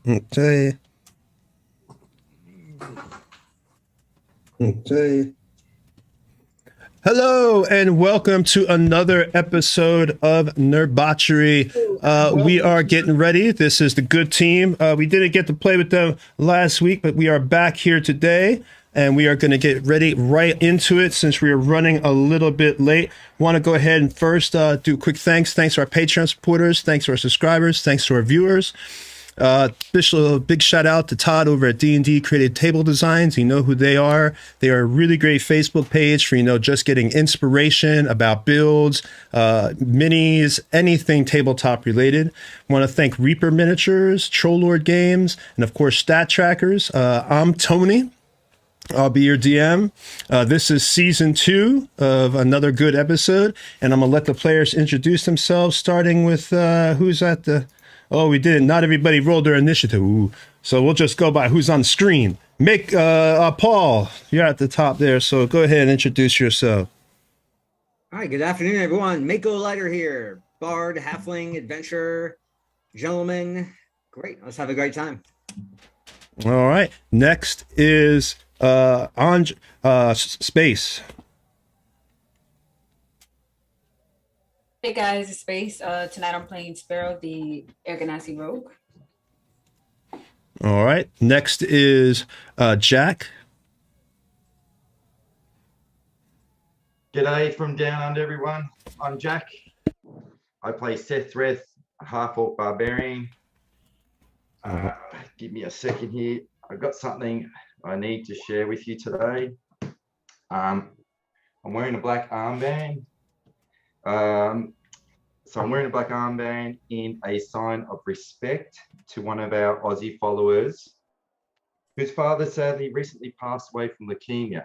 Okay. Okay. Hello and welcome to another episode of Nerdbotchery. We are getting ready. This is the good team. We didn't get to play with them last week, but we are back here today and we are going to get ready right into it since we are running a little bit late. Want to go ahead and first do quick thanks. Thanks to our Patreon supporters. Thanks to our subscribers. Thanks to our viewers. Big shout out to Todd over at D&D Creative Table Designs. You know who they are. They are a really great Facebook page for, just getting inspiration about builds, minis, anything tabletop related. Want to thank Reaper Miniatures, Troll Lord Games, and of course Stat Trackers. I'm Tony. I'll be your DM. This is season 2 of another good episode, and I'm gonna let the players introduce themselves, starting with who's at the... Oh, we didn't. Not everybody rolled their initiative. Ooh. So we'll just go by who's on screen. Paul, you're at the top there, so go ahead and introduce yourself. All right, good afternoon, everyone. Mako Lighter here. Bard, halfling, adventurer, gentleman. Great. Let's have a great time. All right. Next is Space. Hey guys, it's Space. Tonight I'm playing Sparrow, the Air Ganassi Rogue. All right. Next is Jack. G'day from down under, everyone. I'm Jack. I play Seth Reth, a half-orc barbarian. Give me a second here. I've got something I need to share with you today. I'm wearing a black armband. So I'm wearing a black armband in a sign of respect to one of our Aussie followers whose father sadly recently passed away from leukemia.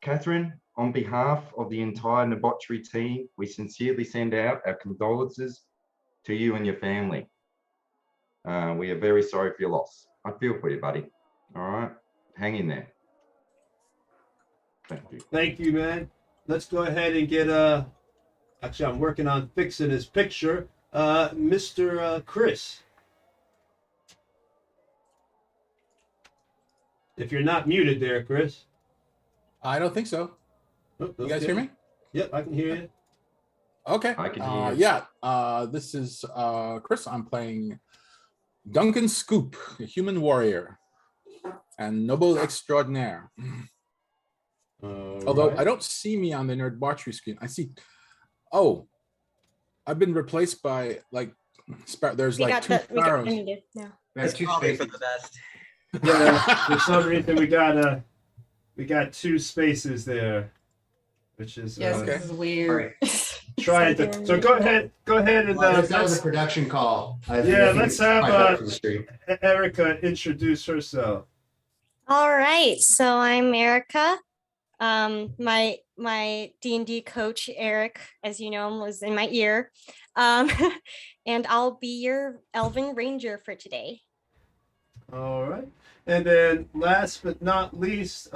Catherine, on behalf of the entire Nerdbotchery team, we sincerely send out our condolences to you and your family. We are very sorry for your loss. I feel for you, buddy. All right, hang in there. Thank you. Thank you, man. Let's go ahead and get actually I'm working on fixing his picture. Mr. Chris. If you're not muted there, Chris. I don't think so. Oh, you guys hear me? Yep, I can hear you. Okay. I can hear you. Yeah. This is Chris. I'm playing Duncan Scoop, a human warrior and noble extraordinaire. Although I don't see me on the Nerdbotchery screen. I see. Oh, I've been replaced by there's like two sparrows. That's probably for the best. Yeah, for some reason we got two spaces there, which is Yes, this is weird. Try it. So go ahead and that was a production call. Let's have Erica introduce herself. All right, so I'm Erica. My D&D coach Eric, as you know, was in my ear, and I'll be your Elven Ranger for today. All right, and then last but not least,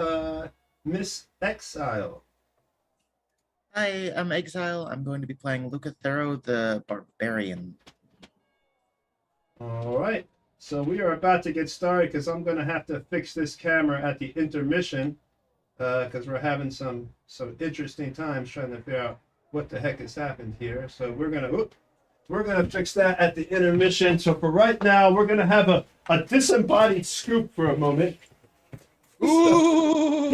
Miss Exile. Hi, I'm Exile. I'm going to be playing Luca Thero, the Barbarian. All right, so we are about to get started because I'm going to have to fix this camera at the intermission because we're having some interesting times trying to figure out what the heck has happened here. So we're gonna fix that at the intermission. So for right now, we're gonna have a disembodied scoop for a moment. Ooh!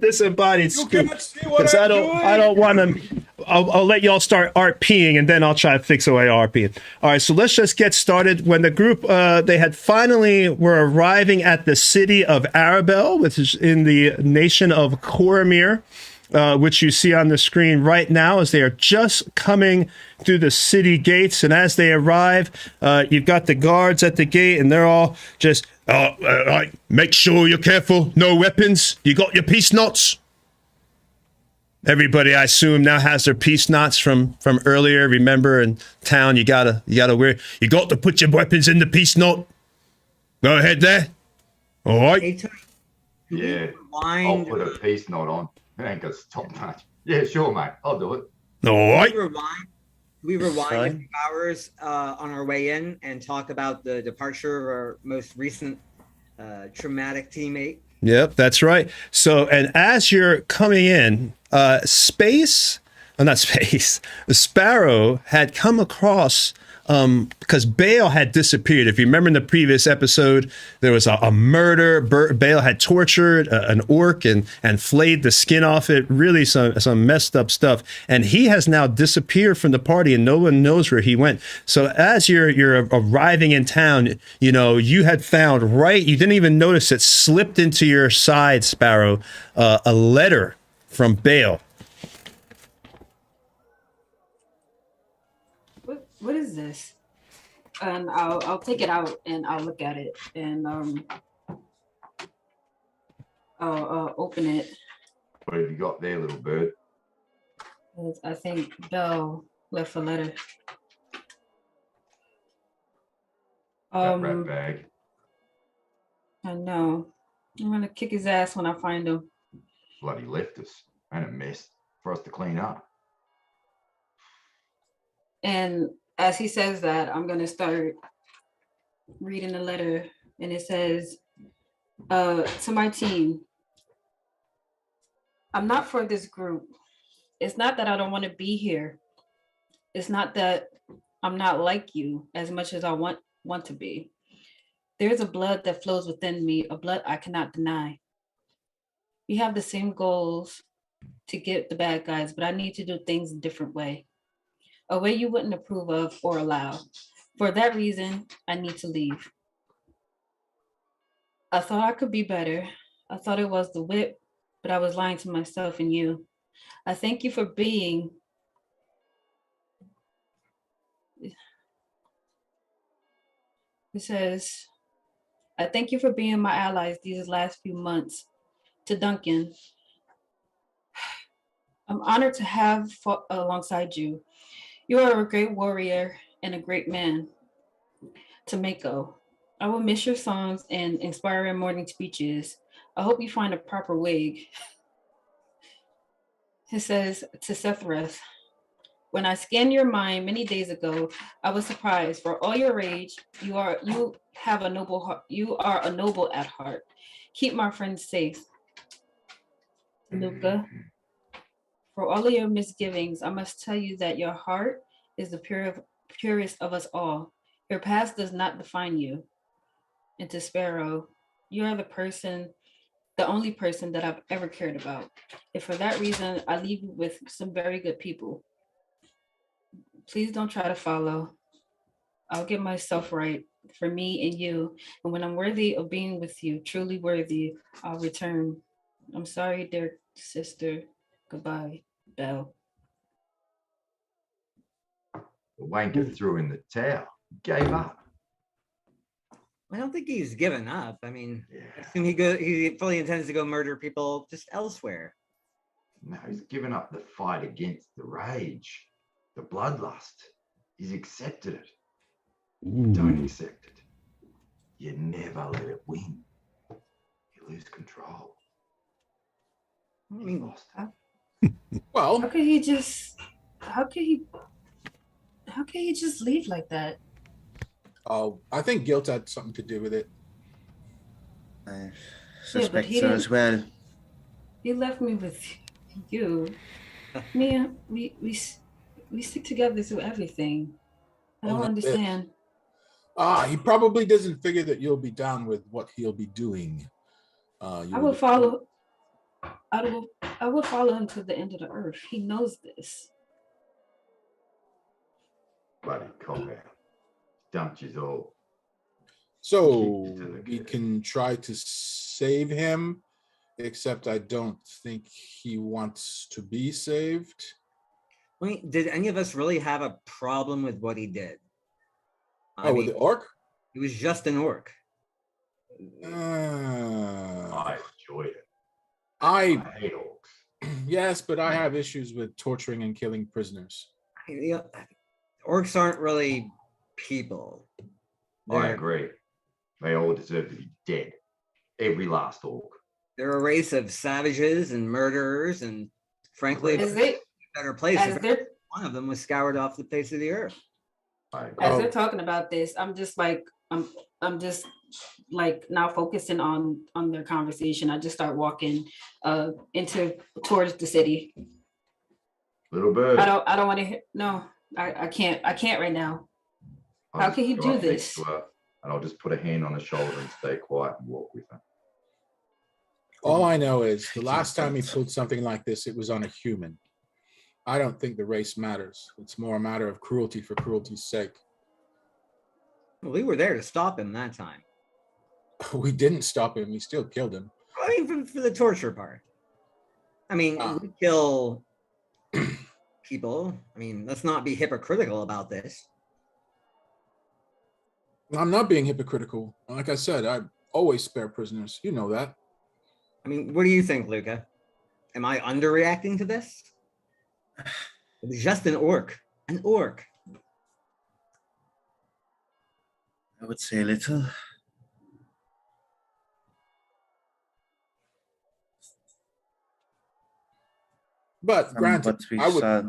Disembodied You scoop. cannot see what Because I'm I don't want to. I'll let y'all start RPing and then I'll try to fix away RPing. All right, so let's just get started. When the group they had finally were arriving at the city of Arabelle, which is in the nation of Coromir, which you see on the screen right now as they are just coming through the city gates. And as they arrive, you've got the guards at the gate and they're all just, make sure you're careful, no weapons. You got your peace knots? Everybody, I assume, now has their peace knots from earlier. Remember, in town, you gotta wear. You got to put your weapons in the peace knot. Go ahead there. All right. Hey, Tony, Yeah, I'll put a peace knot on. It ain't gonna stop much. Yeah, sure, mate. I'll do it. All right. Rewind we rewind a Fine. few hours on our way in and talk about the departure of our most recent traumatic teammate? Yep, that's right. So, and as you're coming in, not Space, Sparrow had come across, because Bale had disappeared. If you remember in the previous episode, there was a murder. Bale had tortured an orc and flayed the skin off it. Really some messed up stuff. And he has now disappeared from the party and no one knows where he went. So as you're arriving in town, you know, you had found you didn't even notice it slipped into your side, Sparrow, a letter from Bale. What is this? And I'll take it out and I'll look at it and I'll open it. What have you got there, little bird? I think Belle left a letter. That rat bag. I know. I'm gonna kick his ass when I find him. Bloody left us. And a mess for us to clean up. And as he says that, I'm gonna start reading the letter, and it says, to my team, I'm not for this group. It's not that I don't want to be here. It's not that I'm not like you as much as I want to be. There's a blood that flows within me, a blood I cannot deny. We have the same goals to get the bad guys, but I need to do things a different way. A way you wouldn't approve of or allow. For that reason, I need to leave. I thought I could be better. I thought it was the whip, but I was lying to myself and you. I thank you for being. It says, I thank you for being my allies these last few months. To Duncan, I'm honored to have fought alongside you. You are a great warrior and a great man. To Mako, I will miss your songs and inspiring morning speeches. I hope you find a proper wig. It says to Sethreth, when I scanned your mind many days ago, I was surprised. For all your rage, you are a noble at heart. Keep my friends safe. Luca, for all of your misgivings, I must tell you that your heart is the purest of us all. Your past does not define you. And to Sparrow, you are the only person that I've ever cared about. And for that reason, I leave you with some very good people. Please don't try to follow. I'll get myself right for me and you. And when I'm worthy of being with you, truly worthy, I'll return. I'm sorry, dear sister. Goodbye, Belle. The wanker threw in the towel. Gave up. I don't think he's given up. I mean, Yeah. I assume he fully intends to go murder people just elsewhere. No, he's given up the fight against the rage, the bloodlust. He's accepted it. Don't accept it. You never let it win. You lose control. I mean, Lost. Well, How could he just leave like that? I think guilt had something to do with it. I but suspect he so as well. He left me with you. Man, we stick together through everything. I don't Well, understand. He probably doesn't figure that you'll be down with what he'll be doing. I will follow him to the end of the earth. He knows this. Bloody cop out. Dumped you all. So Kicked you to the we curb. can try to save him, except I don't think he wants to be saved. I mean, did any of us really have a problem with what he did? I With mean, the orc? he was just an orc. I enjoyed it. I I hate orcs. yes, but I have issues with torturing and killing prisoners. You know, orcs aren't really people. I They're, agree. They all deserve to be dead. Every last orc. they're a race of savages and murderers, and frankly, As it's they a better place. as if their one of them was scoured off the face of the earth. As Oh. they're talking about this, I'm just like, I'm just like now focusing on their conversation. I just start walking towards the city. Little bird. I don't want to hear. No, I can't right now. I'll How just can he go do up next this? to her, and I'll just put a hand on her shoulder and stay quiet and walk with her. All I know is the last time he pulled something like this, it was on a human. I don't think the race matters. It's more a matter of cruelty for cruelty's sake. Well, we were there to stop him that time. We didn't stop him. We still killed him. I mean, for the torture part. I mean, we kill people. I mean, let's not be hypocritical about this. I'm not being hypocritical. Like I said, I always spare prisoners. You know that. I mean, what do you think, Luca? Am I underreacting to this? It was just an orc. An orc. I would say a little. But From granted, what we I would. saw,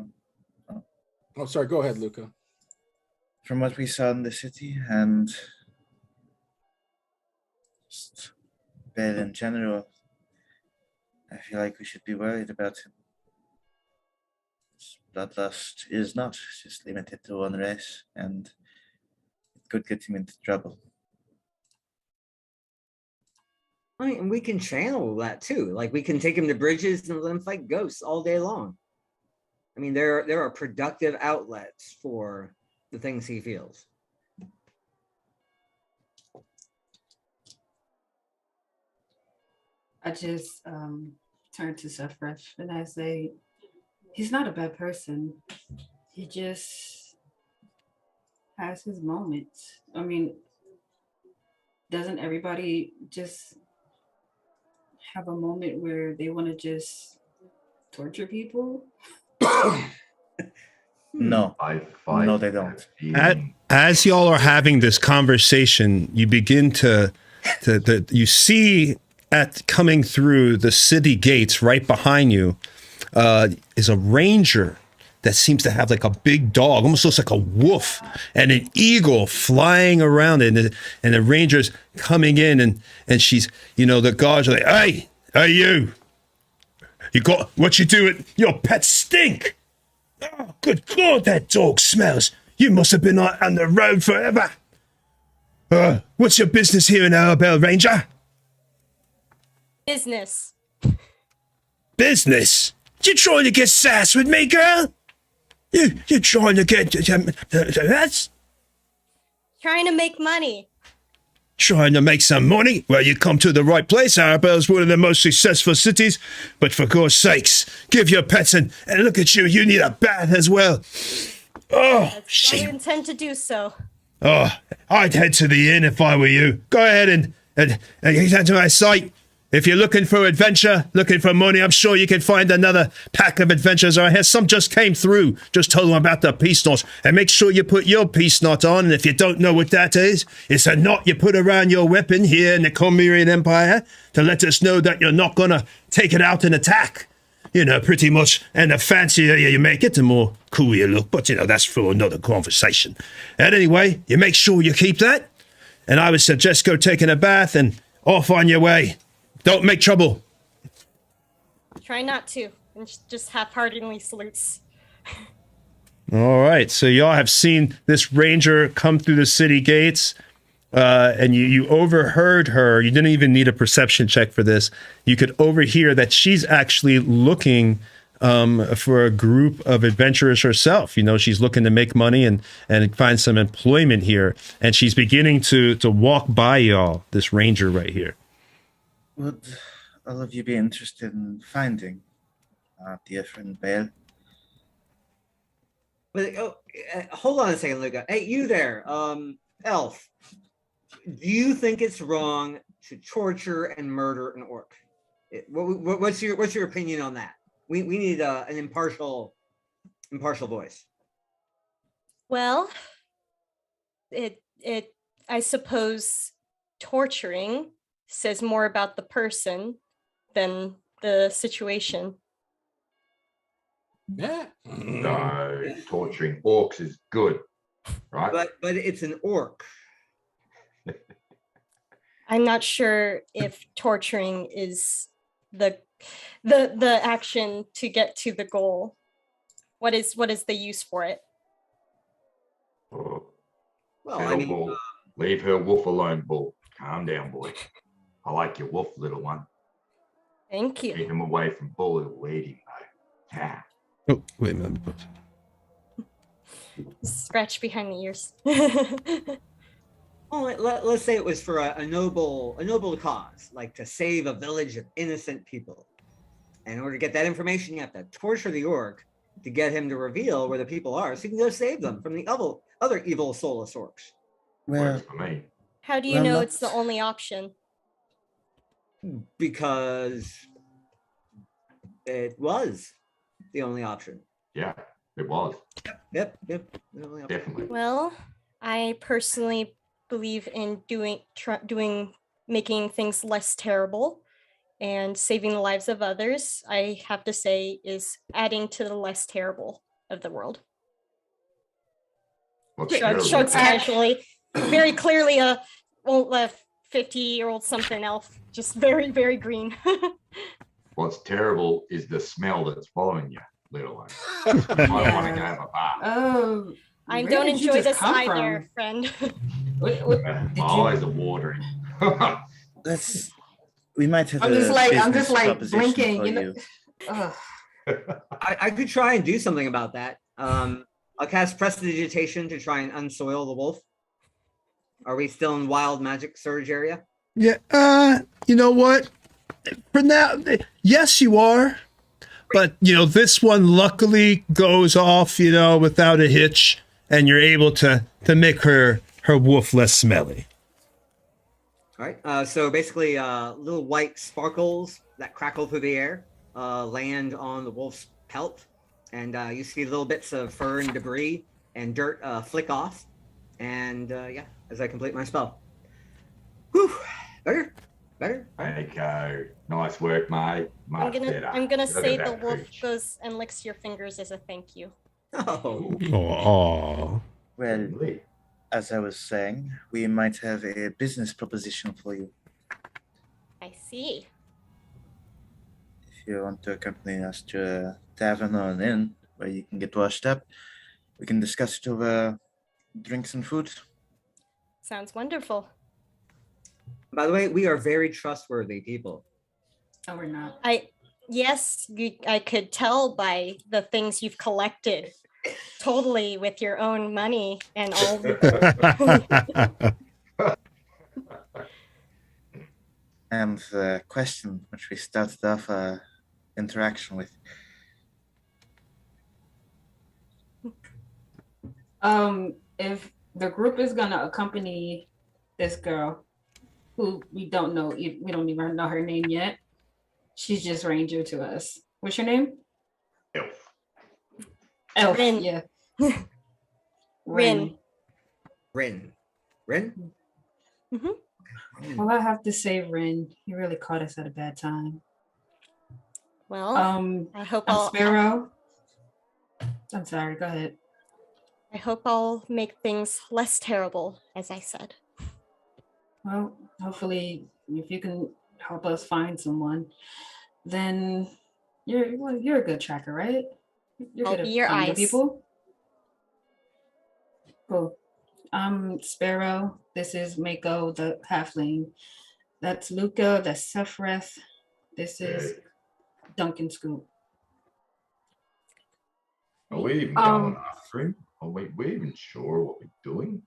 Oh, sorry. Go ahead, Luca. from what we saw in the city, and just Bale in general, I feel like we should be worried about him. His bloodlust is not just limited to one race, and it could get him into trouble. I mean, we can channel that too. Like, we can take him to bridges and let him fight ghosts all day long. I mean, there are productive outlets for the things he feels. I just turn to Sefresh and I say, he's not a bad person. He just has his moments. I mean, doesn't everybody just have a moment where they want to just torture people? No, I fight. No, they don't. As y'all are having this conversation, you begin to you see at coming through the city gates right behind you is a ranger that seems to have like a big dog, almost looks like a wolf, and an eagle flying around it. And the ranger's coming in, and she's, the guards are like, hey, you got what you doing? Your pets stink. Oh, good God, that dog smells. You must have been on the road forever. What's your business here in Arabelle, Ranger? Business. Business? You trying to get sass with me, girl? You trying to get that's Trying to make money. trying to make some money? Well, you come to the right place. Arabelle's one of the most successful cities. But for God's sakes, give your pets and look at you. You need a bath as well. Oh, I shame. intend to do so. Oh, I'd head to the inn if I were you. Go ahead and get out to my site. If you're looking for adventure, looking for money, I'm sure you can find another pack of adventurers out here. Some just came through. Just told them about the peace knot. And make sure you put your peace knot on. And if you don't know what that is, it's a knot you put around your weapon here in the Cormyrian Empire to let us know that you're not going to take it out and attack. Pretty much. And the fancier you make it, the more cool you look. But, that's for another conversation. And anyway, you make sure you keep that. And I would suggest go taking a bath and off on your way. Don't make trouble. Try not to. And just half-heartedly salutes. All right. So y'all have seen this ranger come through the city gates, and you overheard her. You didn't even need a perception check for this. You could overhear that she's actually looking for a group of adventurers herself. She's looking to make money and find some employment here. And she's beginning to walk by y'all, this ranger right here. Would all of you be interested in finding dear friend Bale? But hold on a second, Luca. Hey, you there, elf. Do you think it's wrong to torture and murder an orc? What's your opinion on that? We need an impartial voice. Well, I suppose torturing says more about the person than the situation. Yeah. No, torturing orcs is good, right? But it's an orc. I'm not sure if torturing is the action to get to the goal. What is the use for it? Oh, Well, little Bull. Leave her wolf alone, Bull. Calm down, boy. I like your wolf, little one. Thank you. Keep him away from Bull. He'll eat him, though. Yeah. Oh, wait a minute. Scratch behind the ears. Well, let's say it was for a noble cause, like to save a village of innocent people. And in order to get that information, you have to torture the orc to get him to reveal where the people are, so you can go save them from the other evil soulless orcs. Well, Works for me. How do you Well, know that's- it's the only option? Because it was the only option. Yeah, it was. Yep. The only option. Definitely. Well, I personally believe in making things less terrible and saving the lives of others. I have to say is adding to the less terrible of the world. What's terrible? Shrugs casually, very clearly a 50-year-old something elf, just very, very green. What's terrible is the smell that's following you, little one. I don't want to go have a bath. Oh, I where don't did you enjoy just this come either, from? friend. My you- eyes are watering. we might have I'm a just like business proposition blinking, for you know. you. Ugh. I could try and do something about that. I'll cast Prestidigitation to try and unsoil the wolf. Are we still in wild magic surge area? Yeah, you know what? For now, yes, you are. But, this one luckily goes off, without a hitch, and you're able to make her wolf less smelly. All right. So basically, little white sparkles that crackle through the air land on the wolf's pelt, and you see little bits of fur and debris and dirt flick off. And as I complete my spell. Whew. Better. Hey, go. Nice work, mate. I'm gonna Look at say the that wolf hooch. goes and licks your fingers as a thank you. Oh. Oh, Well, Really? as I was saying, we might have a business proposition for you. I see. If you want to accompany us to a tavern or an inn where you can get washed up, we can discuss it over drinks and food. Sounds wonderful. By the way, we are very trustworthy people. No, we're not. I could tell by the things you've collected, totally with your own money and all. And the question which we started off our interaction with. If the group is gonna accompany this girl, who we don't know, we don't even know her name yet. She's just ranger to us. What's your name? Elf. Elf. Rin. Yeah. Rin. Rin? Mhm. Well, I have to say, Rin, you really caught us at a bad time. Well, I hope I'm I'll Sparrow. I'm sorry. Go ahead. I hope I'll make things less terrible, as I said. Well, hopefully, if you can help us find someone, then you're a good tracker, right? You're I'll good be at your finding eyes. people. Cool. I'm Sparrow. This is Mako, the halfling. That's Luca. That's Sephrith. This is Duncan Scoop. Are we even going after him? Are we even sure what we're doing?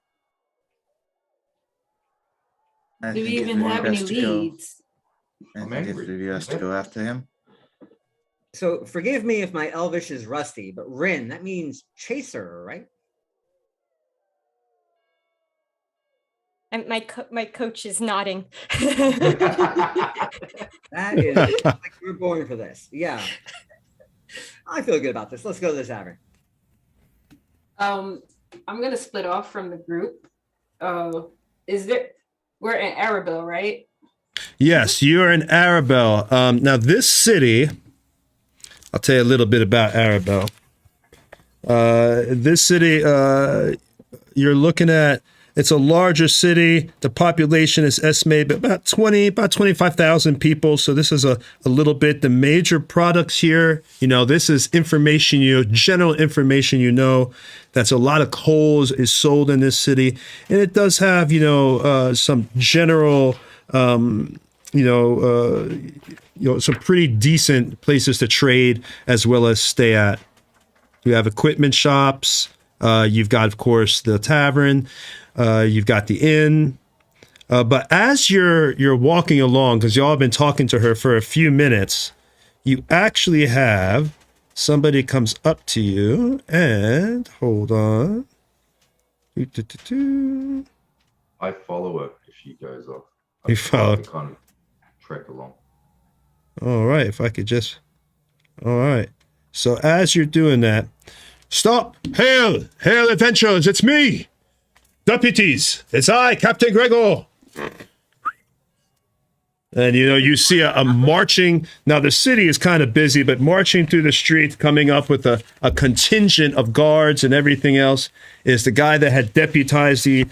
I Do we think it even would be have any best to go. leads? I I'm think it angry. would be best to go after him. So forgive me if my Elvish is rusty, but Rin, that means chaser, right? And my coach is nodding. That is like we're born for this. Yeah. I feel good about this. Let's go to this tavern. I'm gonna split off from the group. We're in Arabelle, right? yes, you're in Arabelle. Now, this city I'll tell you a little bit about Arabelle. This city, you're looking at, it's a larger city. The population is estimated about 25,000 people. So this is a little bit. The major products here, this is information, general information, that's a lot of coals is sold in this city. And it does have, some general, some pretty decent places to trade as well as stay at. You have equipment shops. You've got, of course, the tavern. You've got the inn. But as you're walking along, because y'all have been talking to her for a few minutes, you actually have somebody comes up to you and hold on. I follow her if she goes off. You follow. Kind of trek along. All right. If I could just. All right. So as you're doing that, stop! Hail! Hail, adventurers! It's me! Deputies! It's I, Captain Gregor! And, you see a marching... Now, the city is kind of busy, but marching through the streets, coming up with a contingent of guards and everything else, is the guy that had deputized the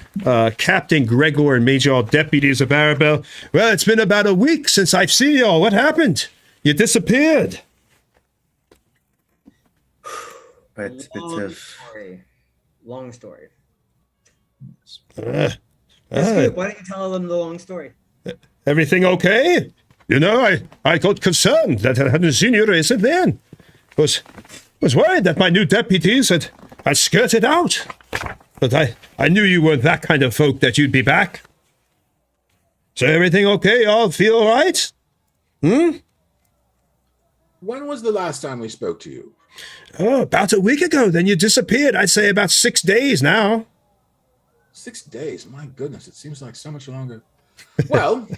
Captain Gregor and made you all deputies of Arabelle. Well, it's been about a week since I've seen y'all. What happened? You disappeared. Long story. Why don't you tell them the long story? Everything okay? I got concerned that I hadn't seen you recently and was worried that my new deputies had skirted out. But I knew you weren't that kind of folk that you'd be back. So everything okay? Y'all feel all right? When was the last time we spoke to you? Oh, about a week ago. Then you disappeared. I'd say about 6 days now. 6 days? My goodness, it seems like so much longer. Well,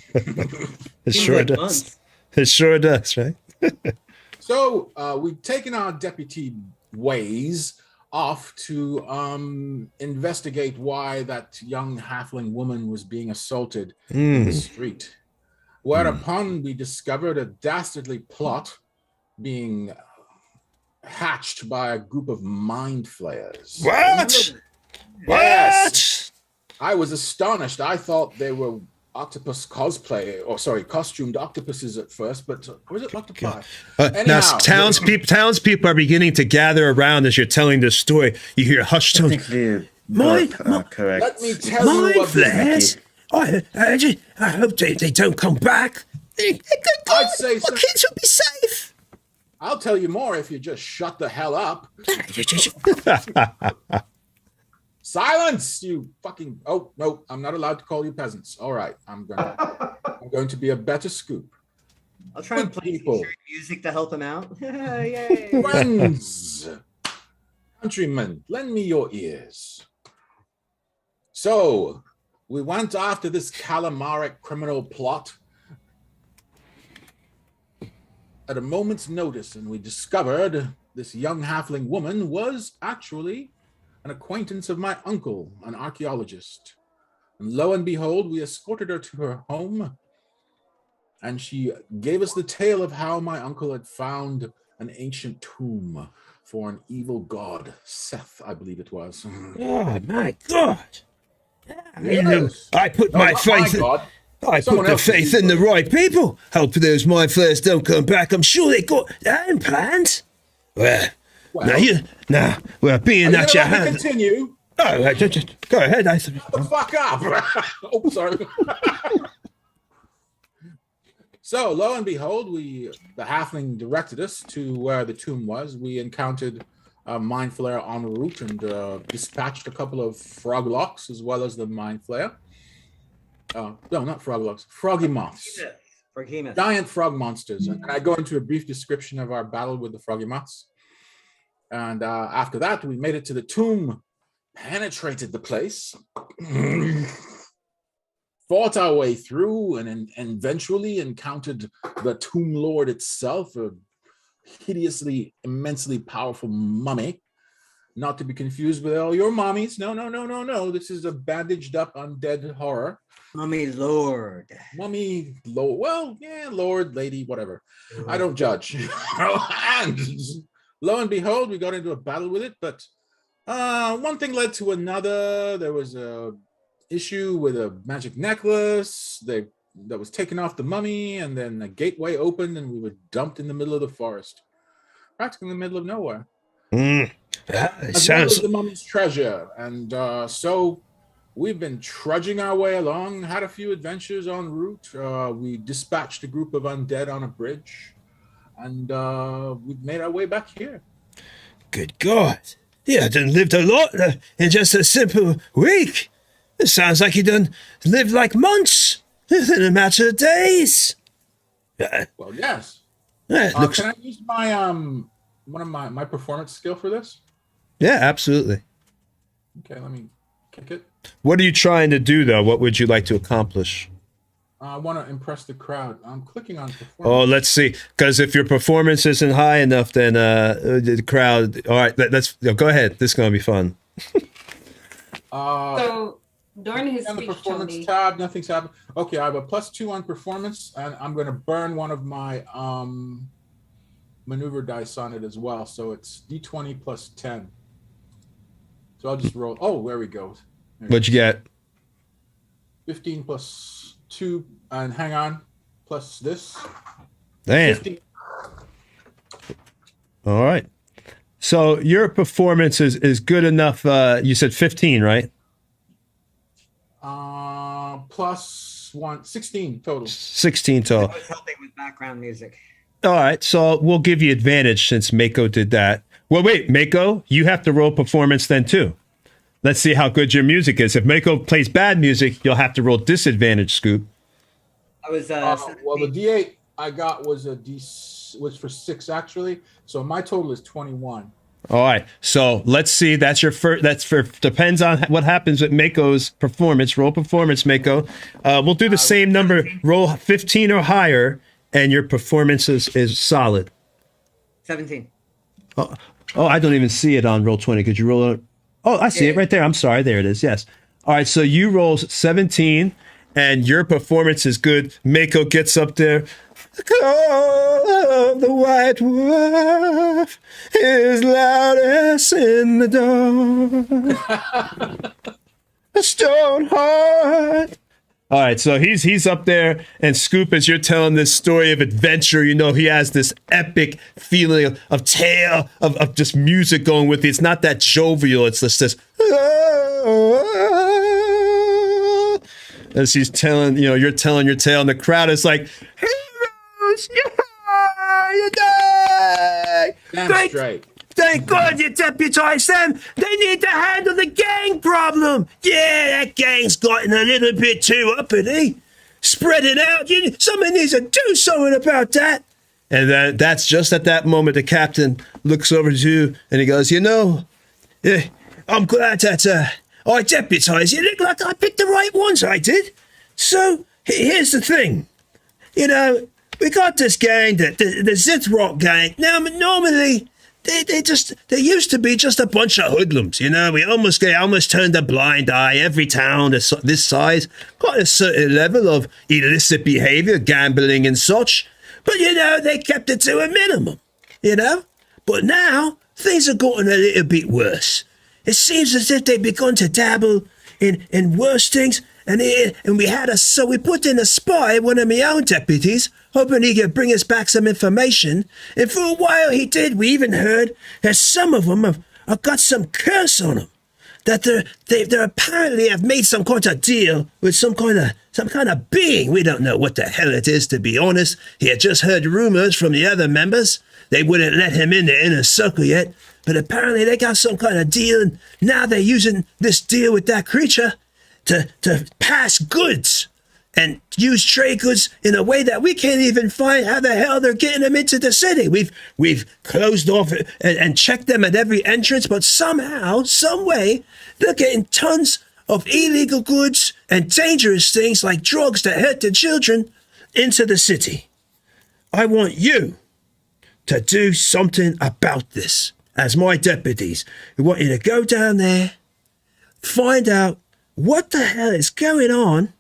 it sure does. Months. It sure does, right? So we've taken our deputy ways off to investigate why that young halfling woman was being assaulted in the street. Whereupon we discovered a dastardly plot being hatched by a group of mind flayers. What? Yes. I was astonished. I thought they were costumed octopuses at first, but was it octopi? Now, townspeople are beginning to gather around as you're telling this story. You hear hushed tones. Correct. Let me tell you what flares. I hope they don't come back. I'd say so. Kids will be safe. I'll tell you more if you just shut the hell up. Silence, you fucking... Oh, no, I'm not allowed to call you peasants. All right, I'm going to be a better scoop. I'll try and play music to help him out. Yay. Friends, countrymen, lend me your ears. So, we went after this calamaric criminal plot at a moment's notice, and we discovered this young halfling woman was actually an acquaintance of my uncle, an archaeologist. And lo and behold, we escorted her to her home, and she gave us the tale of how my uncle had found an ancient tomb for an evil god, Seth, I believe it was. Oh my God! I put my faith. I put the faith in the right people. Hope those mind flayers don't come back. I'm sure they got their own plans. Well, being that you have... Continue. Oh, just go ahead. Shut the fuck up. Oh, sorry. So, lo and behold, the halfling directed us to where the tomb was. We encountered a mind flayer en route and dispatched a couple of froglocks as well as the mind flayer. No, not froglocks, froggy moths. Giant frog monsters. And I go into a brief description of our battle with the froggy moths. And after that, we made it to the tomb, penetrated the place, fought our way through, and eventually encountered the tomb lord itself, a hideously, immensely powerful mummy. Not to be confused with all your mommies. No, no, no, no, no. This is a bandaged up undead horror. Mummy Lord. Mummy, well, yeah, Lord, lady, whatever. I don't judge. And lo and behold, we got into a battle with it, but one thing led to another. There was a issue with a magic necklace that was taken off the mummy, and then a gateway opened, and we were dumped in the middle of the forest, practically in the middle of nowhere. It As well as sounds the mummy's treasure, and so we've been trudging our way along. Had a few adventures en route. We dispatched a group of undead on a bridge, and we've made our way back here. good God. Yeah, done lived a lot in just a simple week. It sounds like you done lived like months in a matter of days. Well, yes. Looks, Can I use my one of my performance skill for this? yeah, absolutely. Okay, let me kick it. What are you trying to do, though? What would you like to accomplish? I want to impress the crowd. I'm clicking on performance. Oh, let's see. Because if your performance isn't high enough, then the crowd. All right, let's go ahead. This is gonna be fun. So during his On the speech, performance Tony, tab, nothing's happened. Okay, I have a +2 on performance, and I'm going to burn one of my maneuver dice on it as well. So it's D20 plus 10. So I'll just roll. Oh, there we go. What'd you get? 15 plus 2, and hang on, plus this. Damn. 15. All right. So your performance is good enough. You said 15, right? Plus 1, 16 total. 16 I total. was helping with background music. All right. So we'll give you advantage since Mako did that. Well, wait, Mako, you have to roll performance then too. Let's see how good your music is. If Mako plays bad music, you'll have to roll disadvantage, Scoop. I was Well, the D8 I got was was for 6 actually. So my total is 21. All right. So let's see. That's your first. Depends on what happens with Mako's performance. Roll performance, Mako. We'll do the same number. Roll 15 or higher, and your performance is solid. 17. Oh, I don't even see it on roll 20. Could you roll it? Oh, I see it right there. I'm sorry. There it is. Yes. All right. So you roll 17, and your performance is good. Mako gets up there. The call of the white wolf is loudest in the dark. A stone heart. All right, so he's up there, and Scoop, as you're telling this story of adventure, you know, he has this epic feeling of tale of just music going with it. It's not that jovial. It's just this. As he's telling, you know, you're telling your tale, and the crowd is like, heroes, you die! Damn straight. Thank God you deputized them. They need to handle the gang problem. Yeah, that gang's gotten a little bit too uppity. Spread it out. Someone needs to do something about that. And that's just at that moment the captain looks over to you and he goes, you know, I'm glad that I deputized you. Look like I picked the right ones, I did. So here's the thing. You know, we got this gang, the Zithrock gang. Now, normally... They used to be just a bunch of hoodlums, you know. They almost turned a blind eye. Every town this size got a certain level of illicit behavior, gambling and such. But, you know, they kept it to a minimum, you know. But now, things have gotten a little bit worse. It seems as if they've begun to dabble in worse things. And we put in a spy, one of my own deputies, hoping he could bring us back some information. And for a while he did. We even heard that some of them have got some curse on them. That they apparently have made some kind of deal with some kind of being. We don't know what the hell it is, to be honest. He had just heard rumors from the other members. They wouldn't let him in the inner circle yet. But apparently they got some kind of deal, and now they're using this deal with that creature to pass goods and use trade goods in a way that we can't even find how the hell they're getting them into the city. We've closed off and checked them at every entrance, but somehow, some way, they're getting tons of illegal goods and dangerous things like drugs that hurt the children into the city. I want you to do something about this. as my deputies. We want you to go down there, find out what the hell is going on,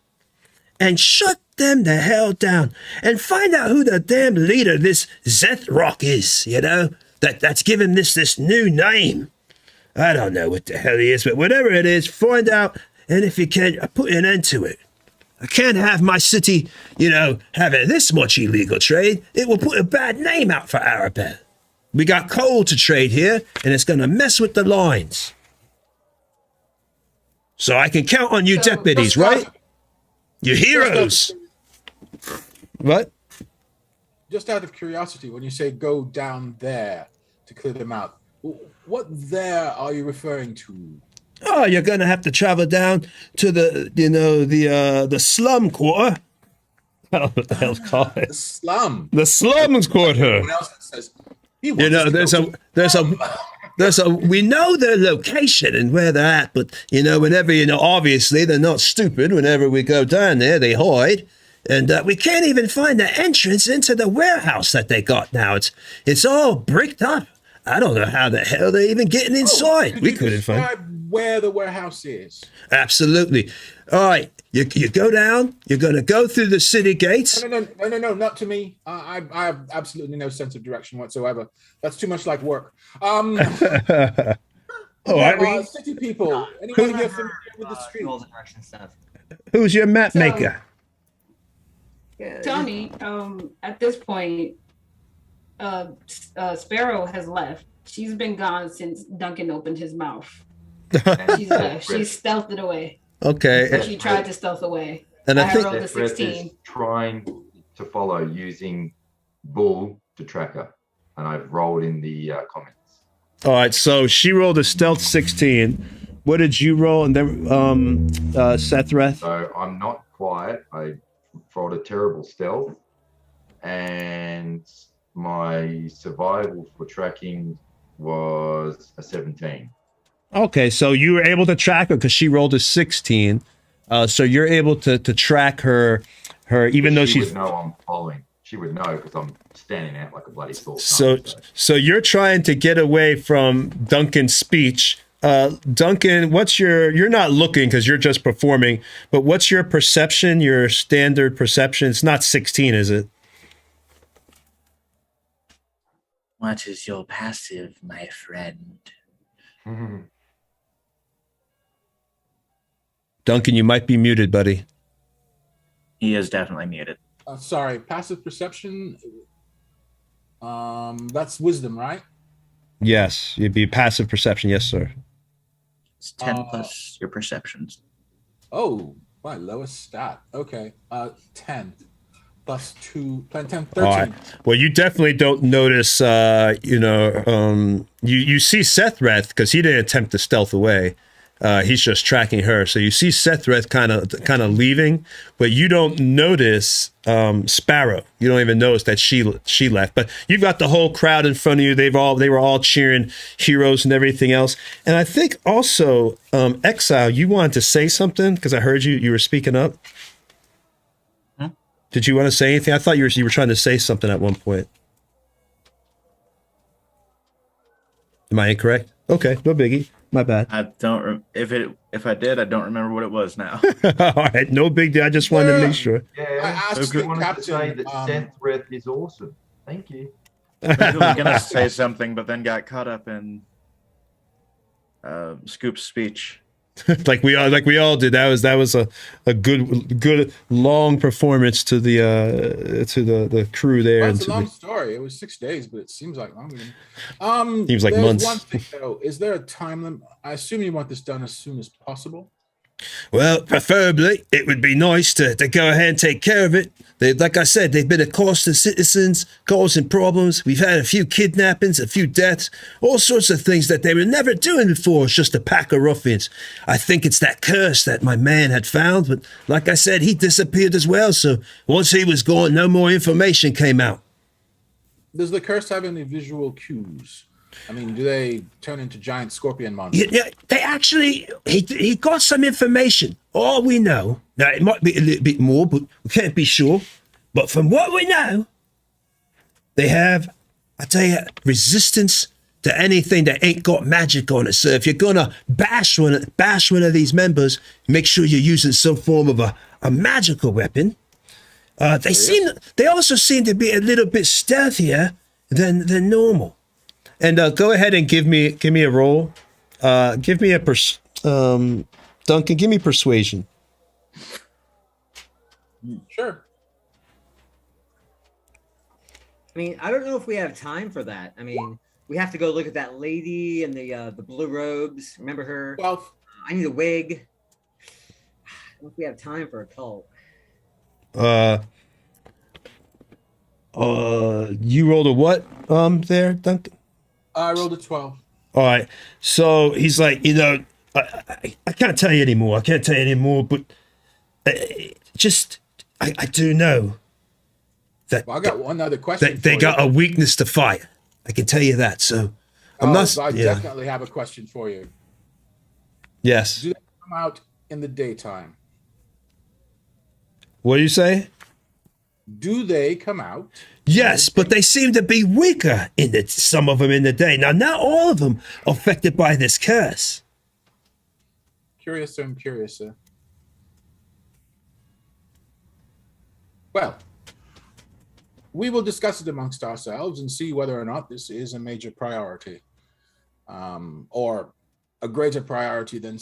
and shut them the hell down. And find out who the damn leader of this Zethrock is, that's given this new name. I don't know what the hell he is, but whatever it is, find out, and if you can, put an end to it. I can't have my city, having this much illegal trade. It will put a bad name out for Arabelle. We got coal to trade here, and it's going to mess with the lines. So I can count on you deputies, right? You heroes. What? Just out of curiosity, when you say go down there to clear them out, what there are you referring to? Oh, you're going to have to travel down to the slum quarter. I don't know what the hell's called it. The slum. The slums quarter. Everyone else says, we know their location and where they're at, but whenever obviously they're not stupid. Whenever we go down there, they hide, and we can't even find the entrance into the warehouse that they got now. It's all bricked up. I don't know how the hell they're even getting inside. We couldn't find where the warehouse is. Absolutely. All right, you go down. You're going to go through the city gates. No, not to me. I have absolutely no sense of direction whatsoever. That's too much like work. City people. Anyone here familiar with the street? Direction stuff. Who's your map maker? Tony, at this point, Sparrow has left. She's been gone since Duncan opened his mouth. She's left. She's stealthed away. Okay. She tried to stealth away. And I think rolled a 16. Is trying to follow using Bull to track her, and I've rolled in the comments. All right, so she rolled a stealth 16. What did you roll? And then Sethreth? So I'm not quiet. I rolled a terrible stealth, and my survival for tracking was a 17. Okay, so you were able to track her because she rolled a 16. So you're able to track her even though she she's... would know I'm following. She would know because I'm standing out like a bloody sore. So you're trying to get away from Duncan's speech. Duncan, you're not looking because you're just performing, but what's your perception, your standard perception? It's not 16, is it? What is your passive, my friend? Duncan, you might be muted, buddy. He is definitely muted. Sorry, passive perception. That's wisdom, right? Yes, it'd be passive perception. Yes, sir. It's 10 plus your perceptions. Oh, my lowest stat. Okay. 10 plus 2, 10, 13. All right. Well, you definitely don't notice, you see Sethreth because he didn't attempt to stealth away. He's just tracking her. So you see Sethreth kind of leaving, but you don't notice Sparrow. You don't even notice that she left. But you've got the whole crowd in front of you. They were all cheering heroes and everything else. And I think also Exile, you wanted to say something because I heard you were speaking up. Huh? Did you want to say anything? I thought you were trying to say something at one point. Am I incorrect? Okay, no biggie. My bad. I don't. If I did, I don't remember what it was now. All right, no big deal. I just wanted to make sure. I Yeah, asked I the wanted to captain, say that Sethreth is awesome. Thank you. I was gonna say something, but then got caught up in Scoop's speech. like we all did. That was a good long performance to the crew there. Well, and it's a to long the, story. It was 6 days, but it seems like longer. Seems like there's months. One thing, though. Is there a time limit? I assume you want this done as soon as possible. well, preferably, it would be nice to go ahead and take care of it. Like I said, they've been accosting citizens, causing problems. We've had a few kidnappings, a few deaths, all sorts of things that they were never doing before. It's just a pack of ruffians. I think it's that curse that my man had found, but like I said, he disappeared as well. So once he was gone, no more information came out. Does the curse have any visual cues? I mean, do they turn into giant scorpion monsters? Yeah, they actually, he got some information. All we know, now it might be a little bit more, but we can't be sure. But from what we know, they have, I tell you, resistance to anything that ain't got magic on it. So if you're gonna bash one of these members, make sure you're using some form of a magical weapon. They also seem to be a little bit stealthier than normal. And go ahead and give me a roll. Give me a Duncan, give me persuasion. Sure. I mean, I don't know if we have time for that. I mean, we have to go look at that lady in the blue robes. Remember her? Well, I need a wig. I don't know if we have time for a cult. You rolled a what? There, Duncan. I rolled a 12. All right. So he's like, I can't tell you anymore. I can't tell you anymore. But I do know that Well, I got one other question. they for got you. a weakness to fire. I can tell you that. So I'm not. I Yeah. definitely have a question for you. Yes. Do they come out in the daytime? What do you say? Do they come out? Yes, but they seem to be weaker some of them in the day. Now, not all of them are affected by this curse. Curious, I'm curious. Well, we will discuss it amongst ourselves and see whether or not this is a major priority, or a greater priority than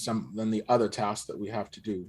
the other tasks that we have to do.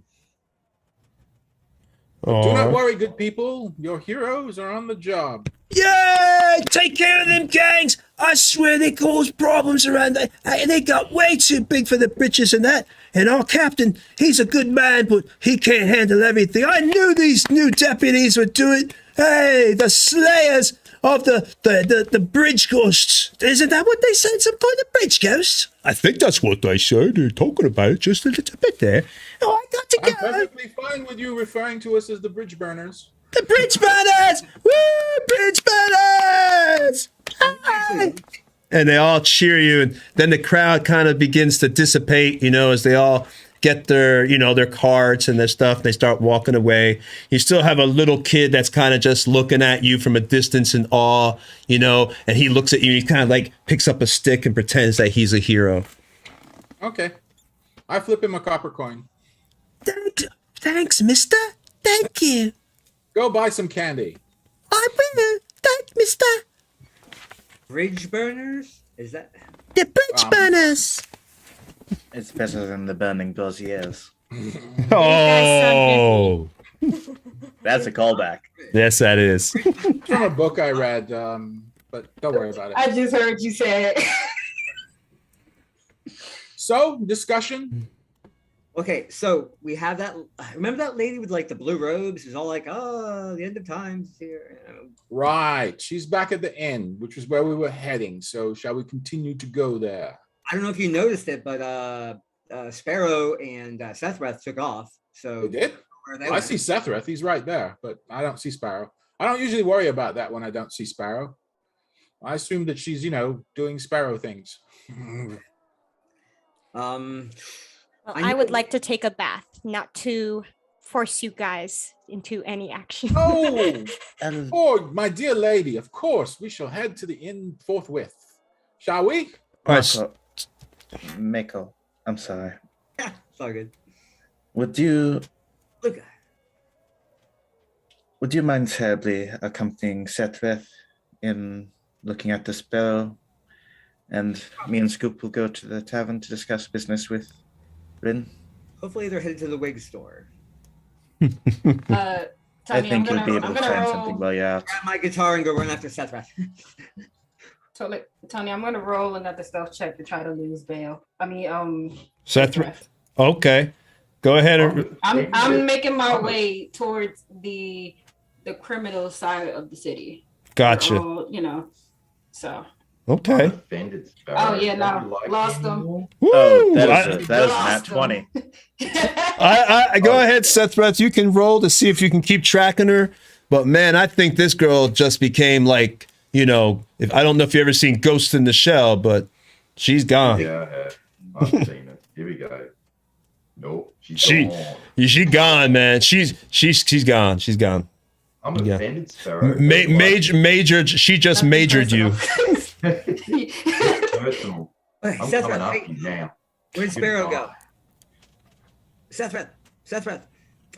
But do not worry, good people. Your heroes are on the job. Yeah, take care of them gangs. I swear they cause problems around there. They got way too big for the britches and that. And our captain, he's a good man, but he can't handle everything. I knew these new deputies would do it. Hey, the slayers of the bridge ghosts. Isn't that what they said? Some kind of bridge ghosts? I think that's what they said. They're talking about it just a little bit there. Oh, I got to I'm go. perfectly fine with you referring to us as the bridge burners. The bridge burners! Woo! Bridge burners! Hi! And they all cheer you, and then the crowd kind of begins to dissipate, as they all get their, their carts and their stuff, and they start walking away. You still have a little kid that's kind of just looking at you from a distance in awe, and he looks at you, and he kind of like picks up a stick and pretends that he's a hero. Okay. I flip him a copper coin. Thanks, mister. Thank you. Go buy some candy. I will. Thank mister. Bridge burners? Is that? The bridge burners. It's better than the burning dossiers. Oh. That's a callback. Yes, that is. From a book I read, but don't worry about it. I just heard you say it. So, discussion. Okay, so we have that. Remember that lady with like the blue robes? Who's all like, "Oh, the end of times is here." Right. She's back at the inn, which is where we were heading. So, shall we continue to go there? I don't know if you noticed it, but Sparrow and Sethreth took off. So They did? where they I went. see Sethreth. He's right there, but I don't see Sparrow. I don't usually worry about that when I don't see Sparrow. I assume that she's, doing Sparrow things. Well, I I would know- like to take a bath, not to force you guys into any action. Oh, And oh, my dear lady, of course, we shall head to the inn forthwith. Shall we? All right. Mako, I'm sorry. It's all good. Would you Look, mind terribly accompanying Sethreth in looking at the sparrow? And me and Scoop will go to the tavern to discuss business with Rin. hopefully they're headed to the wig store. Tony, I think you'll be able to find something while you're out. Grab my guitar and go run after Sethreth. Tony, I'm gonna roll another stealth check to try to lose bail. Sethreth. Okay. Go ahead. I'm making my way towards the criminal side of the city. Gotcha. They're all, so. Okay. Offended, Sparrow. Oh yeah, Don't no, you like lost him them. anymore? Oh, that I- was a nat Lost 20. I go ahead, Sethreth. You can roll to see if you can keep tracking her. But man, I think this girl just became like, if I don't know if you ever seen Ghost in the Shell, but she's gone. Yeah, I have. I've seen it. Here we go. Nope. She gone. gone, man. She's gone. She's gone. I'm yeah. offended, Sparrow. Majored. She just majored you. personal. Okay, I'm Seth coming Breath, up hey, you now. where'd Sparrow go? Goodbye. Seth Breath, Seth Breath,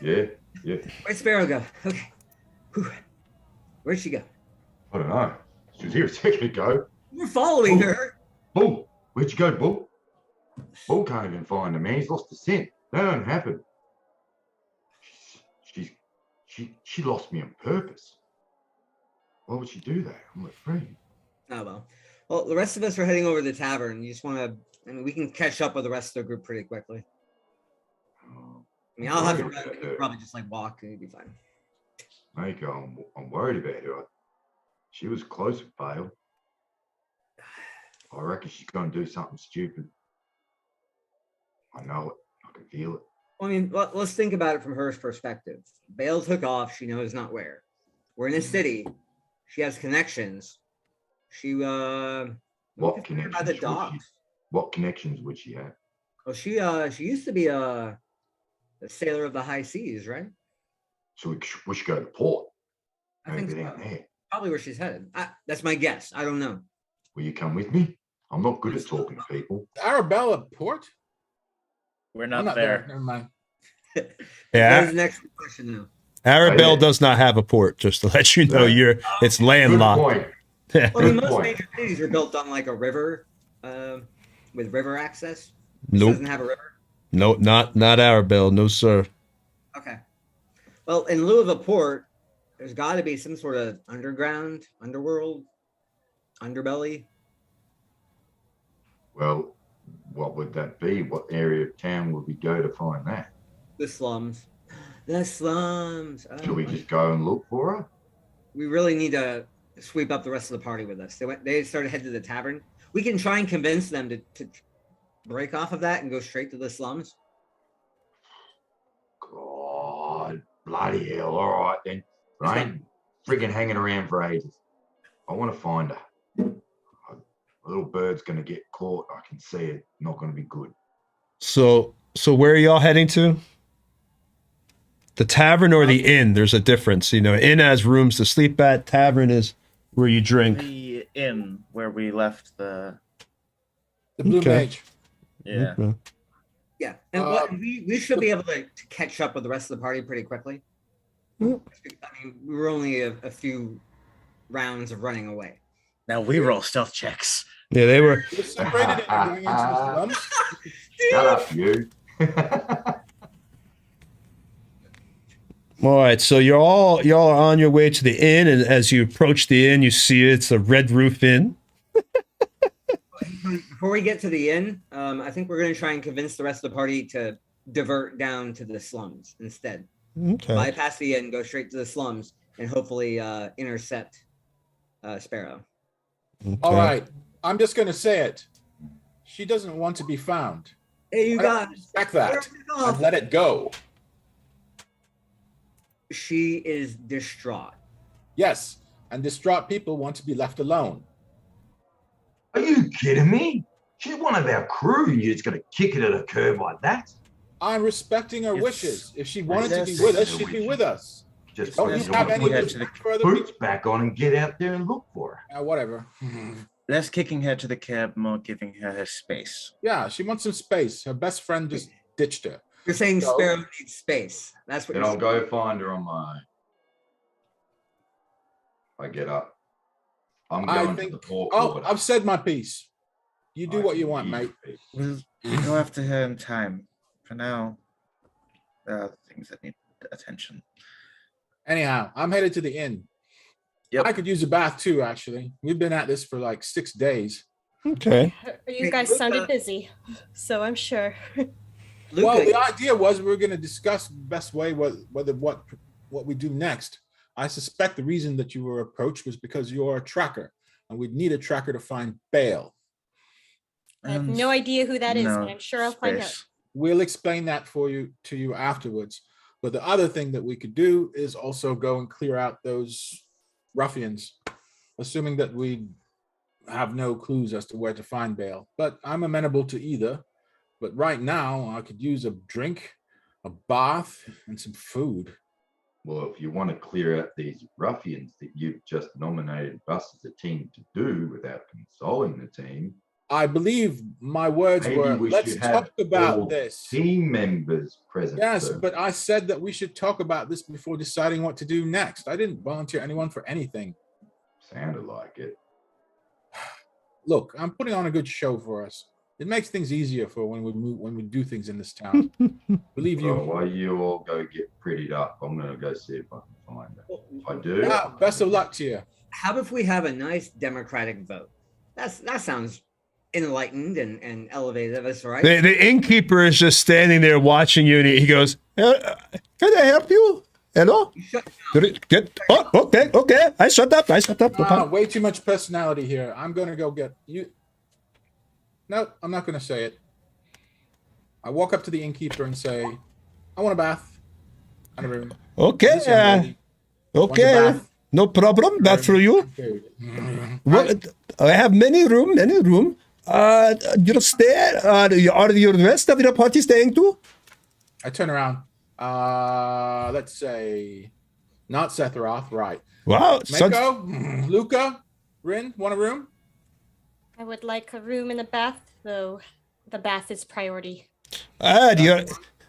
Yeah, yeah. where'd Sparrow go? Okay. Whew. Where'd she go? I don't know. She was here a second ago. We're following Oh. her. Bull, where'd you go, Bull? Bull can't even find him, man. He's lost the scent. That don't happen. She lost me on purpose. Why would she do that? I'm afraid. Oh well. Well, the rest of us are heading over to the tavern. You just want to? I mean, we can catch up with the rest of the group pretty quickly. I mean, I'll have to run. You can probably just like walk and you'll be fine. Mako, I'm worried about her. She was close to fail. I reckon she's going to do something stupid. I know it. I can feel it. I mean, let's think about it from her perspective. Bale took off. She knows not where. We're in a city. She has connections. She What connections? by the docks. What connections would she have? Well, she used to be a sailor of the high seas, right? So we should go to port. I think Over so. down there. Probably where she's headed. That's my guess. I don't know. Will you come with me? I'm not good at talking to people. Arabella Port? We're I'm not there. Never mind. That Yeah, is the next question now. Arabelle yeah. does not have a port. Just to let you know, Yeah. it's Good landlocked. point. Well, I mean, Good most point. major cities are built on like a river, with river access. This Nope, doesn't have a river. no, not Arabelle. No, sir. Okay. Well, in lieu of a port, there's got to be some sort of underworld, underbelly. Well, what would that be? What area of town would we go to find that? The slums. The slums. Oh, Should we just go and look for her? we really need to sweep up the rest of the party with us. They started heading to the tavern. We can try and convince them to break off of that and go straight to the slums. God, bloody hell. All right, then. But I ain't friggin' hanging around for ages. I want to find her. A little bird's going to get caught. I can see it. Not going to be good. So where are y'all heading to? The tavern or the inn? There's a difference. You know, inn has rooms to sleep at. Tavern is where you drink. The inn where we left the. The Blue Okay. Mage. Yeah. Okay. Yeah, and we should be able to catch up with the rest of the party pretty quickly. Mm. I mean, we were only a few rounds of running away. Now we roll stealth checks. Yeah, they were. We're separated and going into the slums. Shut up, you. All right, so y'all are on your way to the inn, and as you approach the inn, you see it's a red roof inn. Before we get to the inn, I think we're going to try and convince the rest of the party to divert down to the slums instead. Okay. Bypass the inn, go straight to the slums, and hopefully intercept Sparrow. All Okay. right. I'm just going to say it. She doesn't want to be found. Hey, you I don't guys! respect that. Oh. And let it go. She is distraught. Yes. And distraught people want to be left alone. Are you kidding me? She's one of our crew, and you're just going to kick it at a curb like that? I'm respecting her It's- wishes. If she wanted to be Yes. with us, she'd be with us. Just Don't Let's you have kick any head to the respect for other people? boots back on and get out there and look for her. Whatever. Less kicking her to the cab, more giving her space. Yeah, she wants some space. Her best friend just ditched her. You're saying So- Sparrow needs space. That's what Then you're I'll saying. go find her on my own. I get up. I'm I going to think. the port Oh, quarter. I've said my piece. You do I what you can want, leave mate. it. We'll go after her in time. For now, there are things that need attention. Anyhow, I'm headed to the inn. Yep. I could use a bath too, actually. We've been at this for like 6 days. Okay. You guys sounded busy, so I'm sure. Well, Luca, the idea was we were going to discuss the best way what we do next. I suspect the reason that you were approached was because you're a tracker, and we'd need a tracker to find Bale. I have no idea who that is, No but I'm sure I'll find out. space. We'll explain that to you afterwards. But the other thing that we could do is also go and clear out those ruffians, assuming that we have no clues as to where to find Bale. But I'm amenable to either. But right now, I could use a drink, a bath, and some food. Well, if you want to clear out these ruffians that you've just nominated us as a team to do without consulting the team, I believe my words Maybe were, we let's should have talk all about this. team members present. Yes, sir. but I said that we should talk about this before deciding what to do next. I didn't volunteer anyone for anything. Sounded like it. Look, I'm putting on a good show for us. It makes things easier for when we do things in this town. Believe Well, you. while you all go get prettied up, I'm gonna go see if I can find it. If I do, Yeah, best of luck to you. How if we have a nice democratic vote? That sounds enlightened and elevated of us, right? The innkeeper is just standing there watching you, and he goes, "Can I help you? Hello? Shut Oh, okay. I shut up. Okay. Way too much personality here. I'm gonna go get you. No, I'm not gonna say it. I walk up to the innkeeper and say, "I want a bath and a room." Okay. This young lady wants a Okay. bath. No problem. That for you. Okay. Well, I have many room. You stay. Are your rest of your party staying too? I turn around. Let's say, not Sethroth, right? Wow. Mako, Luca, Rin, want a room? I would like a room and a bath, though the bath is priority.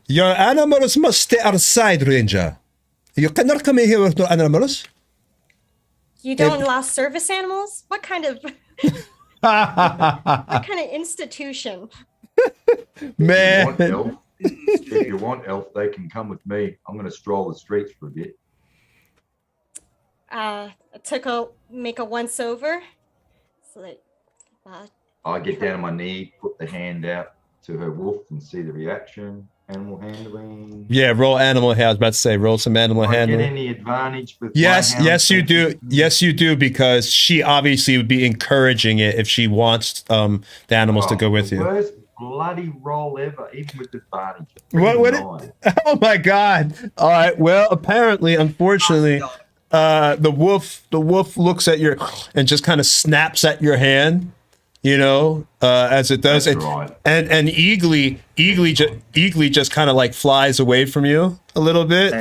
Your animals must stay outside, Ranger. You cannot come in here with no animals. You don't allow service animals? What kind of what kind of institution? Man. If you want elf, they can come with me. I'm gonna stroll the streets for a bit. Make a once over. So that I get down on my knee, put the hand out to her wolf and see the reaction. Animal handling. Yeah, roll animal. I was about to say, roll some animal Do I handling. get any advantage with my Yes, hound you do. senses? Yes, you do, because she obviously would be encouraging it if she wants the animals to go with The you. worst bloody roll ever, even with advantage. What? Nine. Oh my God! All right. Well, apparently, unfortunately, the wolf looks at your and just kind of snaps at your hand. You know, as it does, That's right. and Eagly just kind of like flies away from you a little bit.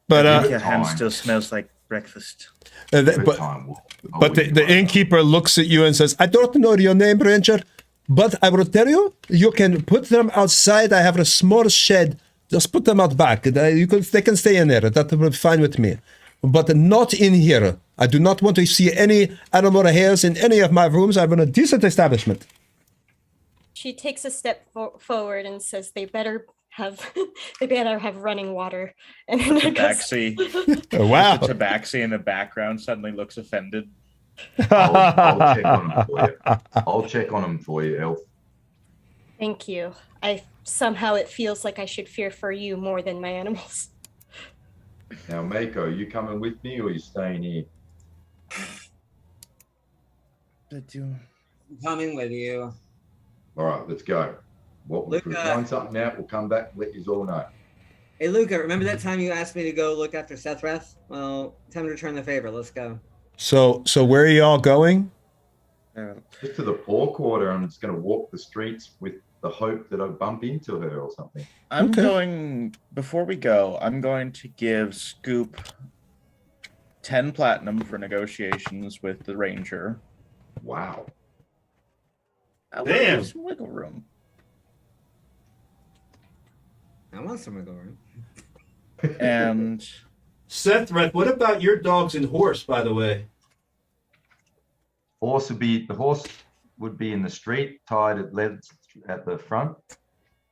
But I think your hand still smells like breakfast. Good but time, wolf. I'll but leave you the alone. innkeeper looks at you and says, "I don't know your name, Ranger, but I will tell you, you can put them outside. I have a small shed. Just put them out back. They can stay in there. That will be fine with me. But not in here. I do not want to see any animal hairs in any of my rooms. I'm in a decent establishment." she takes a step forward and says they better have running water. And then it goes, Tabaxi. Oh, wow. The Tabaxi in the background suddenly looks offended. I'll check on them for you. I'll check on them for you, Elf. thank you. Somehow it feels like I should fear for you more than my animals. Now, Mako, you coming with me or you staying here? I'm coming with you. All right, let's go. What we'll Luca. find something out. We'll come back and let you all know. Hey, Luca, remember that time you asked me to go look after Sethreth? Well, time to return the favor. Let's go. So where are y'all going? Just to the forequarter. I'm just going to walk the streets with the hope that I bump into her or something. I'm Okay. going, before we go, I'm going to give Scoop 10 platinum for negotiations with the Ranger. Wow. I want Damn. some wiggle room. I want some wiggle room. And Sethreth, what about your dogs and horse, by the way? The horse would be in the street, tied at leads at the front.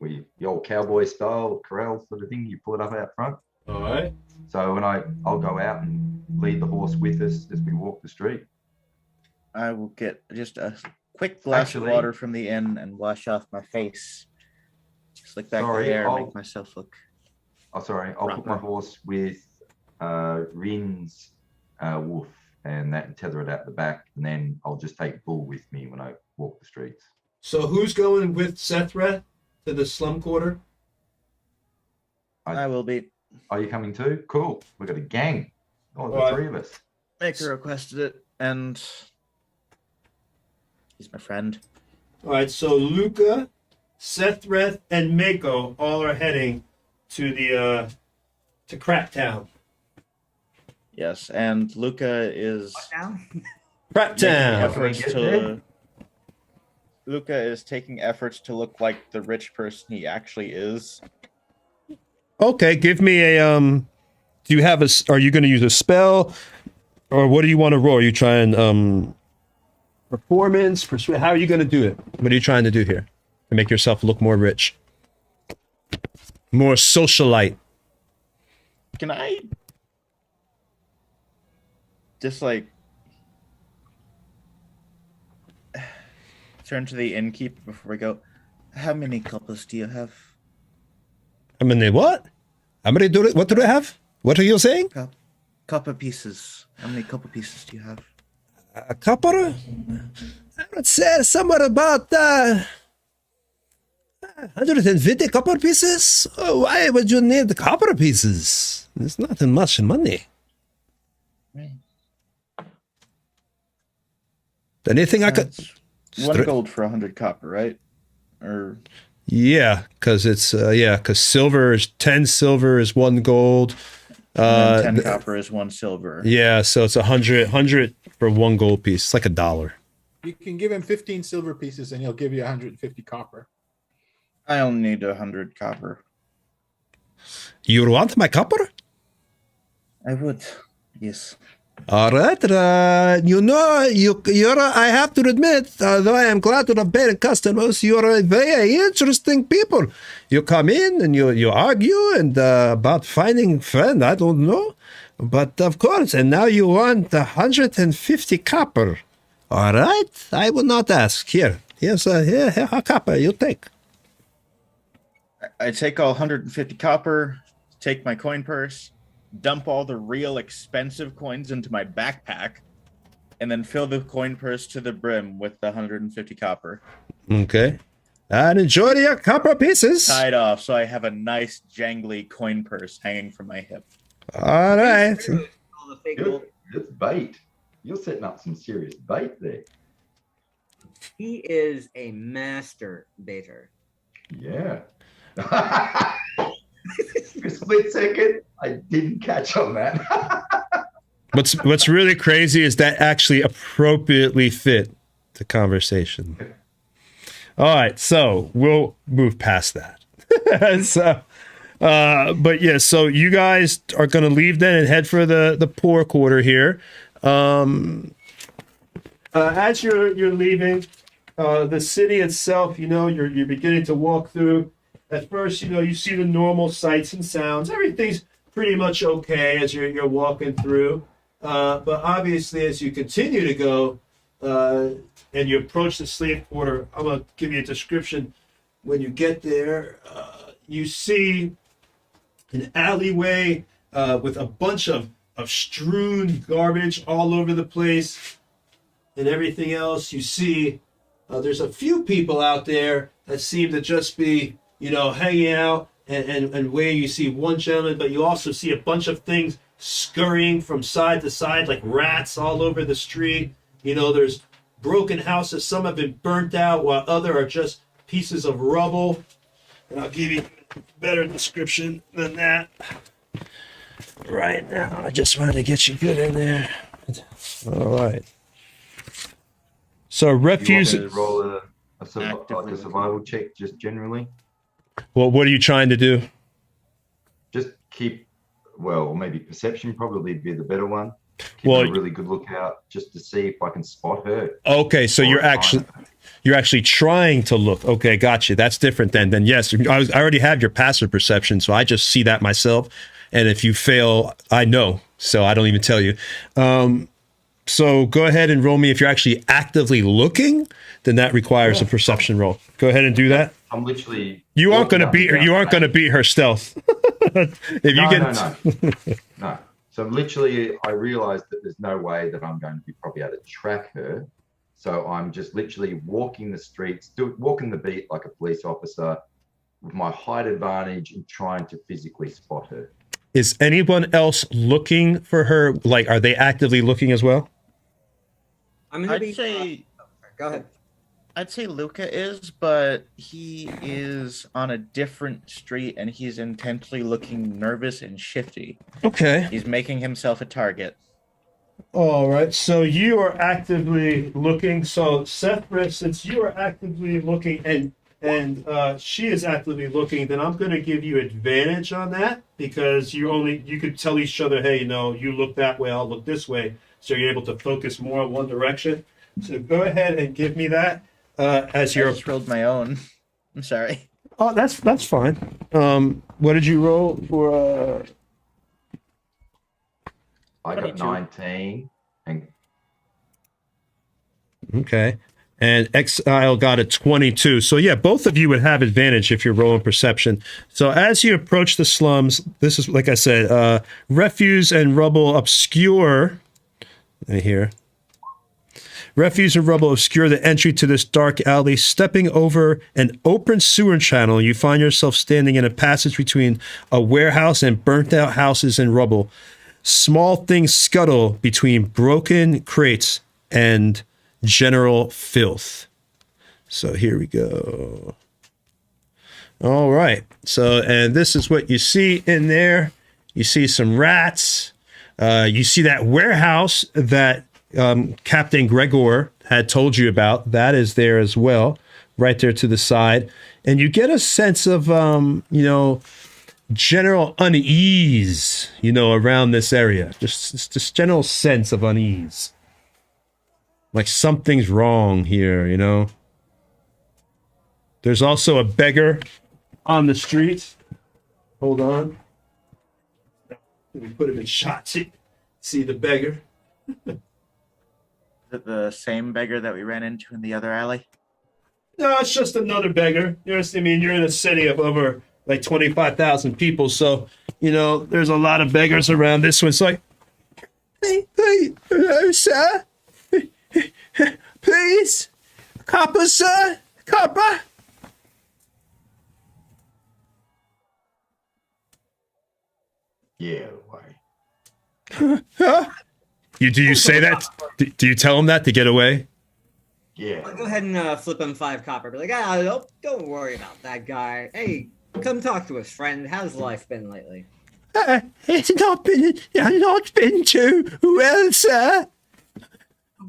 The old cowboy style corral sort of thing. You pull it up out front. All right. So when I'll go out and lead the horse with us as we walk the street. I will get just a quick glass Actually- of water from the inn and wash off my face. Slick back Sorry, the hair, I'll- make myself look. Oh, sorry. I'll put my Proper. horse with Rin's wolf and that tether it out the back. And then I'll just take Bull with me when I walk the streets. So who's going with Sethreth to the slum quarter? I will be. Are you coming too? Cool. We've got a gang. Oh, the Right. three of us. Maker requested it, and he's my friend. All right, so Luca, Sethreth, and Mako all are heading to the to Craptown. Yes, and Luca is What now? making Craptown. efforts get to. there? Luca is taking efforts to look like the rich person he actually is. Okay, give me a do you have are you going to use a spell, or what do you want to roll? Are you trying performance, how are you going to do it? What are you trying to do here to make yourself look more rich, more socialite? Can I just like turn to the innkeeper before we go? How many coppers do you have? I mean, what? How many do it? What do I have? What are you saying? Copper pieces. How many copper pieces do you have? A copper? I would say somewhere about 150 copper pieces. Oh, why would you need the copper pieces? It's not much money. Right. Anything I could. One gold for 100 copper, right? Or Yeah, because it's because silver is 10 silver is 1 gold. 10 copper is 1 silver. Yeah, so it's 100 for 1 gold piece. It's like $1. You can give him 15 silver pieces and he'll give you 150 copper. I only need 100 copper. You want my copper? I would. Yes. All right, I have to admit, though I am glad to have been customers, you're a very interesting people. You come in and you argue and about finding friend, I don't know. But of course, and now you want 150 copper. All right, I will not ask. Here's a copper, you take. I take all 150 copper, take my coin purse, dump all the real expensive coins into my backpack, and then fill the coin purse to the brim with the 150 copper. Okay. And enjoy your copper pieces. Tied off, so I have a nice jangly coin purse hanging from my hip. All right. It's bait. You're setting up some serious bait there. He is a master baiter. Yeah. For a split second, I didn't catch on that. What's really crazy is that actually appropriately fit the conversation. All right, so we'll move past that. But yeah, so you guys are going to leave then and head for the poor quarter here. As you're leaving the city itself, you're beginning to walk through. At first, you see the normal sights and sounds. Everything's pretty much okay as you're walking through. But obviously, as you continue to go and you approach the slave quarter, I'm going to give you a description. When you get there, you see an alleyway with a bunch of strewn garbage all over the place and everything else. You see there's a few people out there that seem to just be hanging out and where you see one gentleman, but you also see a bunch of things scurrying from side to side like rats all over the street. There's broken houses. Some have been burnt out while other are just pieces of rubble. And I'll give you a better description than that right now. I just wanted to get you good in there. All right. So refuse. You want me to roll a survival check just generally? Well, what are you trying to do? Just maybe perception probably be the better one. Keep Well, a really good lookout just to see if I can spot her. Okay, so you're actually trying to look. Okay, gotcha. That's different then yes. I already have your passive perception, so I just see that myself. And if you fail, I know, so I don't even tell you. So go ahead and roll me. If you're actually actively looking, then that requires a perception roll. Go ahead and do that. I'm literally. You aren't going to beat her. You aren't going to beat her stealth. No. So literally, I realized that there's no way that I'm going to be probably able to track her. So I'm just literally walking the streets, walking the beat like a police officer with my height advantage and trying to physically spot her. Is anyone else looking for her? Like, are they actively looking as well? I'd say go ahead. I'd say Luca is, but he is on a different street and he's intensely looking nervous and shifty. Okay. He's making himself a target. All right, so you are actively looking. So Seth, since you are actively looking and she is actively looking, then I'm going to give you advantage on that because you could tell each other, hey, you look that way, I'll look this way, so you're able to focus more on one direction. So go ahead and give me that as I your. just rolled my own. I'm sorry. Oh, that's fine. What did you roll for? I got 22. 19 and Okay. And Exile got a 22. So yeah, both of you would have advantage if you're rolling perception. So as you approach the slums, this is, like I said, refuse and rubble obscure. Here. Refuse and rubble obscure the entry to this dark alley. Stepping over an open sewer channel, you find yourself standing in a passage between a warehouse and burnt out houses and rubble. Small things scuttle between broken crates and general filth. So here we go. All right. So, and this is what you see in there. You see some rats. You see that warehouse that Captain Gregor had told you about. That is there as well, right there to the side. And you get a sense of, general unease, around this area. Just this general sense of unease. Like something's wrong here, There's also a beggar on the street. Hold on. Let me put him in shot. See the beggar? Is it the same beggar that we ran into in the other alley? No, it's just another beggar. You're in a city of over like 25,000 people, so there's a lot of beggars around. This one's like, hey, hello, sir. Please, copper, sir, copper. yeah, way. Huh? Do you say that? Do you tell him that to get away? Yeah. I'll go ahead and flip him 5 copper. Be like, don't worry about that guy. Hey, come talk to us, friend. How's life been lately? It's not been too well, sir.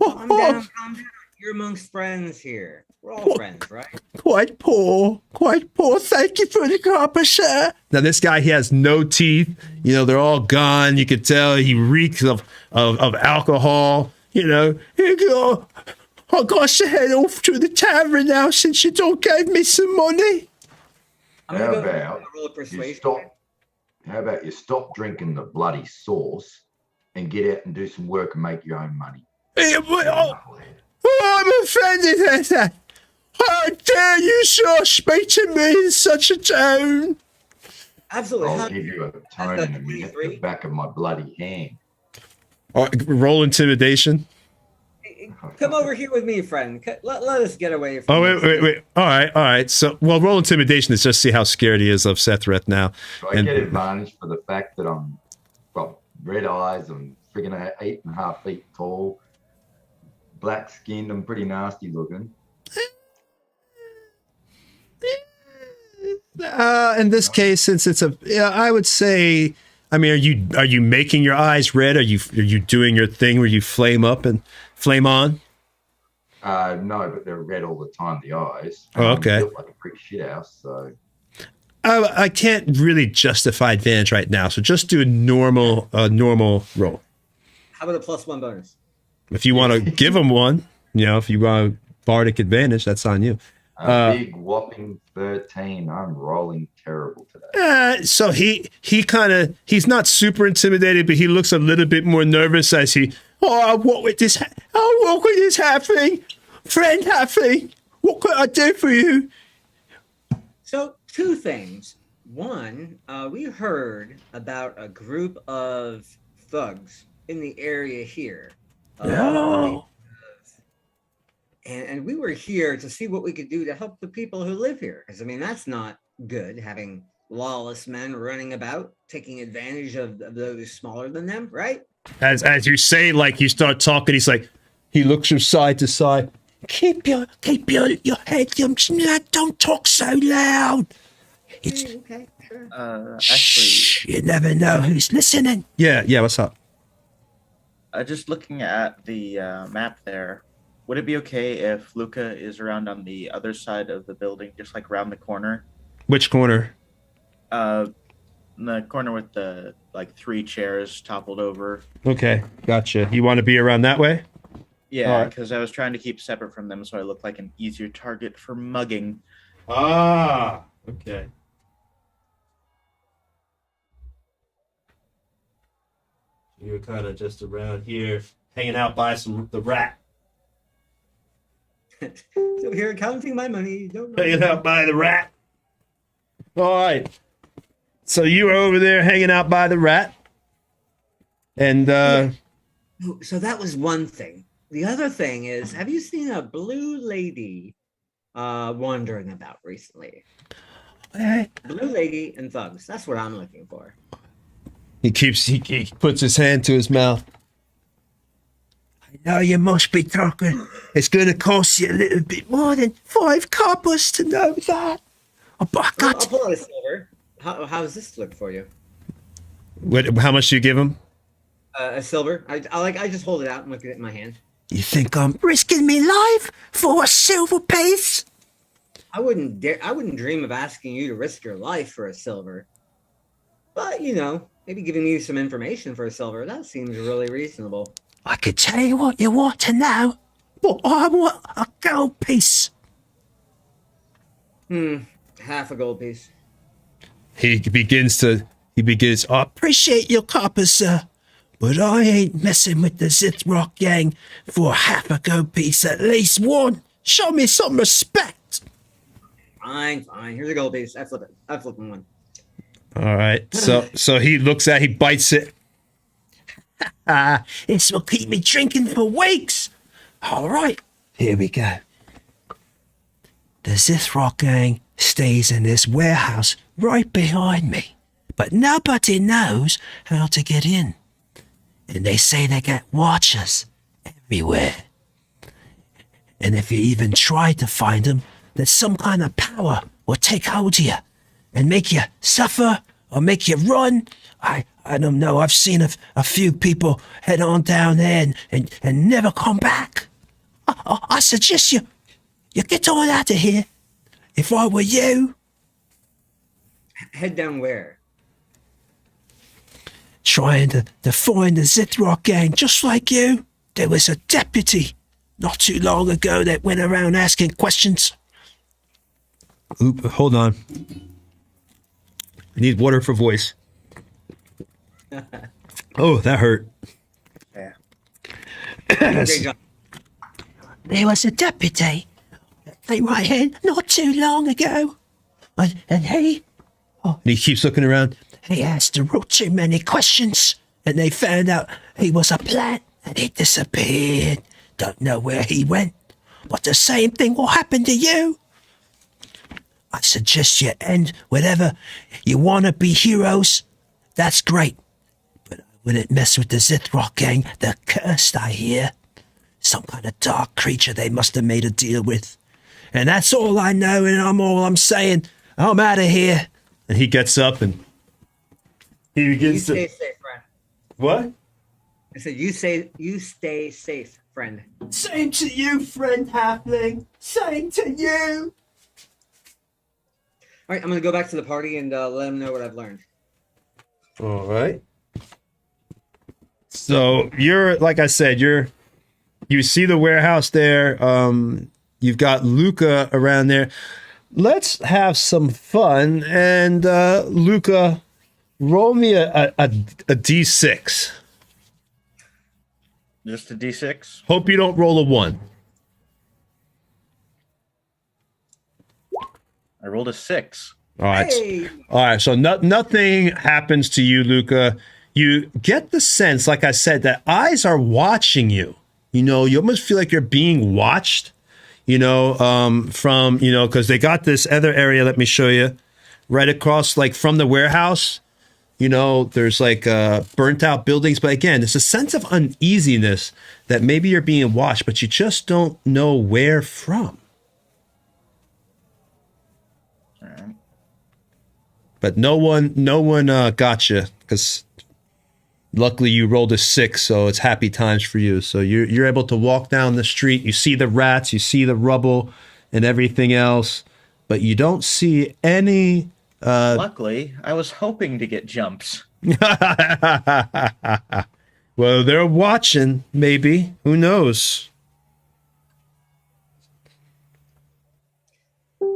Calm down, calm down. You're amongst friends here. We're all friends, right? Quite poor. Thank you for the copper, sir. Now, this guy, he has no teeth. They're all gone. You can tell he reeks of alcohol. Here you go. I got to head off to the tavern now since you don't give me some money. I'm How gonna go about roll a you persuasion. stop? How about you stop drinking the bloody sauce and get out and do some work and make your own money? I'm offended at that. How dare you, sir, speak to me in such a tone? Absolutely. I'll give you a tone in a minute. The back of my bloody hand. Roll intimidation. Come over here with me, friend. Let us get away from Oh, this. wait. All right. So, roll intimidation to just see how scared he is of Sethreth now. So I get advantage for the fact that I'm got red eyes. I'm freaking 8.5 feet tall, black skinned. I'm pretty nasty looking. In this case, since it's I would say, are you making your eyes red? Are you doing your thing where you flame up and flame on? No, but they're red all the time. The eyes. Oh, okay. Built like a brick shit house. So I can't really justify advantage right now, so just do a normal roll. How about a +1 bonus? If you want to give him one, if you want bardic advantage, that's on you. big whopping 13. I'm rolling terrible today. So he's not super intimidated, but he looks a little bit more nervous as he. What with this? What with this halfling? Friend halfling, what could I do for you? So 2 things. One, we heard about a group of thugs in the area here. And we were here to see what we could do to help the people who live here. Because, that's not good, having lawless men running about, taking advantage of those smaller than them, right? As you say, like you start talking, he looks from side to side. Keep your head, don't talk so loud. Okay, sure. Actually, You never know who's listening. Yeah, what's up? Just looking at the map there, would it be okay if Luca is around on the other side of the building, just like around the corner? Which corner? The corner with the like 3 chairs toppled over. Okay, gotcha. You want to be around that way? Yeah, Alright. because I was trying to keep separate from them so I look like an easier target for mugging. Ah, okay. You're kind of just around here, hanging out by the rat. So here, counting my money. Don't Hanging out by the rat. All right. So you are over there hanging out by the rat. And So that was one thing. The other thing is, have you seen a blue lady wandering about recently? Blue lady and thugs. That's what I'm looking for. he puts his hand to his mouth. I know you must be talking. It's going to cost you a little bit more than 5 coppers to know that. Oh, but I I'll got pull out a silver. How does this look for you? How much do you give him? A silver. I just hold it out and look at it in my hand. You think I'm risking me life for a silver piece? I wouldn't dream of asking you to risk your life for a silver. But maybe giving you some information for a silver, that seems really reasonable. I could tell you what you want to know, but I want a gold piece. Half a gold piece. He begins, I appreciate your copper, sir, but I ain't messing with the Zithrock gang for half a gold piece, at least one. Show me some respect. Fine. Here's a gold piece. I flip it. I flip one. All right. So he bites it. This will keep me drinking for weeks. All right. Here we go. The Zithrock gang stays in this warehouse right behind me, but nobody knows how to get in. And they say they get watchers everywhere. And if you even try to find them, that some kind of power will take hold of you and make you suffer or make you run. I don't know. I've seen a few people head on down there and never come back. I suggest you get on out of here. If I were you. Head down where? Trying to find the Zithrock gang just like you. There was a deputy not too long ago that went around asking questions. Oop, hold on. I need water for voice. Oh, that hurt. Yeah. Great job. There was a deputy that came right in not too long ago. And he... Oh, and he keeps looking around. He asked the real too many questions. And they found out he was a plant and he disappeared. Don't know where he went. But the same thing will happen to you. I suggest you end whatever you want to be heroes. That's great. But I wouldn't mess with the Zithrock gang. They're cursed, I hear. Some kind of dark creature they must have made a deal with. And that's all I know, and I'm saying. I'm out of here. And he gets up and he begins You stay safe, friend. What? I said you stay safe, friend. Same to you, friend Halfling. Same to you. All right, I'm gonna go back to the party and let them know what I've learned. All right. So you're, like I said, you see the warehouse there. You've got Luca around there. Let's have some fun. And Luca, roll me a D6. Just a D6. Hope you don't roll a 1. I rolled a 6. All right. Hey! All right. So nothing happens to you, Luca. You get the sense, like I said, that eyes are watching you. You almost feel like you're being watched, from, because they got this other area. Let me show you right across, like from the warehouse. There's like burnt out buildings. But again, there's a sense of uneasiness that maybe you're being watched, but you just don't know where from. All right. But no one got you because Luckily, you rolled a 6, so it's happy times for you. So you're able to walk down the street. You see the rats, you see the rubble, and everything else, but you don't see any. Luckily, I was hoping to get jumps. Well, they're watching. Maybe, who knows?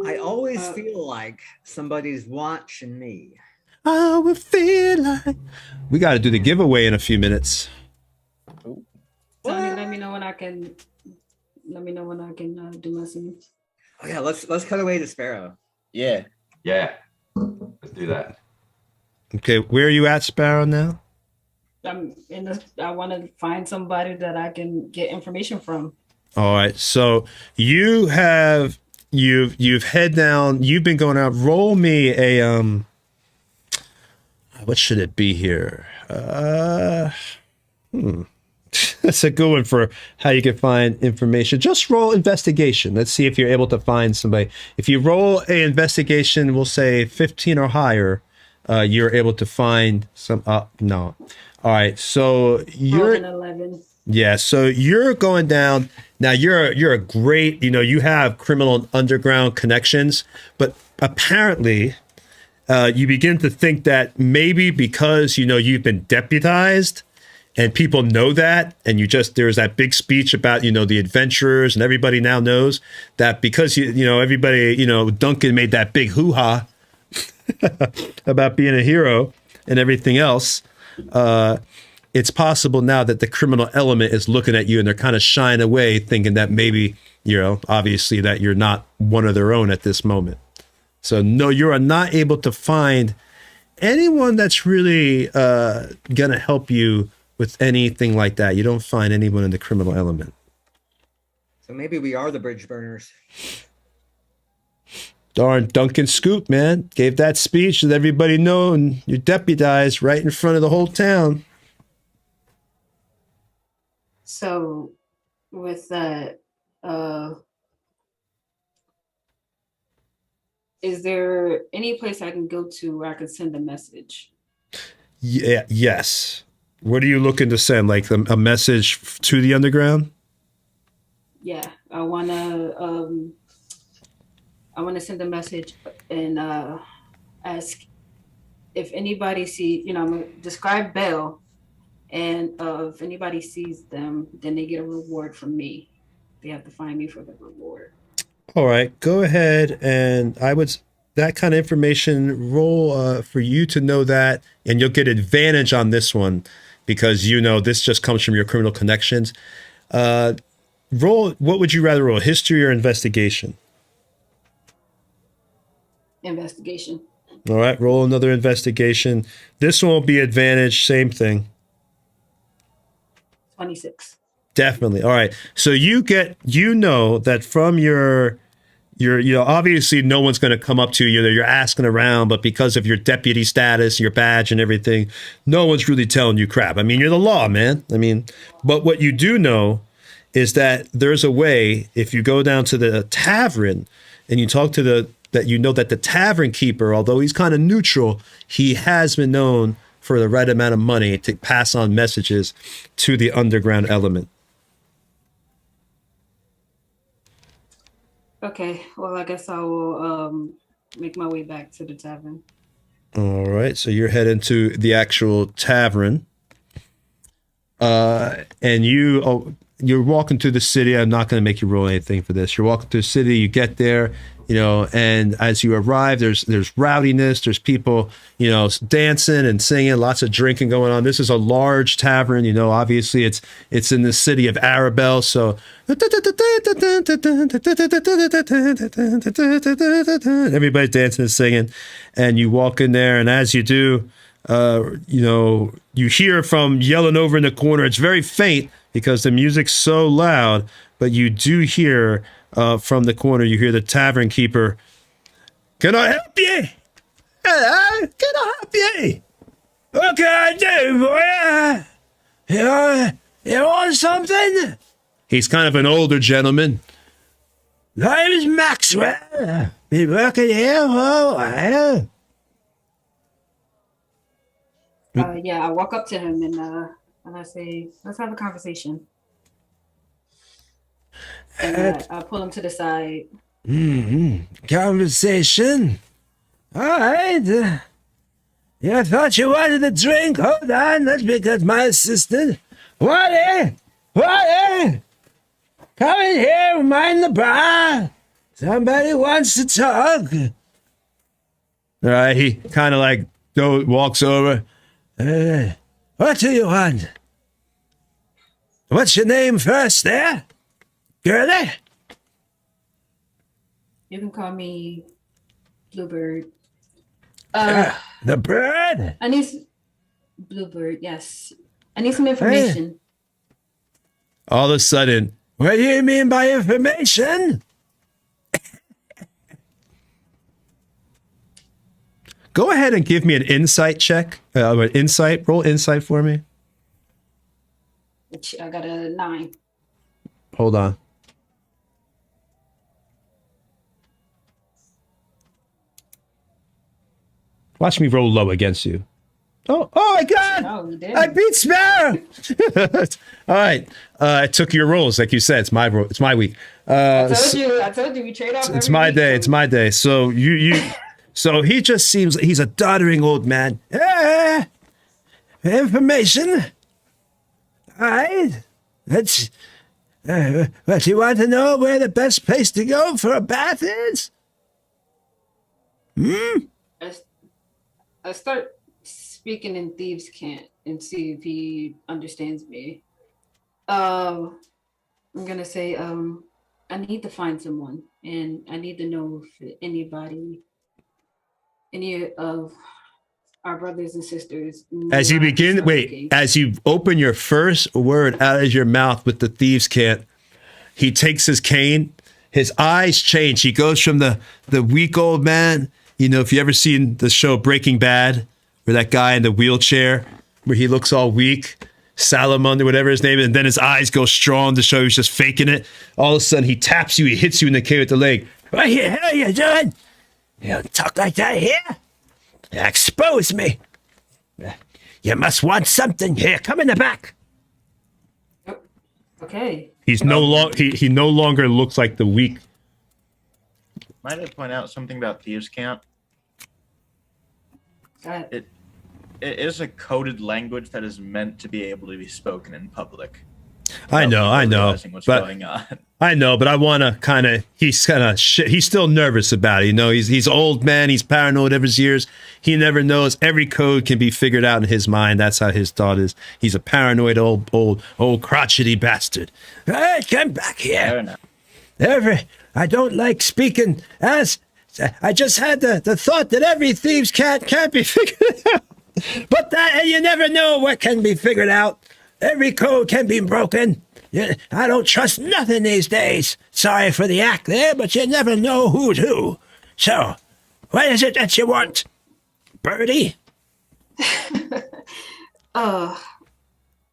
I always feel like somebody's watching me. I would feel like we got to do the giveaway in a few minutes. Tony, let me know when I can. Let me know when I can do my scenes. Oh yeah, let's cut away to Sparrow. Yeah. Yeah. Let's do that. Okay, where are you at, Sparrow, now? I'm in this. I want to find somebody that I can get information from. All right, so you've head down. You've been going out. Roll me a What should it be here? That's a good one for how you can find information. Just roll investigation. Let's see if you're able to find somebody. If you roll a investigation, we'll say 15 or higher, you're able to find some. No. All right. So you're an 11. Yeah. So you're going down now. You're a great. You have criminal and underground connections, but apparently. You begin to think that maybe because, you've been deputized and people know that, and there's that big speech about, the adventurers, and everybody now knows that because, everybody, Duncan made that big hoo-ha about being a hero and everything else. It's possible now that the criminal element is looking at you and they're kind of shying away, thinking that maybe, obviously that you're not one of their own at this moment. So no, you are not able to find anyone that's really going to help you with anything like that. You don't find anyone in the criminal element. So maybe we are the bridge burners. Darn Duncan Scoop, man. Gave that speech that everybody known. You're deputized right in front of the whole town. So with that, is there any place I can go to where I can send a message? Yeah. Yes. What are you looking to send? Like a message to the underground? Yeah, I wanna send a message and ask if anybody see. I'm gonna describe Belle, and if anybody sees them, then they get a reward from me. They have to find me for the reward. All right, go ahead, and that kind of information roll for you to know that, and you'll get advantage on this one because this just comes from your criminal connections. Roll. What would you rather roll, history or investigation? Investigation. All right, roll another investigation. This one will be advantage, same thing. 26. Definitely. All right, so you know that from your obviously no one's going to come up to you. You're asking around, but because of your deputy status, your badge and everything, no one's really telling you crap. I mean, you're the law, man. But what you do know is that there's a way, if you go down to the tavern and you talk to that the tavern keeper, although he's kind of neutral, he has been known for the right amount of money to pass on messages to the underground element. Okay, well, I guess I will make my way back to the tavern. All right, so you're heading to the actual tavern, and you're walking through the city. I'm not going to make you roll anything for this. You're walking through the city. You get there, and as you arrive, there's rowdiness. There's people, dancing and singing. Lots of drinking going on. This is a large tavern. Obviously it's in the city of Arabelle. So everybody's dancing and singing, and you walk in there, and as you do, you hear from yelling over in the corner. It's very faint because the music's so loud, but you do hear from the corner, you hear the tavern keeper. Can I help you? Hello, can I help you? What can I do for you? You want something? He's kind of an older gentleman. My name is Maxwell. Been working here for a while. Yeah, I walk up to him and I say, let's have a conversation. And I pull him to the side. Conversation. All right. Yeah, I thought you wanted a drink. Hold on. That's because my assistant. Waddy! Waddy! Come in here. Mind the bar. Somebody wants to talk. All right. He kind of like walks over. What do you want? What's your name first there? Girlie? You can call me Bluebird. The bird? I need Bluebird, yes. I need some information. All of a sudden, what do you mean by information? Go ahead and give me an insight check. Roll insight for me. I got a 9. Hold on. Watch me roll low against you. Oh my God! Oh, you did. I beat Sparrow. All right. I took your rolls, like you said. It's my it's my week. I told you we trade off. It's my day. It's my day. So so he just seems he's a doddering old man. Information. All right. That's what you want to know where the best place to go for a bath is? I start speaking in Thieves' Cant and see if he understands me. I'm gonna say, I need to find someone, and I need to know if any of our brothers and sisters. As you begin, as you open your first word out of your mouth with the Thieves' Cant, he takes his cane, his eyes change. He goes from the weak old man. You know, if you ever seen the show Breaking Bad, where that guy in the wheelchair, where he looks all weak, Salamander, whatever his name is, and then his eyes go strong to show he's just faking it. All of a sudden, he taps you, he hits you in the cane with the leg. What the hell are you doing? You don't talk like that here. You expose me. You must want something here. Come in the back. Okay. He's he no longer looks like the weak. Might I point out something about Thieves' Cant? It is a coded language that is meant to be able to be spoken in public. I know, What's going on. I know, but I want to he's still nervous about it. You know, he's old man. He's paranoid, whatever his years. He never knows. Every code can be figured out in his mind. That's how his thought is. He's a paranoid old crotchety bastard. Hey, come back here. I don't like speaking as I just had the thought that every thieves can't be figured out. But you never know what can be figured out. Every code can be broken. I don't trust nothing these days. Sorry for the act there, but you never know who's who. So, what is it that you want, Birdie? As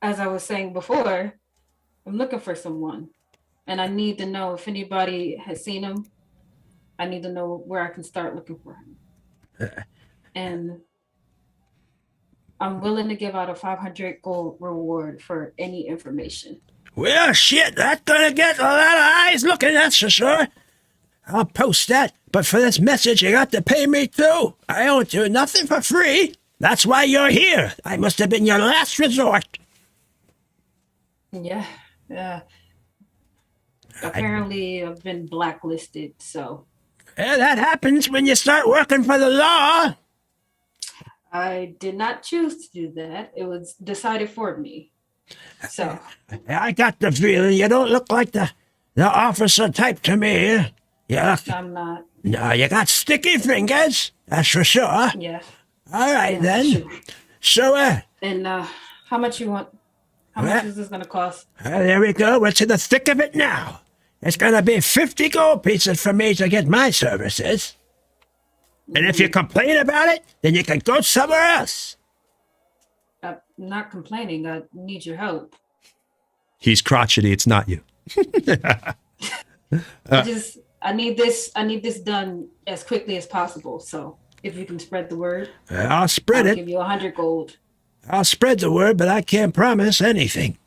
I was saying before, I'm looking for someone. And I need to know if anybody has seen him. I need to know where I can start looking for him. And I'm willing to give out a 500 gold reward for any information. Well, shit, that's gonna get a lot of eyes looking, that's for sure. I'll post that, but for this message, you got to pay me too. I don't do nothing for free. That's why you're here. I must have been your last resort. Yeah. Apparently, I've been blacklisted, so. Yeah, that happens when you start working for the law. I did not choose to do that. It was decided for me. So. I got the feeling you don't look like the officer type to me. I'm not. No, you got sticky fingers. That's for sure. Yeah. All right, then. Sure. And how much you want? How much is this going to cost? There we go. We're to the thick of it now. It's going to be 50 gold pieces for me to get my services. And if you complain about it, then you can go somewhere else. I'm not complaining. I need your help. He's crotchety. It's not you. I need this done as quickly as possible. So if you can spread the word, I'll spread it. Give you 100 gold. I'll spread the word, but I can't promise anything.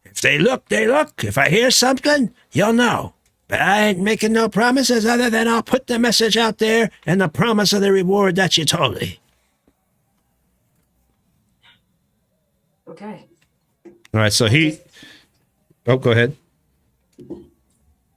If they look, they look. If I hear something, you'll know. But I ain't making no promises other than I'll put the message out there and the promise of the reward that you told me. Okay. All right, so he... Oh, go ahead.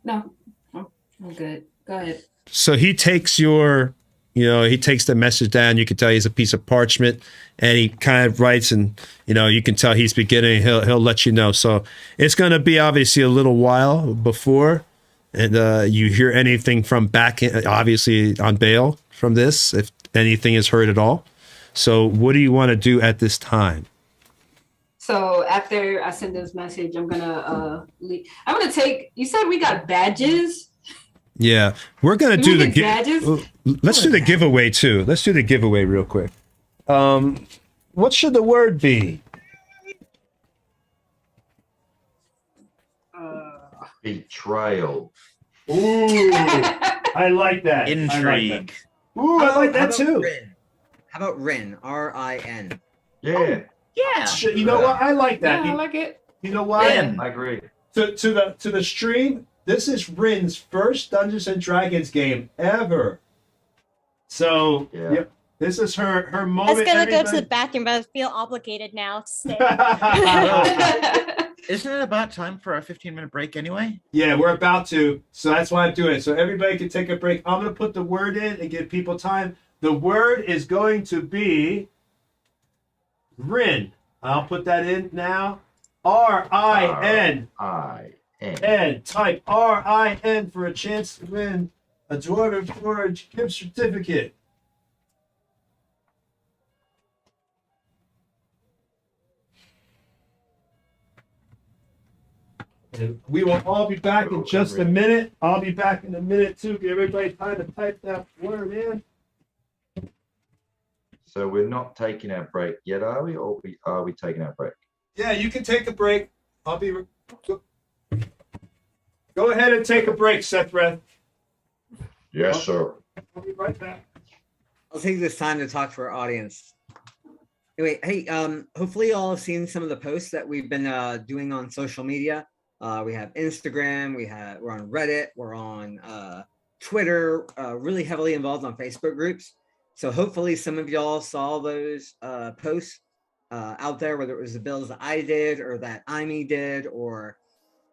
No, I'm good. Go ahead. So he takes he takes the message down. You can tell he's a piece of parchment, and he kind of writes, and you can tell he's beginning. He'll let you know. So it's going to be obviously a little while before, and you hear anything from back, obviously on bail from this, if anything is heard at all. So what do you want to do at this time? So after I send this message, I'm gonna leave. I'm gonna take. You said we got badges. Yeah, we're gonna do the badges. Let's do the giveaway too. Let's do the giveaway real quick. What should the word be? Betrayal. Ooh, I like that. Intrigue. Ooh, I like that too. Rin? How about Rin? R-I-N. Yeah, Yeah. You know what? I like that. Yeah, I like it. You know why? Rin. I agree. To the stream, this is Rin's first Dungeons and Dragons game ever. So Yeah. this is her I moment. was gonna go to the everybody- bathroom, but I feel obligated now to stay. Isn't it about time for a 15-minute break anyway? Yeah, we're about to. So that's why I'm doing it. So everybody can take a break. I'm going to put the word in and give people time. The word is going to be Rin. I'll put that in now. R-I-N. R-I-N. And type R-I-N for a chance to win a Dwarven Forge gift certificate. And we will all be back in just a minute. I'll be back in a minute too. Give everybody time to type that word in. So we're not taking our break yet, are we? Or are we taking our break? Yeah, you can take a break. I'll be. Go ahead and take a break, Seth. Yes, sir. I'll be right back. I'll take this time to talk to our audience. Anyway, hey, hopefully you all have seen some of the posts that we've been doing on social media. We have Instagram, we're on Reddit, we're on Twitter, really heavily involved on Facebook groups. So hopefully some of y'all saw those posts out there, whether it was the builds that I did or that Imi did, or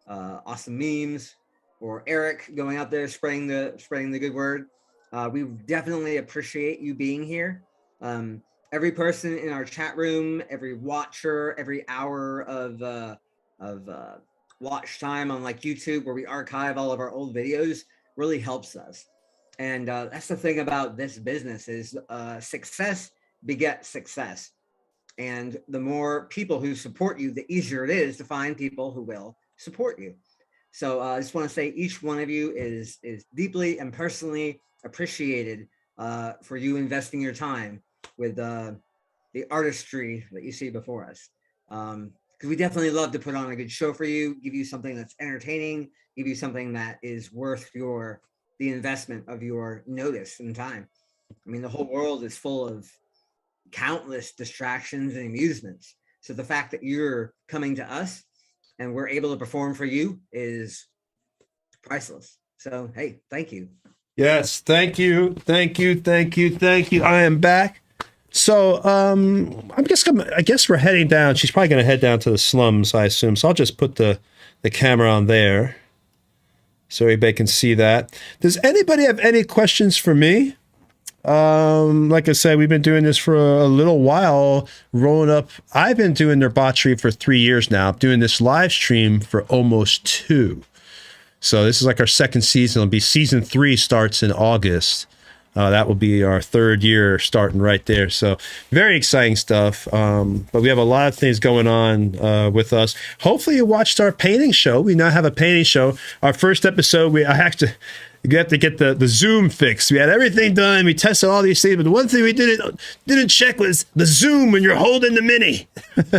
awesome memes, or Eric going out there spreading the good word. We definitely appreciate you being here. Every person in our chat room, every watcher, every hour of watch time on like YouTube, where we archive all of our old videos, really helps us. And that's the thing about this business is success begets success. And the more people who support you, the easier it is to find people who will support you. So I just want to say each one of you is deeply and personally appreciated for you investing your time with the artistry that you see before us. Because we definitely love to put on a good show for you, give you something that's entertaining, give you something that is worth the investment of your notice and time. I mean, the whole world is full of countless distractions and amusements. So the fact that you're coming to us and we're able to perform for you is priceless. So, hey, thank you. Yes, thank you. I am back. So, I guess we're heading down. She's probably going to head down to the slums, I assume. So I'll just put the camera on there so everybody can see that. Does anybody have any questions for me? Like I said, we've been doing this for a little while, rolling up. I've been doing Nerbotchery for 3 years now. I'm doing this live stream for almost 2. So this is like our second season. It'll be season 3 starts in August. That will be our 3rd year starting right there. So very exciting stuff. But we have a lot of things going on with us. Hopefully you watched our painting show. We now have a painting show. Our first episode, you have to get the zoom fixed. We had everything done. We tested all these things, but the one thing we didn't check was the zoom when you're holding the mini.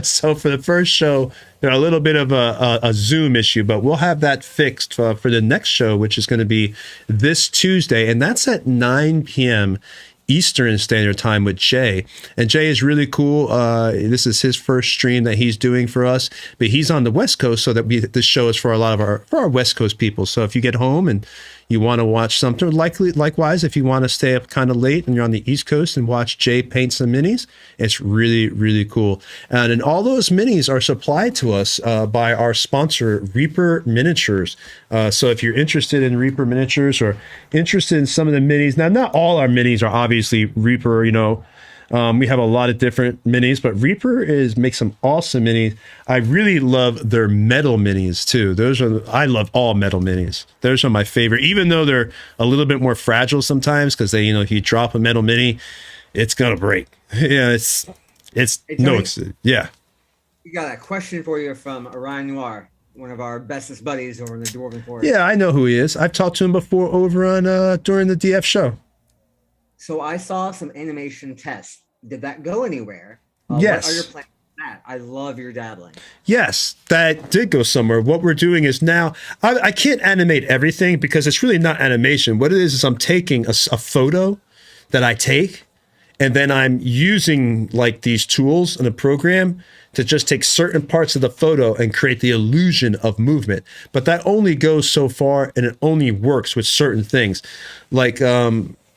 So for the first show, a little bit of a zoom issue, but we'll have that fixed for the next show, which is going to be this Tuesday, and that's at 9 p.m. Eastern Standard Time with Jay. And Jay is really cool. This is his first stream that he's doing for us, but he's on the West Coast, so that this show is for a lot of our West Coast people. So if you get home and you want to watch something, likewise, if you want to stay up kind of late and you're on the East Coast and watch Jay paint some minis, it's really, really cool. And all those minis are supplied to us by our sponsor, Reaper Miniatures. So if you're interested in Reaper Miniatures or interested in some of the minis, now not all our minis are obviously Reaper, we have a lot of different minis, but Reaper makes some awesome minis. I really love their metal minis too. I love all metal minis. Those are my favorite, even though they're a little bit more fragile sometimes, because they, if you drop a metal mini, it's gonna break. Yeah, yeah. We got a question for you from Orion Noir, one of our bestest buddies over in the Dwarven Forest. Yeah, I know who he is. I've talked to him before over on during the DF show. So I saw some animation tests. Did that go anywhere? Yes. What are your plans for that? I love your dabbling. Yes, that did go somewhere. What we're doing is now, I can't animate everything because it's really not animation. What it is I'm taking a photo that I take, and then I'm using like these tools in a program to just take certain parts of the photo and create the illusion of movement. But that only goes so far, and it only works with certain things. Like,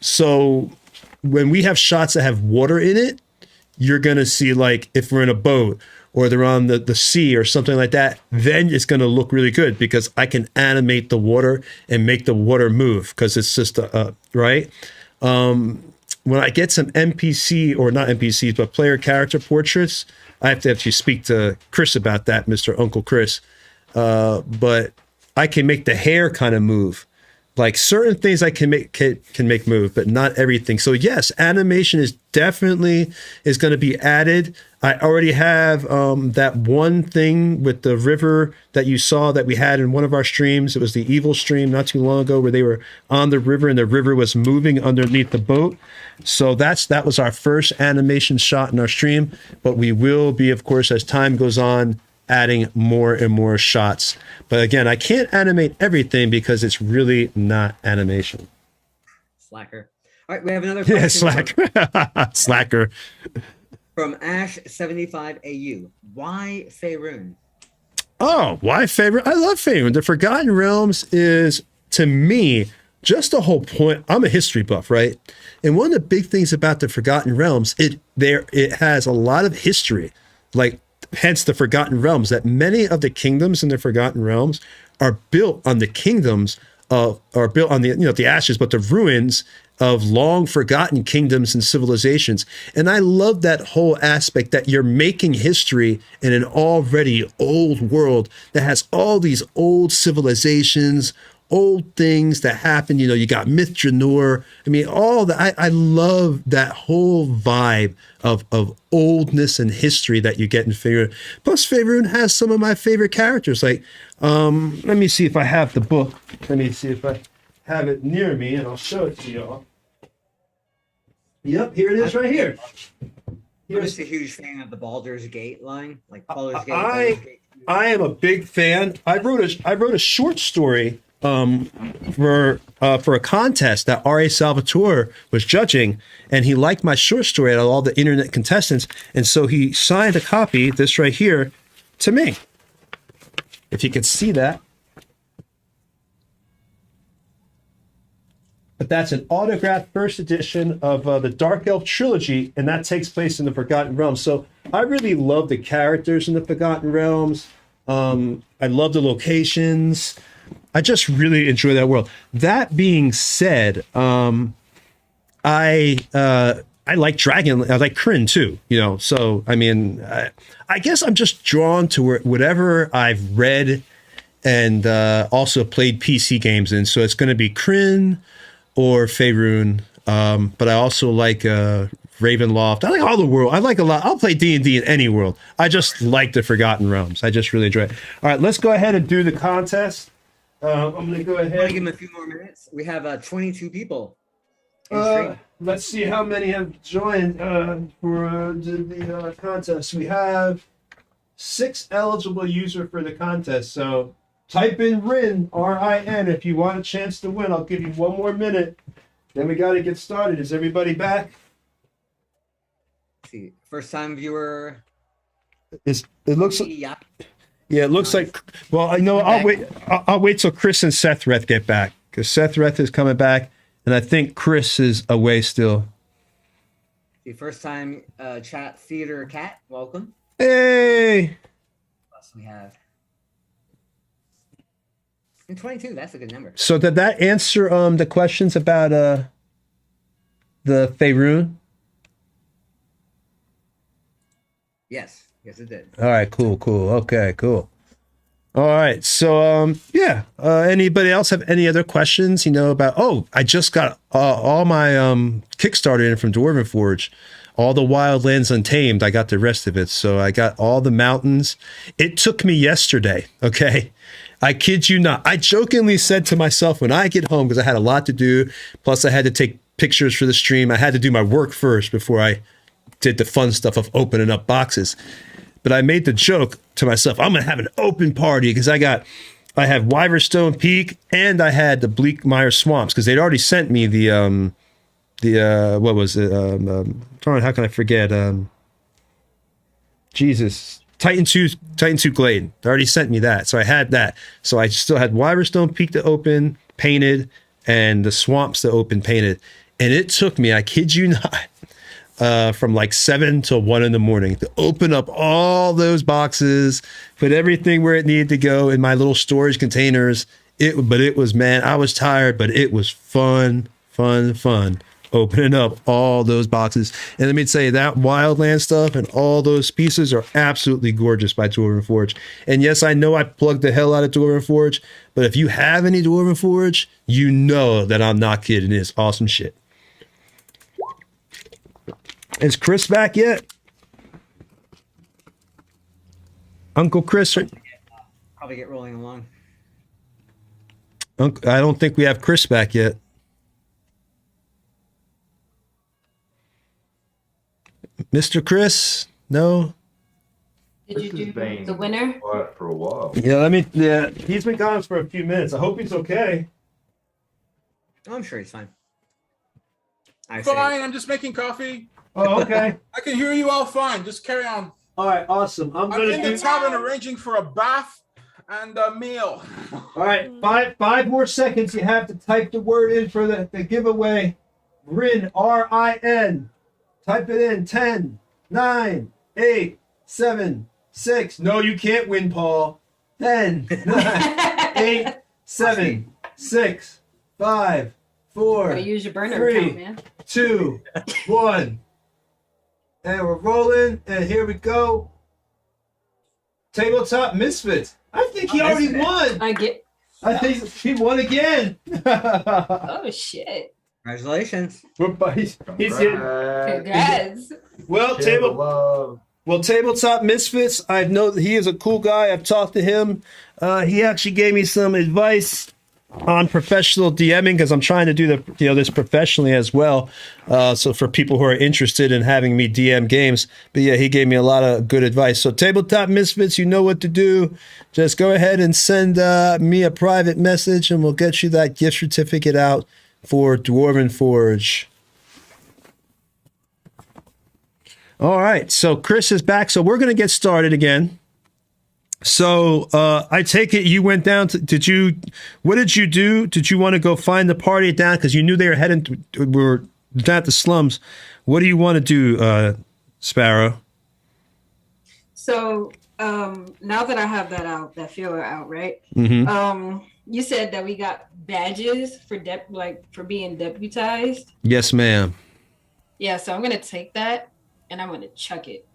so when we have shots that have water in it, you're going to see, like, if we're in a boat or they're on the sea or something like that, then it's going to look really good because I can animate the water and make the water move because it's just, right? When I get some NPC, or not NPCs, but player character portraits, I have to actually speak to Chris about that, Mr. Uncle Chris. But I can make the hair kind of move. Like certain things I can make move, but not everything. So yes, animation is definitely going to be added. I already have that one thing with the river that you saw that we had in one of our streams. It was the evil stream not too long ago where they were on the river and the river was moving underneath the boat. So that was our first animation shot in our stream. But we will be, of course, as time goes on, adding more and more shots. But again, I can't animate everything because it's really not animation. Slacker. All right, we have another question. Yeah, slacker. Slacker. From Ash75AU. Why Faerun? Oh, why Faerun? I love Faerun. The Forgotten Realms is, to me, just the whole point. I'm a history buff, right? And one of the big things about the Forgotten Realms, it has a lot of history. Like, hence the Forgotten Realms, that many of the kingdoms in the Forgotten Realms are built on the kingdoms are built on the ashes, but the ruins of long forgotten kingdoms and civilizations. And I love that whole aspect that you're making history in an already old world that has all these old civilizations, old things that happened. You got Myth-Dranor. I mean, all that. I love that whole vibe of oldness and history that you get in Faerun. Plus, Faerun has some of my favorite characters. Like, let me see if I have the book. Let me see if I have it near me, and I'll show it to y'all. Yep, here it is right here. I'm just a huge fan of the Baldur's Gate line, like Baldur's Gate. I am a big fan. I wrote a short story for a contest that R.A. Salvatore was judging, and he liked my short story out of all the internet contestants, and so he signed a copy, this right here, to me. If you can see that. But that's an autographed first edition of the Dark Elf trilogy, and that takes place in the Forgotten Realms. So I really love the characters in the Forgotten Realms. I love the locations. I just really enjoy that world. That being said, I like Dragon. I like Kryn too. So I mean, I guess I'm just drawn to whatever I've read and also played PC games in. So it's going to be Kryn or Faerun. But I also like Ravenloft. I like all the world. I like a lot. I'll play D&D in any world. I just like the Forgotten Realms. I just really enjoy it. All right, let's go ahead and do the contest. I'm going to go ahead. I'm going to give him a few more minutes. We have 22 people. Let's see how many have joined for the contest. We have 6 eligible users for the contest. So type in RIN, R-I-N, if you want a chance to win. I'll give you one more minute Then we got to get started. Is everybody back? Let's see, first time viewer. It looks like, Yeah. yeah, it looks like. Well, I know. I'll wait. I'll wait till Chris and Seth Reth get back because Seth Reth is coming back, and I think Chris is away still. The first time chat theater cat. Welcome. Hey. What else we have? And 22. That's a good number. So did that answer the questions about the Faerun? Yes. Yes, it did. All right, cool. Okay, cool. All right, so yeah. Anybody else have any other questions? About? Oh, I just got all my Kickstarter in from Dwarven Forge, all the Wildlands Untamed. I got the rest of it, so I got all the mountains. It took me yesterday. Okay, I kid you not. I jokingly said to myself when I get home, because I had a lot to do, plus I had to take pictures for the stream. I had to do my work first before I did the fun stuff of opening up boxes. But I made the joke to myself, I'm gonna have an open party because I had Wyverstone Peak and I had the Bleakmire Swamps because they'd already sent me the what was it? How can I forget? Jesus, Titan 2 Glade. They already sent me that, so I had that. So I still had Wyverstone Peak to open, painted, and the Swamps to open, painted. And it took me, I kid you not, from like 7 till 1 in the morning to open up all those boxes, put everything where it needed to go in my little storage containers. But it was, man, I was tired, but it was fun opening up all those boxes. And let me tell you, that Wildland stuff and all those pieces are absolutely gorgeous by Dwarven Forge. And yes, I know I plugged the hell out of Dwarven Forge, but if you have any Dwarven Forge, you know that I'm not kidding. It's awesome shit. Is Chris back yet? Uncle Chris? Probably get rolling along. I don't think we have Chris back yet. Mr. Chris? No? Did you This has do been the winner? quiet for a while. Yeah, he's been gone for a few minutes. I hope he's okay. Oh, I'm sure he's fine. Fine, I'm just making coffee. Oh, okay. I can hear you all fine. Just carry on. All right, awesome. I'm I'm in the tavern arranging for a bath and a meal. All right, five more seconds. You have to type the word in for the giveaway. Rin, R-I-N. Type it in. 10, 9, 8, 7, 6. No, you can't win, Paul. 10, 9, 8, 7, 6, 5, 4, Gotta use your burner 3, account, man. 2, 1. And we're rolling, and here we go. Tabletop Misfits. I think he already won. I think he won again. Oh shit! Congratulations. He's here. Congrats. Well, Tabletop Misfits. I know that he is a cool guy. I've talked to him. He actually gave me some advice on professional DMing because I'm trying to do this professionally as well. So for people who are interested in having me DM games, but yeah, he gave me a lot of good advice. So Tabletop Misfits, you know what to do. Just go ahead and send me a private message, and we'll get you that gift certificate out for Dwarven Forge. All right, so Chris is back. So we're going to get started again. So I take it you went down to, what did you do? Did you want to go find the party down? Because you knew they were heading, were down at the slums. What do you want to do, Sparrow? So now that I have that feeler out, right? Mm-hmm. You said that we got badges for for being deputized. Yes, ma'am. Yeah, so I'm gonna take that and I'm gonna chuck it.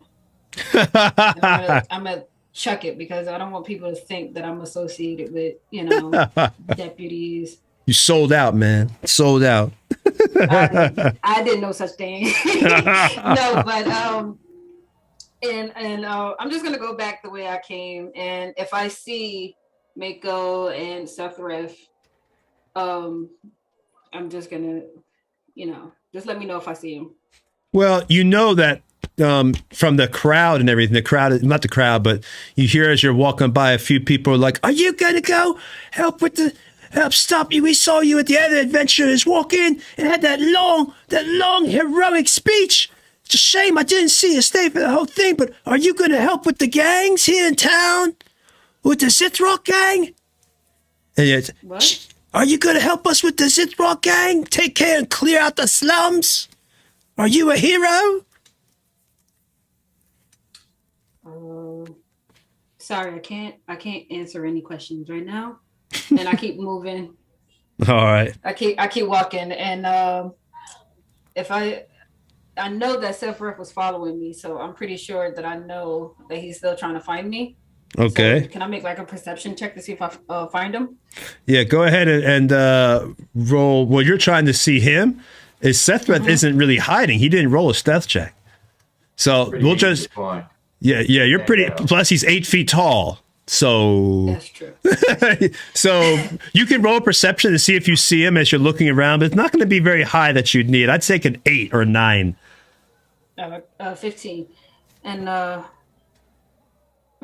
I'm gonna chuck it because I don't want people to think that I'm associated with, deputies. You sold out, man. Sold out. I did no such thing. No, but I'm just gonna go back the way I came, and if I see Mako and Sethrith, I'm just gonna, just let me know if I see him. Well, you know that from the crowd and everything, not the crowd, but you hear as you're walking by, a few people are like, are you gonna go help with help stop you. We saw you at the other adventurers walk in and had that long heroic speech. It's a shame I didn't see you stay for the whole thing, but are you going to help with the gangs here in town? With the Zithrock gang? And it's, What? are you going to help us with the Zithrock gang? Take care and clear out the slums? Are you a hero? Sorry, I can't answer any questions right now. And I keep moving. All right. I keep walking, and if I know that Sephiroth was following me, so I'm pretty sure that I know that he's still trying to find me. Okay. So can I make like a perception check to see if I find him? Yeah, go ahead and roll. Well, you're trying to see him. Is Sephiroth isn't really hiding. He didn't roll a stealth check. So Pretty we'll easy just to find. yeah, you're pretty. Yeah. Plus, he's 8 feet tall. So That's true. so you can roll perception to see if you see him as you're looking around, but it's not going to be very high that you'd need. I'd say an 8 or 9. 15, and I'm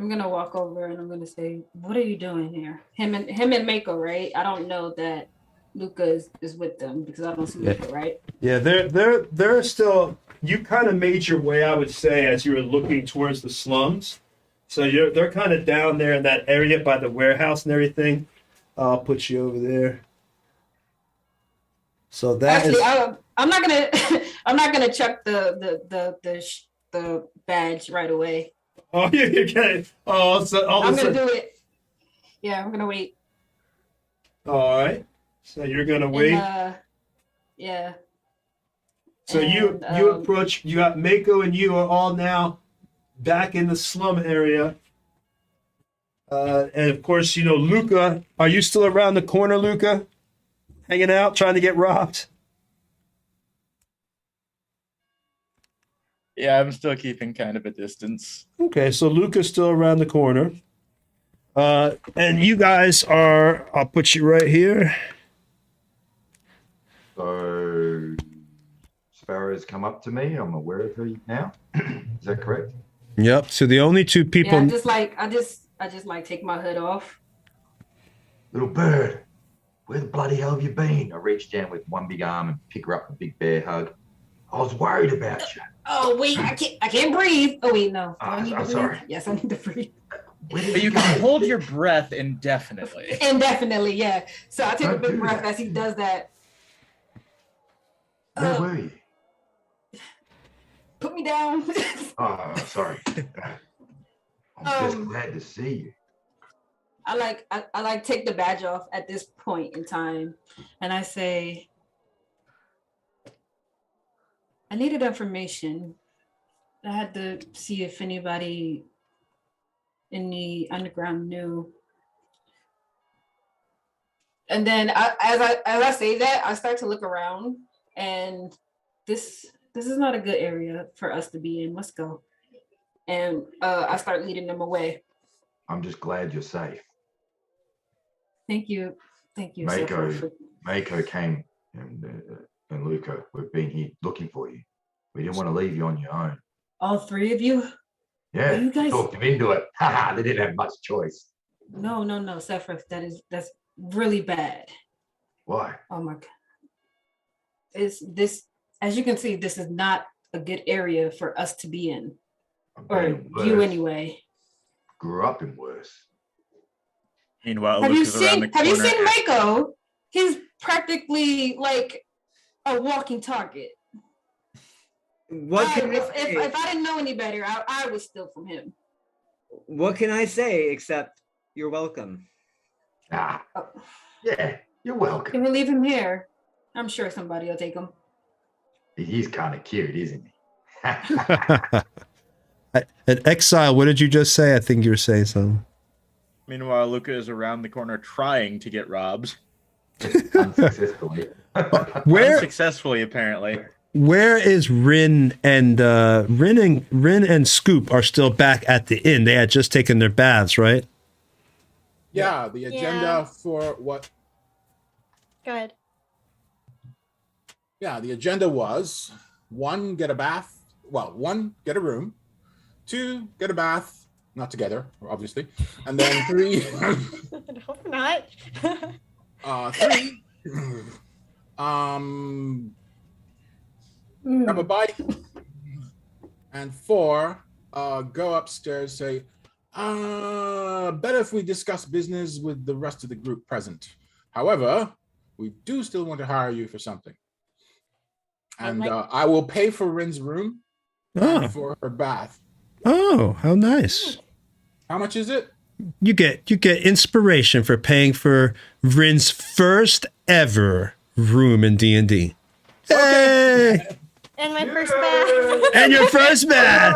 gonna walk over and I'm gonna say, "What are you doing here?" Him and Mako, right? I don't know that Luca is with them because I don't see Luca, right? Yeah, they're still. You kind of made your way, I would say, as you were looking towards the slums. So they're kind of down there in that area by the warehouse and everything. I'll put you over there. So that Actually, is. I'm not gonna I'm not gonna chuck the badge right away. Oh, you can. Oh, so all I'm of a gonna sudden. do it. Yeah, I'm gonna wait. All right. So you're gonna wait. And, yeah. So you approach. You got Mako and you are all now back in the slum area. And of course, you know, Luca. Are you still around the corner, Luca? Hanging out, trying to get robbed? Yeah, I'm still keeping kind of a distance. Okay, so Luca's still around the corner. And you guys are. I'll put you right here. So Sparrow's come up to me. I'm aware of her now. Is that correct? Yep. So the only two people. Yeah, I just like take my hood off. Little bird, where the bloody hell have you been? I reach down with one big arm and pick her up a big bear hug. I was worried about you. Oh wait, I can't breathe. Oh wait, no. Do I need to I'm breathe? sorry. Yes, I need to breathe. But you can hold your breath indefinitely. Indefinitely, yeah. So I take a Don't big do breath that. as he does that. Where were you? Put me down. Oh, sorry. I'm just glad to see you. I like take the badge off at this point in time, and I say, I needed information. I had to see if anybody in the underground knew. And then as I say that, I start to look around, and this is not a good area for us to be in. Let's go. And I start leading them away. I'm just glad you're safe. Thank you. Mako came and Luca, we've been here looking for you. We didn't want to leave you on your own. All three of you? Yeah, You guys- talked them into it. Haha, they didn't have much choice. No, Sephiroth, that's really bad. Why? Oh my god. Is this, as you can see, this is not a good area for us to be in. I've Or been in you worse. anyway. Grew up in worse. Meanwhile, Have you Luca's around the seen corner. Mako? He's practically like a walking target. What can I If say? I didn't know any better, I would steal from him. What can I say except you're welcome? Ah, Oh, yeah, you're welcome. can we leave him here? I'm sure somebody will take him. He's kind of cute, isn't he? At Exile, what did you just say? I think you were saying something. Meanwhile, Luca is around the corner trying to get robbed. Unsuccessfully. Where Unsuccessfully, apparently. where is Rin and Rin and Scoop are still back at the inn? They had just taken their baths, right? Yeah, the agenda Yeah. for what? Go ahead. Yeah, the agenda was 1, get a bath. Well, 1, get a room. 2, get a bath. Not together, obviously. And then 3, I hope not. 3, grab a bite, and 4, go upstairs. Say, better if we discuss business with the rest of the group present. However, we do still want to hire you for something, and I will pay for Rin's room and for her bath. Oh, how nice. How much is it? You get inspiration for paying for Rin's first ever room in D&D. Hey! And my first bath. And your first bath.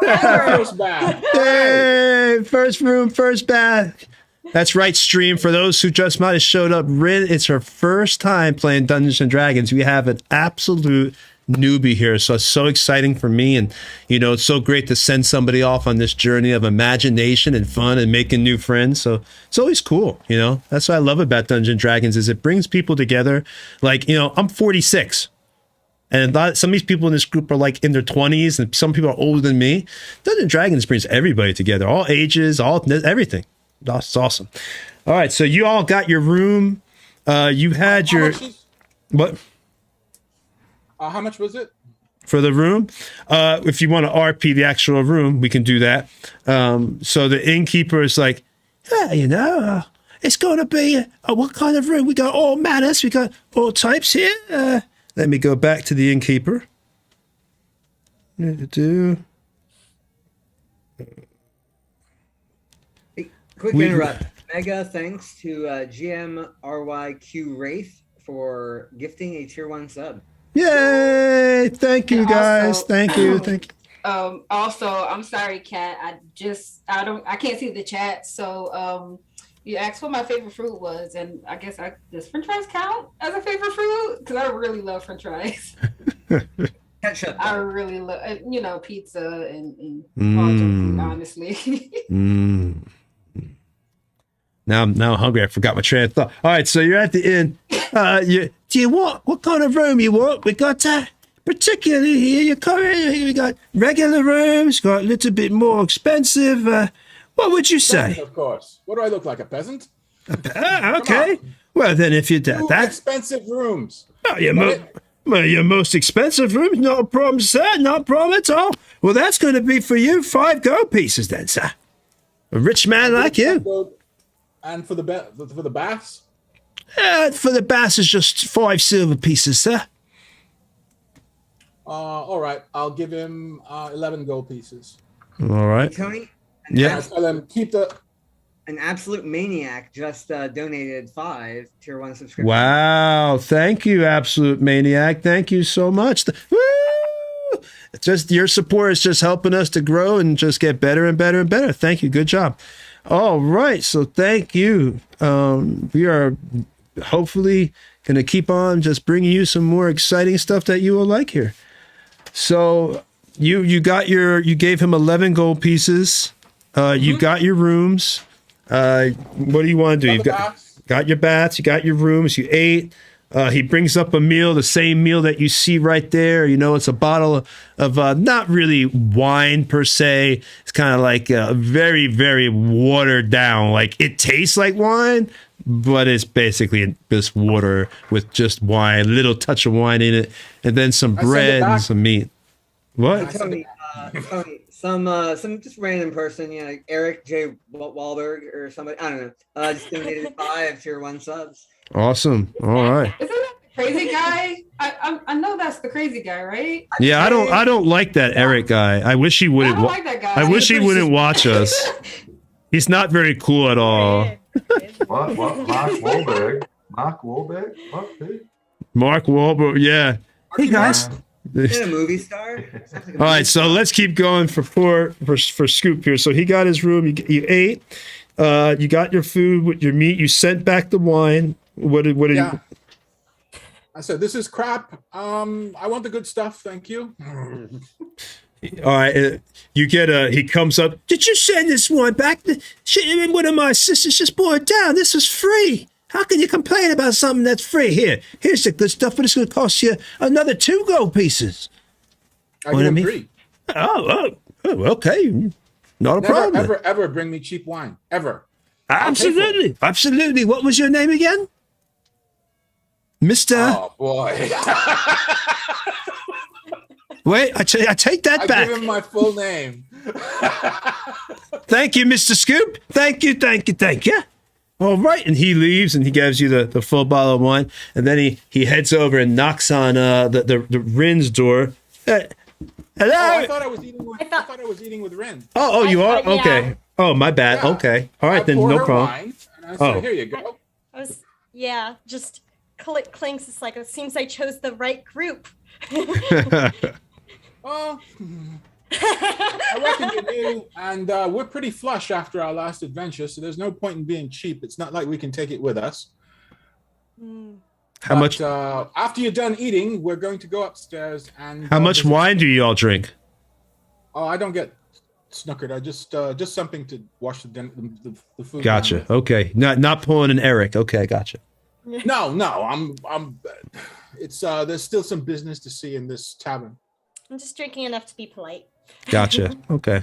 First bath. Hey! First room, first bath. That's right, stream. For those who just might have showed up, Rin, it's her first time playing Dungeons and Dragons. We have an absolute newbie here, so it's so exciting for me, and it's so great to send somebody off on this journey of imagination and fun and making new friends. So it's always cool. That's what I love about Dungeons and Dragons, is it brings people together. Like, I'm 46, and some of these people in this group are like in their 20s, and some people are older than me. Dungeons and Dragons brings everybody together, all ages, everything. That's awesome. All right, so you all got your room. You had your what? How much was it? For the room? If you want to RP the actual room, we can do that. So the innkeeper is like, it's going to be, what kind of room? We got all manners. We got all types here. Let me go back to the innkeeper. Quick interrupt. Mega thanks to GM RYQ Wraith for gifting a tier 1 sub. Yay! Thank you, guys. Thank you. Also, I'm sorry, Kat. I can't see the chat. So you asked what my favorite fruit was, and I guess does French fries count as a favorite fruit? Because I really love French fries. Ketchup. I really love, pizza and all junk food, honestly. Now I'm hungry. I forgot my train of thought. All right, so you're at the inn. Do you want, what kind of room you want? We got particularly here. You come in. We got regular rooms. Got a little bit more expensive. What would you say? Peasant, of course. What do I look like? A peasant? Okay. Well, then, if you're Two that expensive rooms. your most expensive room, not a problem, sir. Not a problem at all. Well, that's going to be for you 5 gold pieces, then, sir. A rich man like you. And for the baths? For the baths is just 5 silver pieces, sir. All right. I'll give him 11 gold pieces. All right. Tony? Yeah. Tell him keep the. An absolute maniac just donated 5 tier 1 subscriptions. Wow. Thank you, Absolute Maniac. Thank you so much. Woo! Just your support is just helping us to grow and just get better and better and better. Thank you. Good job. All right. So thank you. We are hopefully going to keep on just bringing you some more exciting stuff that you will like here. So you gave him 11 gold pieces. You got your rooms. What do you want to do? You've got your baths, you got your rooms, you ate. He brings up a meal, the same meal that you see right there. It's a bottle of not really wine per se. It's kind of like very, very watered down. Like it tastes like wine, but it's basically just water with just wine, a little touch of wine in it, and then some bread and some meat. What? Tony, some just random person, like Eric J. Wahlberg or somebody, I don't know, just donated 5 tier 1 subs. Awesome. All right. Isn't that the crazy guy? I know that's the crazy guy, right? Yeah, I don't like that Eric guy. I wish he wouldn't. I don't like that guy. I wish he wouldn't watch us. He's not very cool at all. What? Mark Wahlberg? Mark Wahlberg? What? Who? Mark Wahlberg. Yeah. Hey guys. Is it a movie star? All right, so let's keep going for Scoop here. So he got his room. You ate. You got your food with your meat. You sent back the wine. What did you? I said, this is crap. I want the good stuff. Thank you. All right, you get he comes up. Did you send this wine back? One of my sisters just brought it down. This is free. How can you complain about something that's free? Here's the good stuff, but it's going to cost you another 2 gold pieces. I give him 3. Oh, okay. Not a problem. Ever bring me cheap wine. Ever. Absolutely. What was your name again? Mister. Oh boy. Wait, I take that I back. give him my full name. Thank you, Mr. Scoop. Thank you. All right, and he leaves and he gives you the full bottle of wine, and then he heads over and knocks on the Rin's door. Hello. Oh, I thought I was eating with Rin. Oh, you are? yeah. Okay. Oh, my bad. Yeah. Okay. All right, I then poured no her problem. wine, and I said, Oh. here you go. I was, yeah, just clinks. It's like, it seems I chose the right group. Oh, I reckon you do. And we're pretty flush after our last adventure, so there's no point in being cheap. It's not like we can take it with us. How much? After you're done eating, we're going to go upstairs and. How much wine do you all drink? Oh, I don't get snookered. I just something to wash the food. Gotcha. down with. Okay. Not pulling an Eric. Okay, gotcha. No, I'm. It's there's still some business to see in this tavern. I'm just drinking enough to be polite. Gotcha. Okay.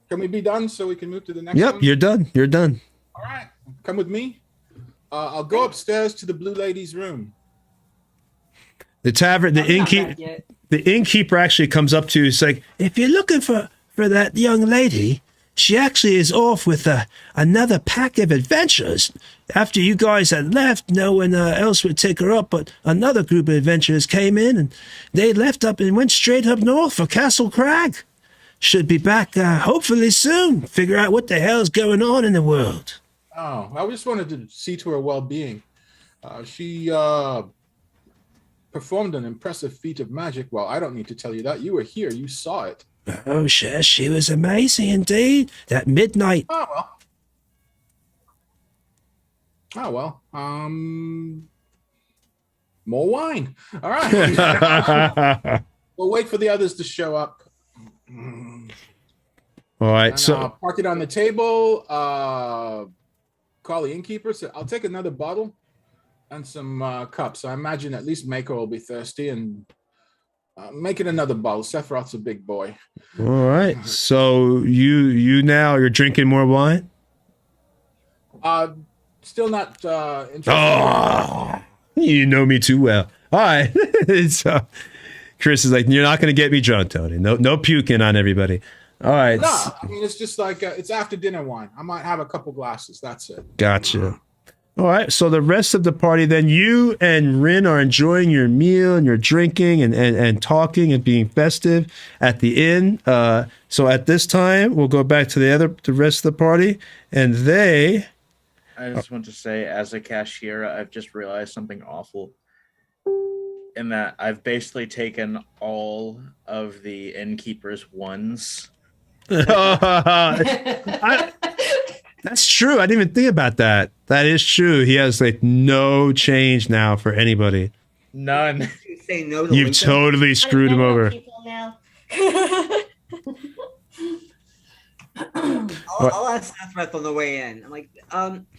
Can we be done so we can move to the next Yep, one? you're done. You're done. All right, come with me. I'll go upstairs to the Blue Lady's room. The tavern, the I'm not innkeeper, back yet. the innkeeper actually comes up to you. He's like, if you're looking for that young lady, she actually is off with another pack of adventurers. After you guys had left, no one else would take her up, but another group of adventurers came in and they left up and went straight up north for Castle Crag. Should be back hopefully soon. Figure out what the hell's going on in the world. Oh, I just wanted to see to her well-being. She performed an impressive feat of magic. Well, I don't need to tell you that. You were here. You saw it. Oh, sure, she was amazing indeed. That midnight. Oh, well. More wine. All right. We'll wait for the others to show up. All right, And, so park it on the table. Call the innkeeper. So I'll take another bottle and some cups. I imagine at least Mako will be thirsty, and make it another bottle. Sephiroth's a big boy. all right. So you're drinking more wine? Still not interested. Oh, you know me too well. All right. So Chris is like, you're not going to get me drunk, Tony. No puking on everybody. All right. No, I mean, it's just like it's after dinner wine. I might have a couple glasses. That's it. Gotcha. All right. So the rest of the party, then you and Rin are enjoying your meal and you're drinking and talking and being festive at the inn. So at this time, we'll go back to the rest of the party, and they. I just want to say, as a cashier, I've just realized something awful. In that I've basically taken all of the innkeeper's ones. That's true. I didn't even think about that. That is true. He has like no change now for anybody. None. You say no to You've Lincoln? totally screwed him over. People now. I'll ask Sephiroth on the way in. I'm like,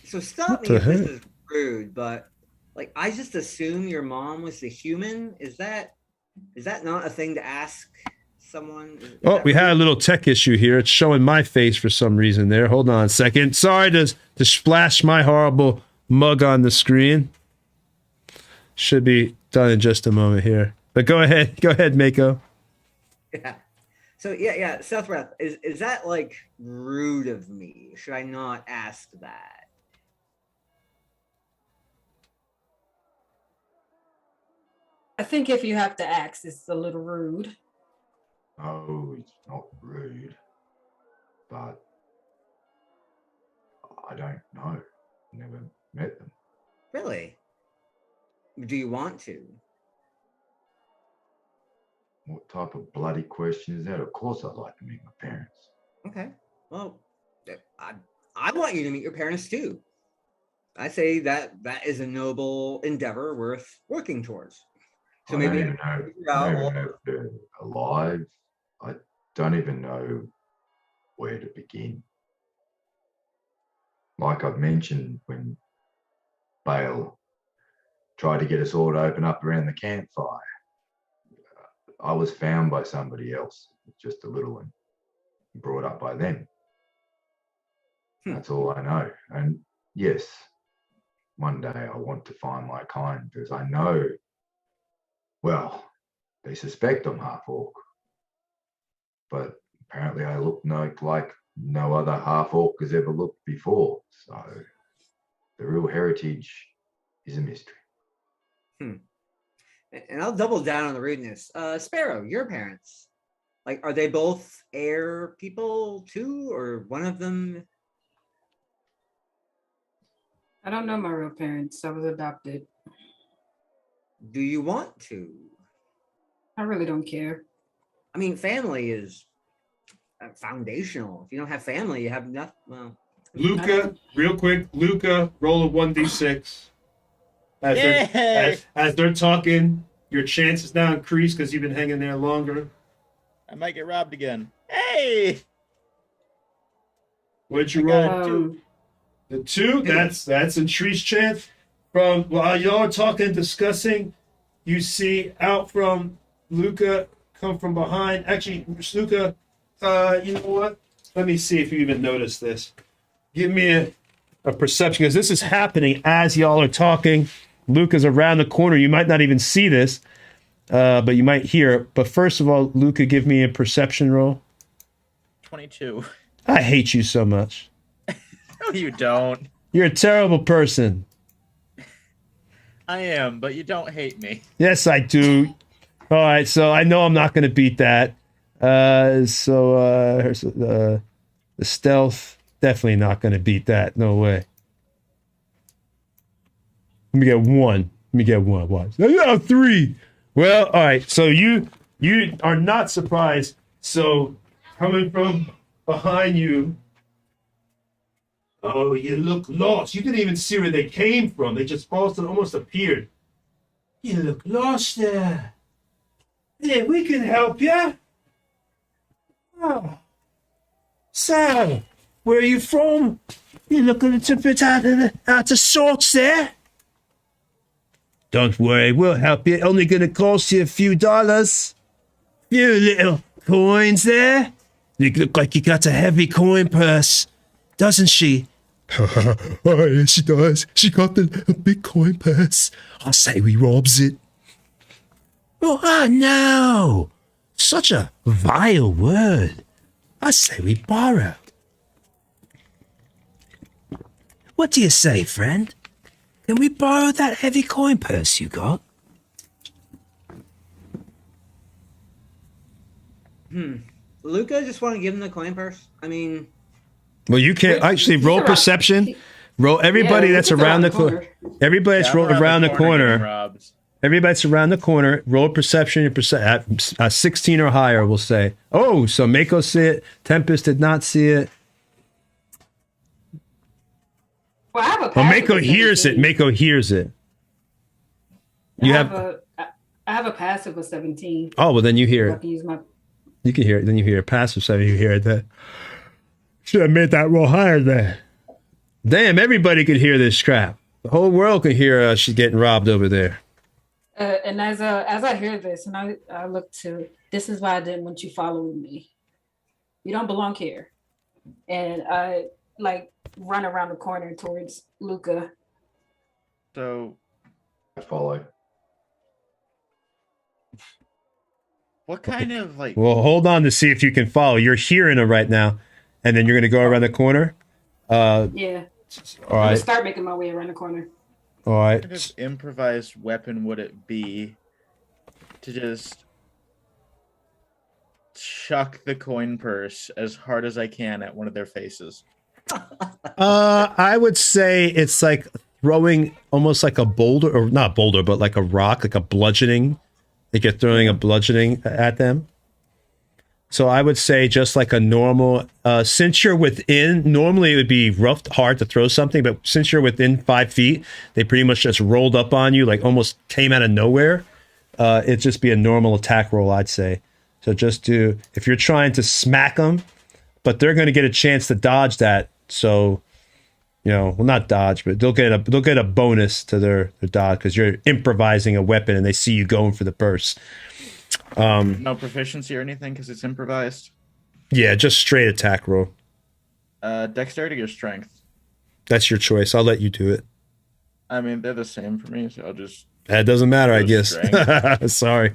so stop What me the if this heck? is rude, but like, I just assume your mom was the human. Is that not a thing to ask someone? Is Oh, that we had a rude? little tech issue here. It's showing my face for some reason there. Hold on a second. Sorry to splash my horrible mug on the screen. Should be done in just a moment here. But go ahead. Go ahead, Mako. Yeah. So yeah, Sephiroth, is that like rude of me? Should I not ask that? I think if you have to ask, it's a little rude. No, it's not rude. But I don't know. Never met them. Really? Do you want to? What type of bloody question is that? Of course I'd like to meet my parents. Okay. Well, I want you to meet your parents too. I say that is a noble endeavor worth working towards. So I maybe don't even know if they're alive. I don't even know where to begin. Like I've mentioned, when Bale tried to get us all to open up around the campfire, I was found by somebody else, just a little one, brought up by them. That's all I know. And yes, one day I want to find my kind because I know, well, they suspect I'm half orc, but apparently I look like no other half orc has ever looked before. So the real heritage is a mystery. And I'll double down on the rudeness. Sparrow, your parents, like, are they both air people too, or one of them? I don't know my real parents. I was adopted. Do you want to? I really don't care. I mean, family is foundational. If you don't have family, you have nothing. Well, Luca, real quick, Luca, roll a 1d6. As they're talking, your chances now increase because you've been hanging there longer. I might get robbed again. Hey! What'd you I got roll? a 2. The 2, that's increased chance. From while y'all are talking, discussing, you see out from Luca come from behind. Actually, Luca, you know what? Let me see if you even noticed this. Give me a perception, because this is happening as y'all are talking. Luca's around the corner. You might not even see this, but you might hear it. But first of all, Luca, give me a perception roll. 22. I hate you so much. No, you don't. You're a terrible person. I am, but you don't hate me. Yes, I do. All right, so I know I'm not going to beat that. The stealth, definitely not going to beat that. No way. Let me get one. Watch. Oh, 3. Well, all right. So you are not surprised. So coming from behind you. Oh, you look lost. You didn't even see where they came from. They just almost appeared. You look lost there. Yeah, we can help you. Oh. So, where are you from? You look a little bit out of sorts there. Don't worry, we'll help you. Only gonna cost you a few dollars. Few little coins there. You look like you got a heavy coin purse, doesn't she? Oh, yeah, she does. She got a big coin purse. I say we robs it. Oh, no. Such a vile word. I say we borrow. What do you say, friend? Can we borrow that heavy coin purse you got? Luca just want to give him the coin purse. I mean, well, you can't actually roll perception. Roll everybody that's around the corner. Everybody that's around the corner. Everybody's around the corner. Roll perception. Your 16 or higher, we'll say. Oh, so Mako see it. Tempest did not see it. Well, I have a Oh, passive Mako hears it. 17. Mako hears it. I have a passive of 17. Oh, well, then you hear I it. can use my. You can hear it. Then you hear a passive 7. You hear it. That should have made that roll higher there. Damn, everybody could hear this crap. The whole world can hear she's getting robbed over there. And as I hear this, and I look to, this is why I didn't want you following me. You don't belong here. And I run around the corner towards Luca. So I follow. what kind of Well, hold on to see if you can follow. You're hearing her right now, and then you're going to go around the corner. Yeah. All I'm gonna right. start making my way around the corner. All right. kind of improvised weapon would it be to just chuck the coin purse as hard as I can at one of their faces? I would say it's like throwing almost like a boulder, or not boulder, but like a rock, like a bludgeoning. Like you're throwing a bludgeoning at them. So I would say just like a normal, since you're within, normally it would be rough, hard to throw something, but since you're within 5 feet, they pretty much just rolled up on you, like almost came out of nowhere. It'd just be a normal attack roll, I'd say. So just do, if you're trying to smack them, but they're going to get a chance to dodge that. So, well, not dodge, but they'll get a bonus to their dodge because you're improvising a weapon and they see you going for the purse. No proficiency or anything because it's improvised. Yeah, just straight attack roll. Dexterity or strength? That's your choice. I'll let you do it. I mean, they're the same for me, so I'll just. That doesn't matter, I Go guess. strength. Sorry.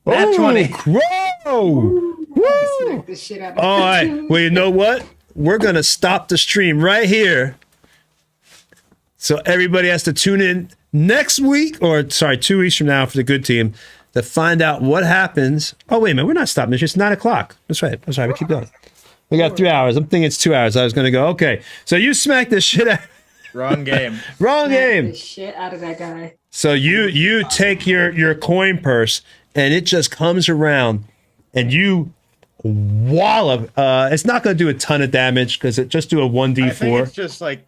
Nat 20. Crow! Woo! Smack the shit out of All right. Well, you know what? We're going to stop the stream right here. So everybody has to tune in next week, or sorry, 2 weeks from now for the good team to find out what happens. Oh, wait a minute. We're not stopping. It's just 9 o'clock. That's right. That's right. We keep going. We got 3 hours. I'm thinking it's 2 hours. I was going to go, okay. So you smack the shit out. Wrong game. Wrong game. The shit out of that guy. So you take your coin purse and it just comes around and you wallop. It's not going to do a ton of damage because it just do a 1d4. I think it's just like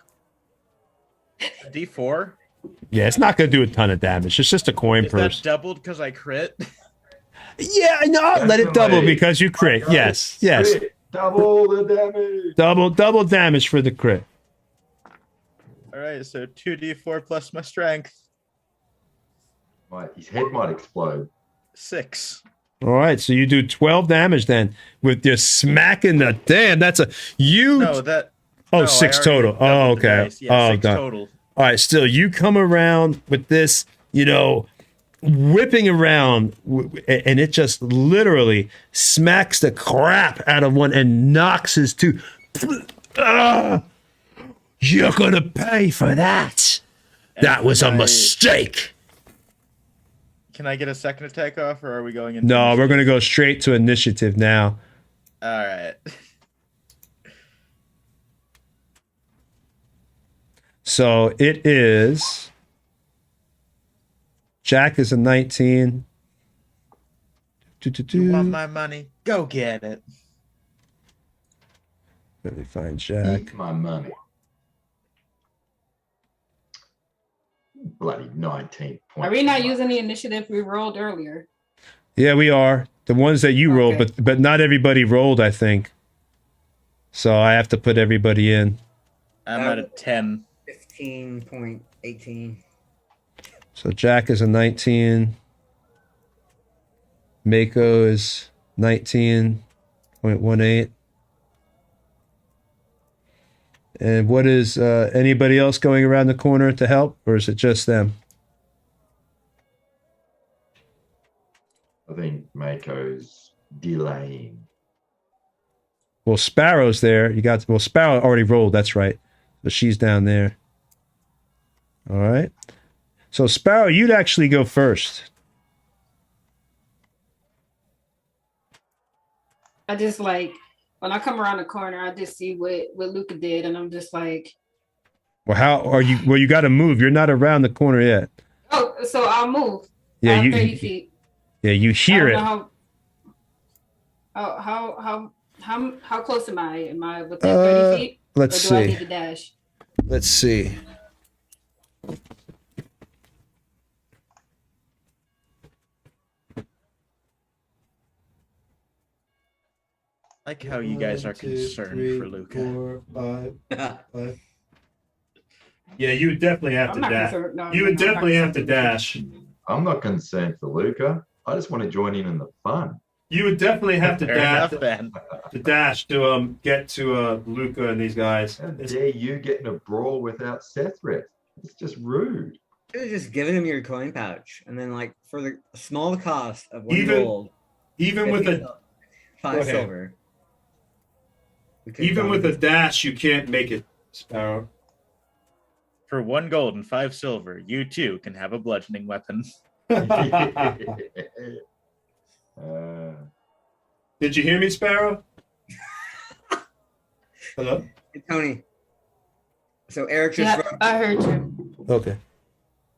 a D4. Yeah, it's not going to do a ton of damage. It's just a coin Is purse. that doubled because I crit? Yeah, I know. I'll let it double Definitely. because you crit. Yes, yes. Crit. Double the damage. Double damage for the crit. All right, so 2d4 plus my strength. His head might explode. 6. All right, so you do 12 damage then with your smacking the damn. That's a you. No, that. Oh, no, I 6 already total. Oh, doubled the okay. dice. Yeah, Oh, 6 done. total. All right, still, you come around with this, whipping around, and it just literally smacks the crap out of one and knocks his tooth. You're gonna pay for that. That was a mistake. Can I get a second attack off, or are we going into? No, we're gonna go straight to initiative now. All right. So it is. Jack is a 19. You want my money? Go get it. Let me find Jack. Eat my money. Bloody 19 points. Are we not using the initiative we rolled earlier? Yeah, we are. The ones that you rolled, Okay. but not everybody rolled, I think. So I have to put everybody in. I'm at a 10. 15.18. So Jack is a 19. Mako is 19.18. And what is anybody else going around the corner to help, or is it just them? I think Mako's delaying. Well, Sparrow's there. Sparrow already rolled. That's right. So she's down there. All right. So Sparrow, you'd actually go first. I just like when I come around the corner, I just see what Luca did, and I'm just like, Well, how are you? Well, you got to move. You're not around the corner yet. oh, so I'll move. Yeah, I have you. 30 feet. Yeah, you hear I it. don't know how close am I? Am I within 30 feet? Let's Or do I see. need to dash? Let's see. Like how you guys are concerned for Luca. 5. Yeah, you would definitely have I'm to not dash. concerned. No, You would I'm not definitely have to concerned. dash. I'm not concerned for Luca. I just want to join in the fun. You would definitely have to Fair dash enough, then. to get to Luca and these guys. How dare you get in a brawl without Sethric? It's just rude. Should have just given him your coin pouch, and then like for the small cost of 1 Even- gold, Even with 50 a 5 Go ahead. silver. we could've even done with a this. dash, you can't make it, Sparrow. For 1 gold and 5 silver, you too can have a bludgeoning weapon. Did you hear me, Sparrow? Hello? Hey, Tony. So Eric just Yeah, wrote. I heard you. Okay.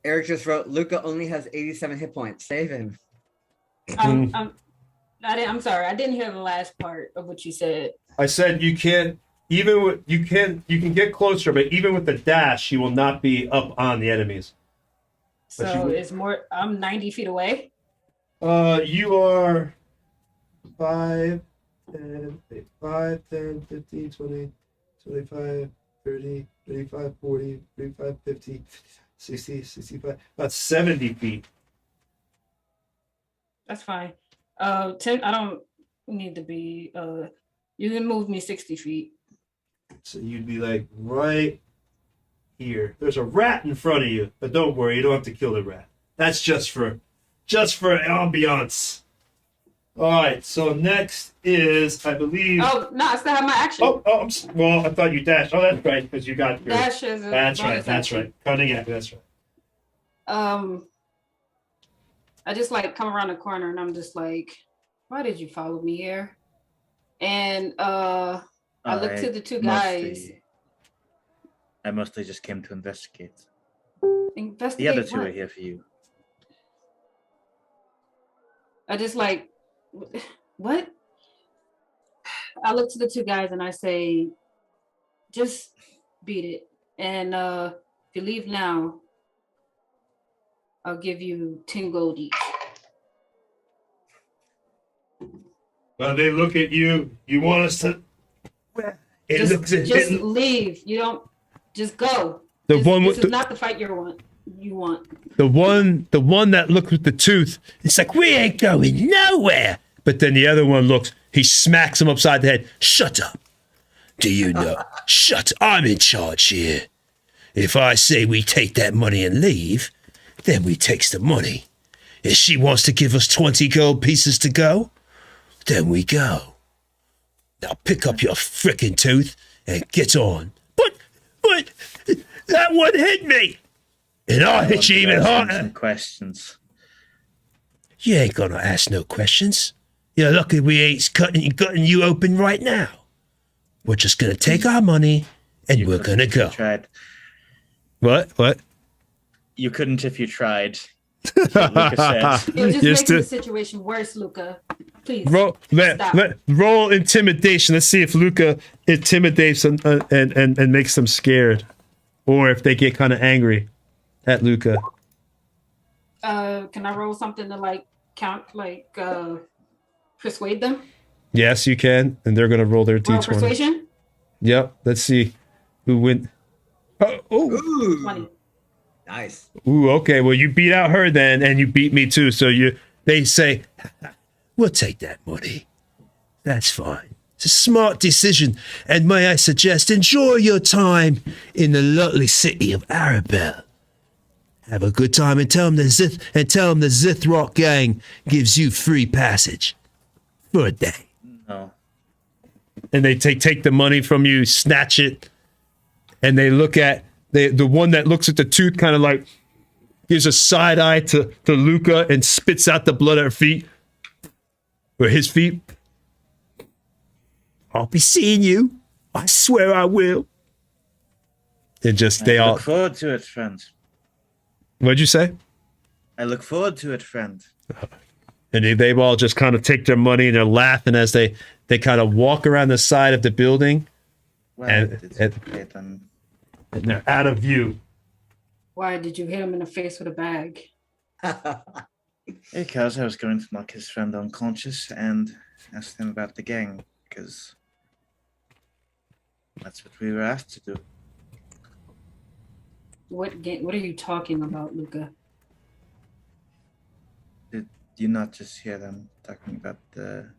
Eric just wrote. Luca only has 87 hit points. Save him. I'm sorry. I didn't hear the last part of what you said. I said you can't even with you can get closer, but even with the dash, you will not be up on the enemies. But So you- it's more. I'm 90 feet away. You are 5, 10, 15, 20, 25, 30, 35, 40, 35, 50, 60, 65, about 70 feet. That's fine. 10. I don't need to be. You can move me 60 feet. So you'd be like right here. There's a rat in front of you, but don't worry, you don't have to kill the rat. That's just for ambiance. All right, so next is, I believe. Oh no, I still have my action. Well, I thought you dashed. Oh, that's right, because you got your. Dash is a That's right. bonus That's action. right. Cutting it. That's right. I just like come around the corner and I'm just like, why did you follow me here? And I look to the two guys. I mostly just came to investigate. Investigate The other two what? are here for you. I just like, what? I look to the two guys and I say, just beat it. And if you leave now, I'll give you 10 gold each. Well, they look at you. You want us to. Just leave. You don't. Just go. The one with this is not the fight you want. the one that looked with the tooth. It's like, we ain't going nowhere. But then the other one looks. He smacks him upside the head. Shut up. Do you know? Shut. I'm in charge here. If I say we take that money and leave, then we takes the money. If she wants to give us 20 gold pieces to go, then we go. Now pick up your frickin' tooth and get on. But that one hit me, and I'll hit you even harder. Some questions. You ain't gonna ask no questions. You're lucky we ain't cutting you open right now. We're just gonna take our money and we're gonna go. Tried. What? You couldn't if you tried. Lucas said. You're just making the situation worse, Luca. Please. Roll intimidation. Let's see if Luca intimidates them and makes them scared, or if they get kind of angry at Luca. Can I roll something to persuade them? Yes, you can, and they're gonna roll their Roll d20. persuasion? Yep. Let's see who win. Oh. Ooh, 20. nice. Ooh. Okay. Well, you beat out her then, and you beat me too. So they say, we'll take that money. That's fine. It's a smart decision. And may I suggest, enjoy your time in the lovely city of Arabelle. Have a good time and tell them the Zithrock gang gives you free passage for a day. No. And they take the money from you, snatch it, and they look at the one that looks at the tooth, kind of like gives a side eye to Luca and spits out the blood at her feet. Or his feet. I'll be seeing you. I swear I will. And just they all. Look forward to it, friend. What'd you say? I look forward to it, friend. And they've all just kind of take their money and they're laughing as they kind of walk around the side of the building. Well, and they're out of view. Why did you hit him in the face with a bag? Because I was going to knock his friend unconscious and ask him about the gang, because that's what we were asked to do. What gang? What are you talking about, Luca? Did you not just hear them talking about the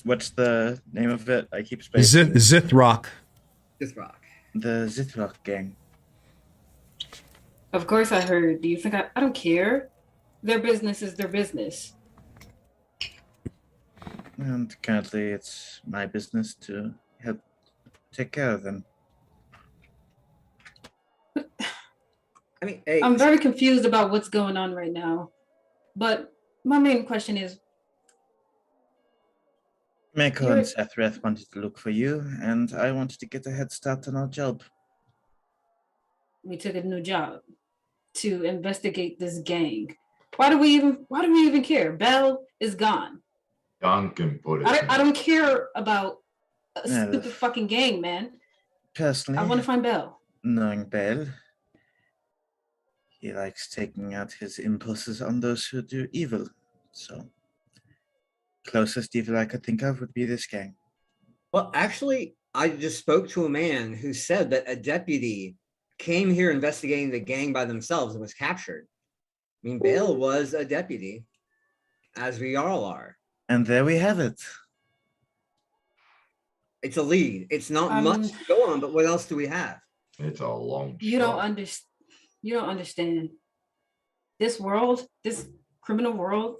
what's the name of it? I keep spacing. Zithrock. Zithrock. The Zithrock gang. Of course I heard. Do you think I don't care? Their business is their business. And currently it's my business to help take care of them. I mean, hey, I'm very confused about what's going on right now. But my main question is, Mako and Sethreth wanted to look for you, and I wanted to get a head start on our job. we took a new job to investigate this gang. Why do we even care? Belle is gone. Duncan put it. I don't care about a stupid fucking gang, man. Personally, I want to find Belle. knowing Bale, he likes taking out his impulses on those who do evil. So, closest evil I could think of would be this gang. Well, actually, I just spoke to a man who said that a deputy came here investigating the gang by themselves and was captured. I mean, Bale was a deputy, as we all are. And there we have it. It's a lead. It's not much to go on, but what else do we have? It's a long You shot. You don't understand. This world, this criminal world,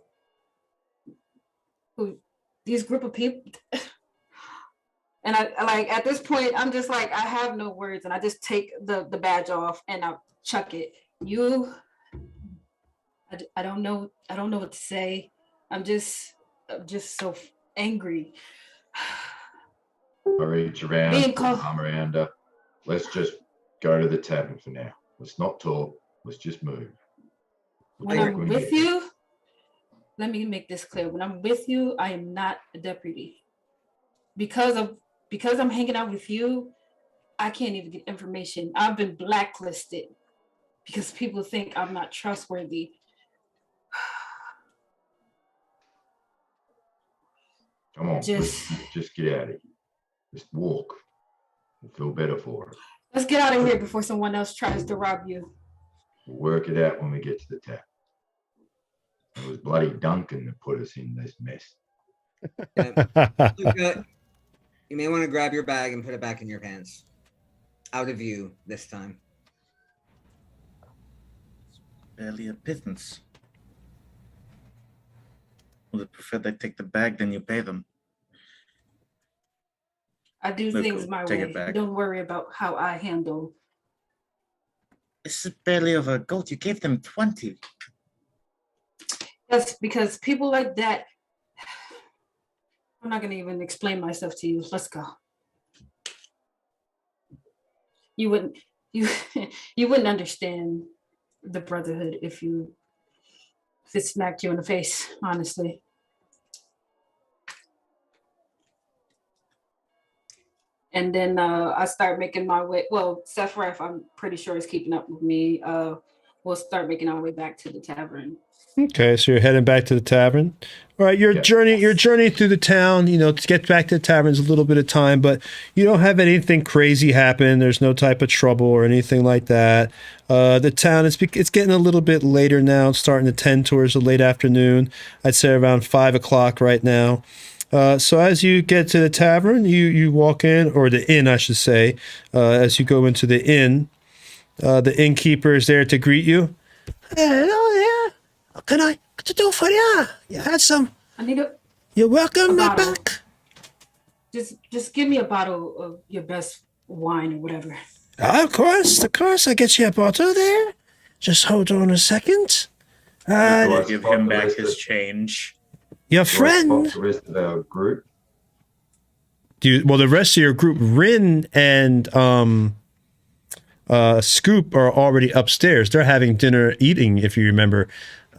these group of people. And I like at this point, I'm just like, I have no words, and I just take the badge off and I chuck it. I don't know what to say. I'm just so angry. I reach around, Being put my called- arm around her. Let's just go to the tavern for now. Let's not talk. Let's just move. When Talk I'm when with we- you, let me make this clear. When I'm with you, I am not a deputy. Because I'm hanging out with you, I can't even get information. I've been blacklisted because people think I'm not trustworthy. Come on, Just- just get out of here. Just walk. We'll feel better for it. Let's get out of here before someone else tries to rob you. We'll work it out when we get to the tavern. It was bloody Duncan that put us in this mess. Luca, you may want to grab your bag and put it back in your pants. Out of view this time. Barely a pittance. Would have preferred they take the bag than you pay them. I do Look, things my take it way. back. Don't worry about how I handle. This is barely over a goat. You gave them 20. That's because people like that. I'm not gonna even explain myself to you. Let's go. You wouldn't understand the brotherhood if it smacked you in the face, honestly. And then I start making my way. Well, Sephiroth, I'm pretty sure is keeping up with me. We'll start making our way back to the tavern. Okay, so you're heading back to the tavern. All right, your journey through the town, to get back to the tavern is a little bit of time, but you don't have anything crazy happen. There's no type of trouble or anything like that. The town it's getting a little bit later now. It's starting to tend towards the late afternoon. I'd say around 5 o'clock right now. So as you get to the tavern, you walk in, or the inn, I should say. As you go into the inn, the innkeeper is there to greet you. Hello there. What can I do for you? You had some. I need You're welcome bottle. back. Just give me a bottle of your best wine or whatever. Of course. I'll get you a bottle there. Just hold on a second. I Give spot him the back rest his of- change. Your do I spot friend. the rest of our group. The rest of your group, Rin and Scoop, are already upstairs. They're having dinner, eating, if you remember.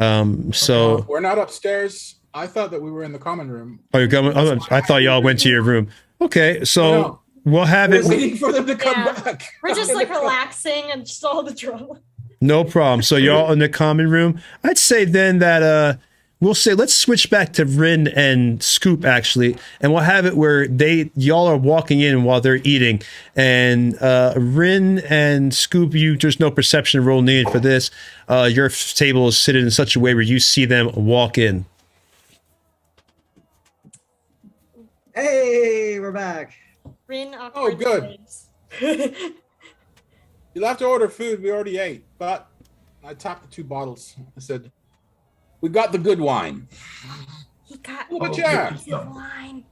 So, We're not upstairs. I thought that we were in the common room. you're going. Oh, I thought y'all went to your room. Okay, so No. we'll have We're it. waiting for them to come Yeah. back. We're just like relaxing and just all the drama. No problem. So y'all in the common room. I'd say then that we'll say let's switch back to Rin and Scoop actually, and we'll have it where y'all are walking in while they're eating, and Rin and Scoop, there's no perception roll needed for this. Your table is seated in such a way where you see them walk in. Hey, we're back. Rin Oh, good. waves. You'll have to order food. We already ate, but I tapped the 2 bottles. I said, "We got the good wine." He got Oh, but I'll yeah. get you some. wine.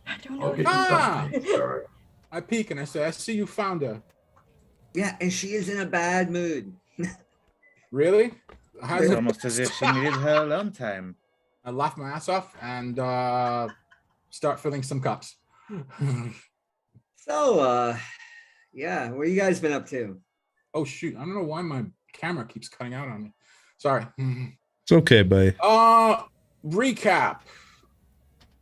I don't I'll know. get you Ah. something. Sorry. I peek and I say, "I see you found her." Yeah, and she is in a bad mood. Really? How's It's it? almost as if she needed her alone time. I laugh my ass off and start filling some cups. So, yeah, what you guys been up to? Oh shoot! I don't know why my camera keeps cutting out on me. Sorry. It's okay, buddy. Recap.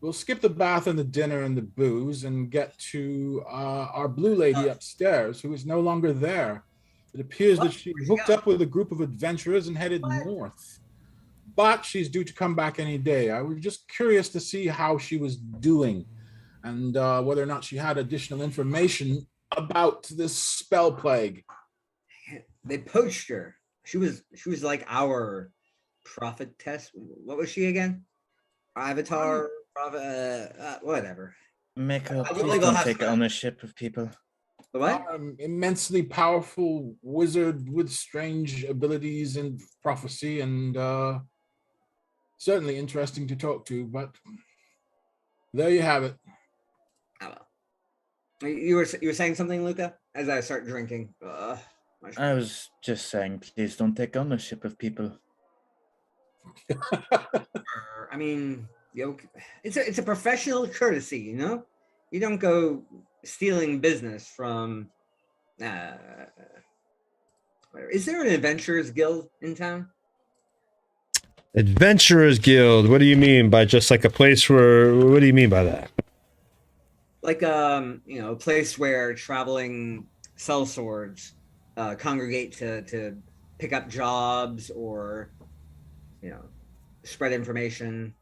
We'll skip the bath and the dinner and the booze and get to our blue lady upstairs, who is no longer there. It appears that she hooked up with a group of adventurers and headed north. But she's due to come back any day. I was just curious to see how she was doing and whether or not she had additional information about this spell plague. They poached her. She was like our prophetess. What was she again? Avatar, prophet, whatever. Make her I please believe I'll don't have take to- ownership of people. The what? Immensely powerful wizard with strange abilities and prophecy, and certainly interesting to talk to. But there you have it. Oh, well. You were saying something, Luca? As I start drinking. I was just saying, please don't take ownership of people. I mean, it's a professional courtesy, you know. You don't go stealing business from. Is there an adventurers guild in town? Adventurers Guild. What do you mean by just like a place where? What do you mean by that? Like a place where traveling sellswords congregate to pick up jobs or spread information.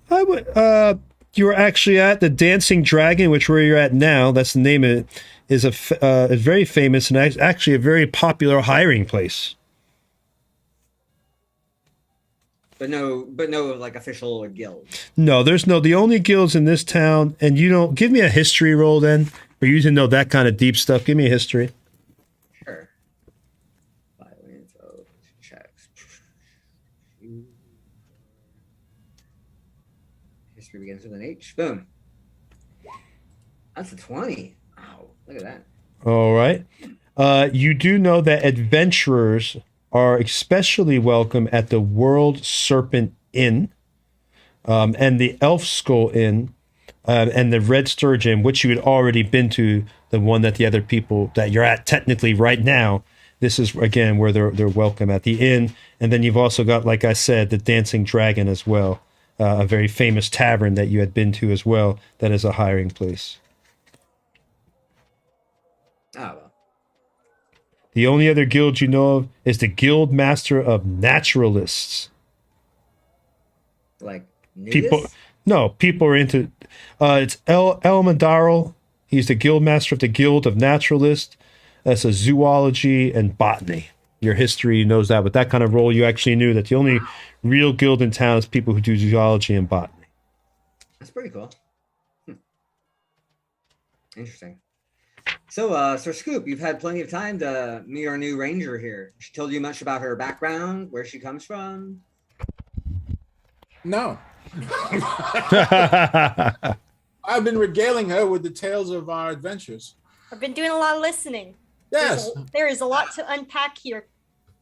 I would. You were actually at the Dancing Dragon, which where you're at now. That's the name of it. Is a very famous and actually a very popular hiring place. But no like official guild. No, there's no. The only guilds in this town, and you don't give me a history roll then, for you to know that kind of deep stuff. Give me a history. Sure. Violence of checks. History begins with an H. Boom. That's a 20. Wow, look at that. All right. You do know that adventurers are especially welcome at the World Serpent Inn, and the Elf Skull Inn, and the Red Sturgeon, which you had already been to, the one that the other people that you're at technically right now. This is, again, where they're welcome at the inn. And then you've also got, like I said, the Dancing Dragon as well, a very famous tavern that you had been to as well, that is a hiring place. Oh, well. The only other guild you know of is the Guild Master of Naturalists. Like nudists? People are into. It's El Mandarl. He's the Guild Master of the Guild of Naturalists. That's a zoology and botany. Your history knows that. With that kind of role, you actually knew that the only real guild in town is people who do zoology and botany. That's pretty cool. Interesting. So, Sir Scoop, you've had plenty of time to meet our new ranger here. She told you much about her background, where she comes from? No. I've been regaling her with the tales of our adventures. I've been doing a lot of listening. Yes. There is a lot to unpack here.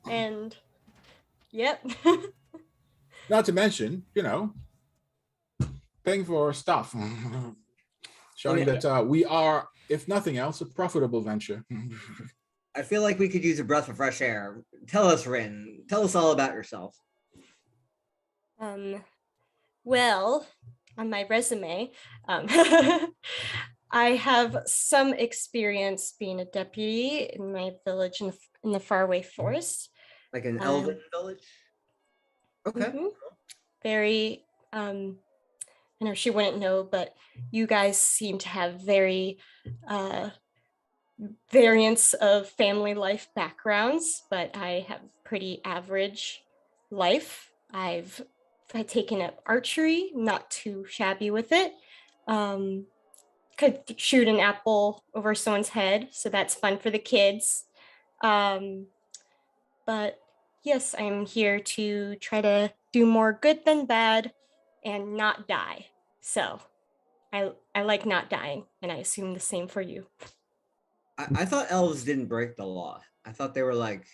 And, yep. Not to mention, paying for stuff. Showing that we are, if nothing else, a profitable venture. I feel like we could use a breath of fresh air. Tell us, Rin. Tell us all about yourself. Well, on my resume, I have some experience being a deputy in my village in the faraway forest. Like an elven village? Okay. Very, I know she wouldn't know, but you guys seem to have very variants of family life backgrounds, but I have pretty average life. I've taken up archery, not too shabby with it. Could shoot an apple over someone's head, so that's fun for the kids. But yes, I'm here to try to do more good than bad and not die. So I like not dying, and I assume the same for you. I thought elves didn't break the law. I thought they were like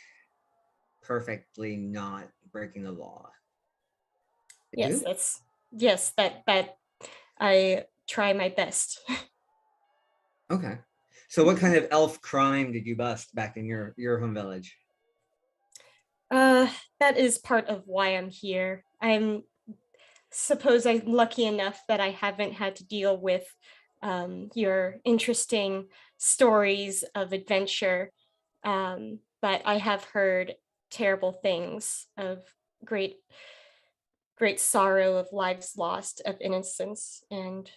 perfectly not breaking the law. That I try my best. Okay. So what kind of elf crime did you bust back in your home village? That is part of why I'm here. I'm lucky enough that I haven't had to deal with your interesting stories of adventure, but I have heard terrible things of great sorrow, of lives lost, of innocence, and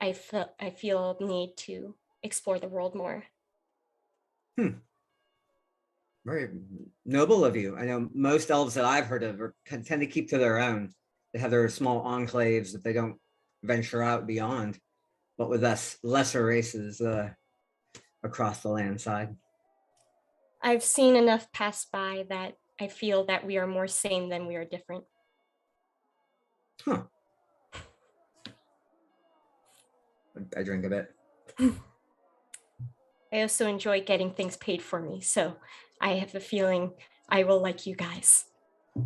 I feel a need to explore the world more. Very noble of you. I know most elves that I've heard of tend to keep to their own. They have their small enclaves that they don't venture out beyond. But with us lesser races, across the landside. I've seen enough pass by that I feel that we are more same than we are different. Huh. I drink a bit. I also enjoy getting things paid for me, so I have a feeling I will like you guys. It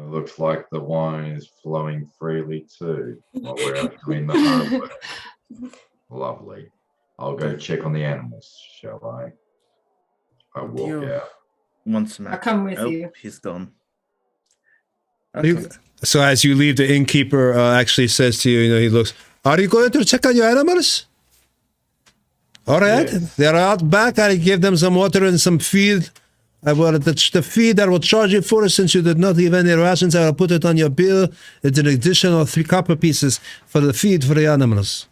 looks like the wine is flowing freely too, while we're out doing the hard work. Lovely. I'll go check on the animals, shall I? I walk you out. want some? I'll come with you. He's gone. You- So as you leave, the innkeeper actually says to you, he looks, are you going to check on your animals? All right, Yes. they're out back. I give them some water and some feed. The feed I will charge you for, since you did not give any rations, I will put it on your bill. It's an additional 3 copper pieces for the feed for the animals.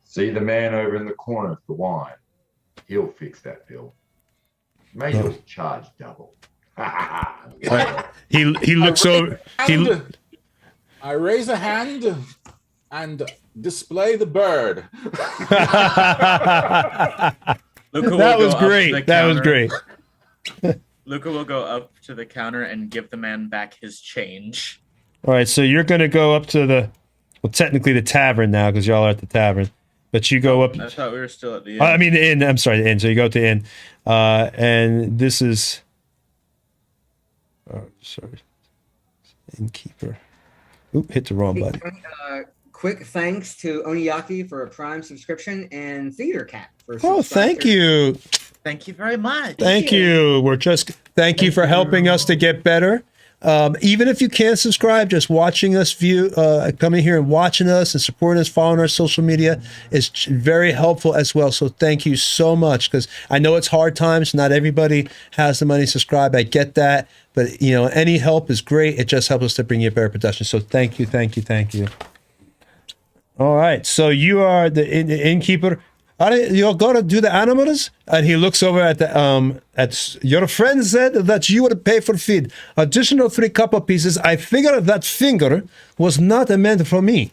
See the man over in the corner with the wine. He'll fix that bill. Maybe he'll charge double. He looks over. I raise a hand and display the bird. That was great. That was great. Luca will go up to the counter and give the man back his change. All right, so you're going to go up to technically the tavern now, because y'all are at the tavern. But you go up. I thought we were still at the inn. I mean, the inn. I'm sorry, the inn. So you go to the inn. And this is. Oh, sorry. Innkeeper. Oop, hit the wrong button. Quick thanks to Oniyaki for a Prime subscription and Theater Cat for Oh, thank you. Thank you very much. Thank you. Thank you for helping us to get better. Even if you can't subscribe, just watching us coming here and watching us and supporting us, following our social media is very helpful as well. So thank you so much, because I know it's hard times. Not everybody has the money to subscribe. I get that. But, any help is great. It just helps us to bring you a better production. So thank you, thank you, thank you. All right. So you are the innkeeper. You're going to do the animals? And he looks over at your friend said that you would pay for feed. Additional 3 copper pieces. I figured that finger was not meant for me.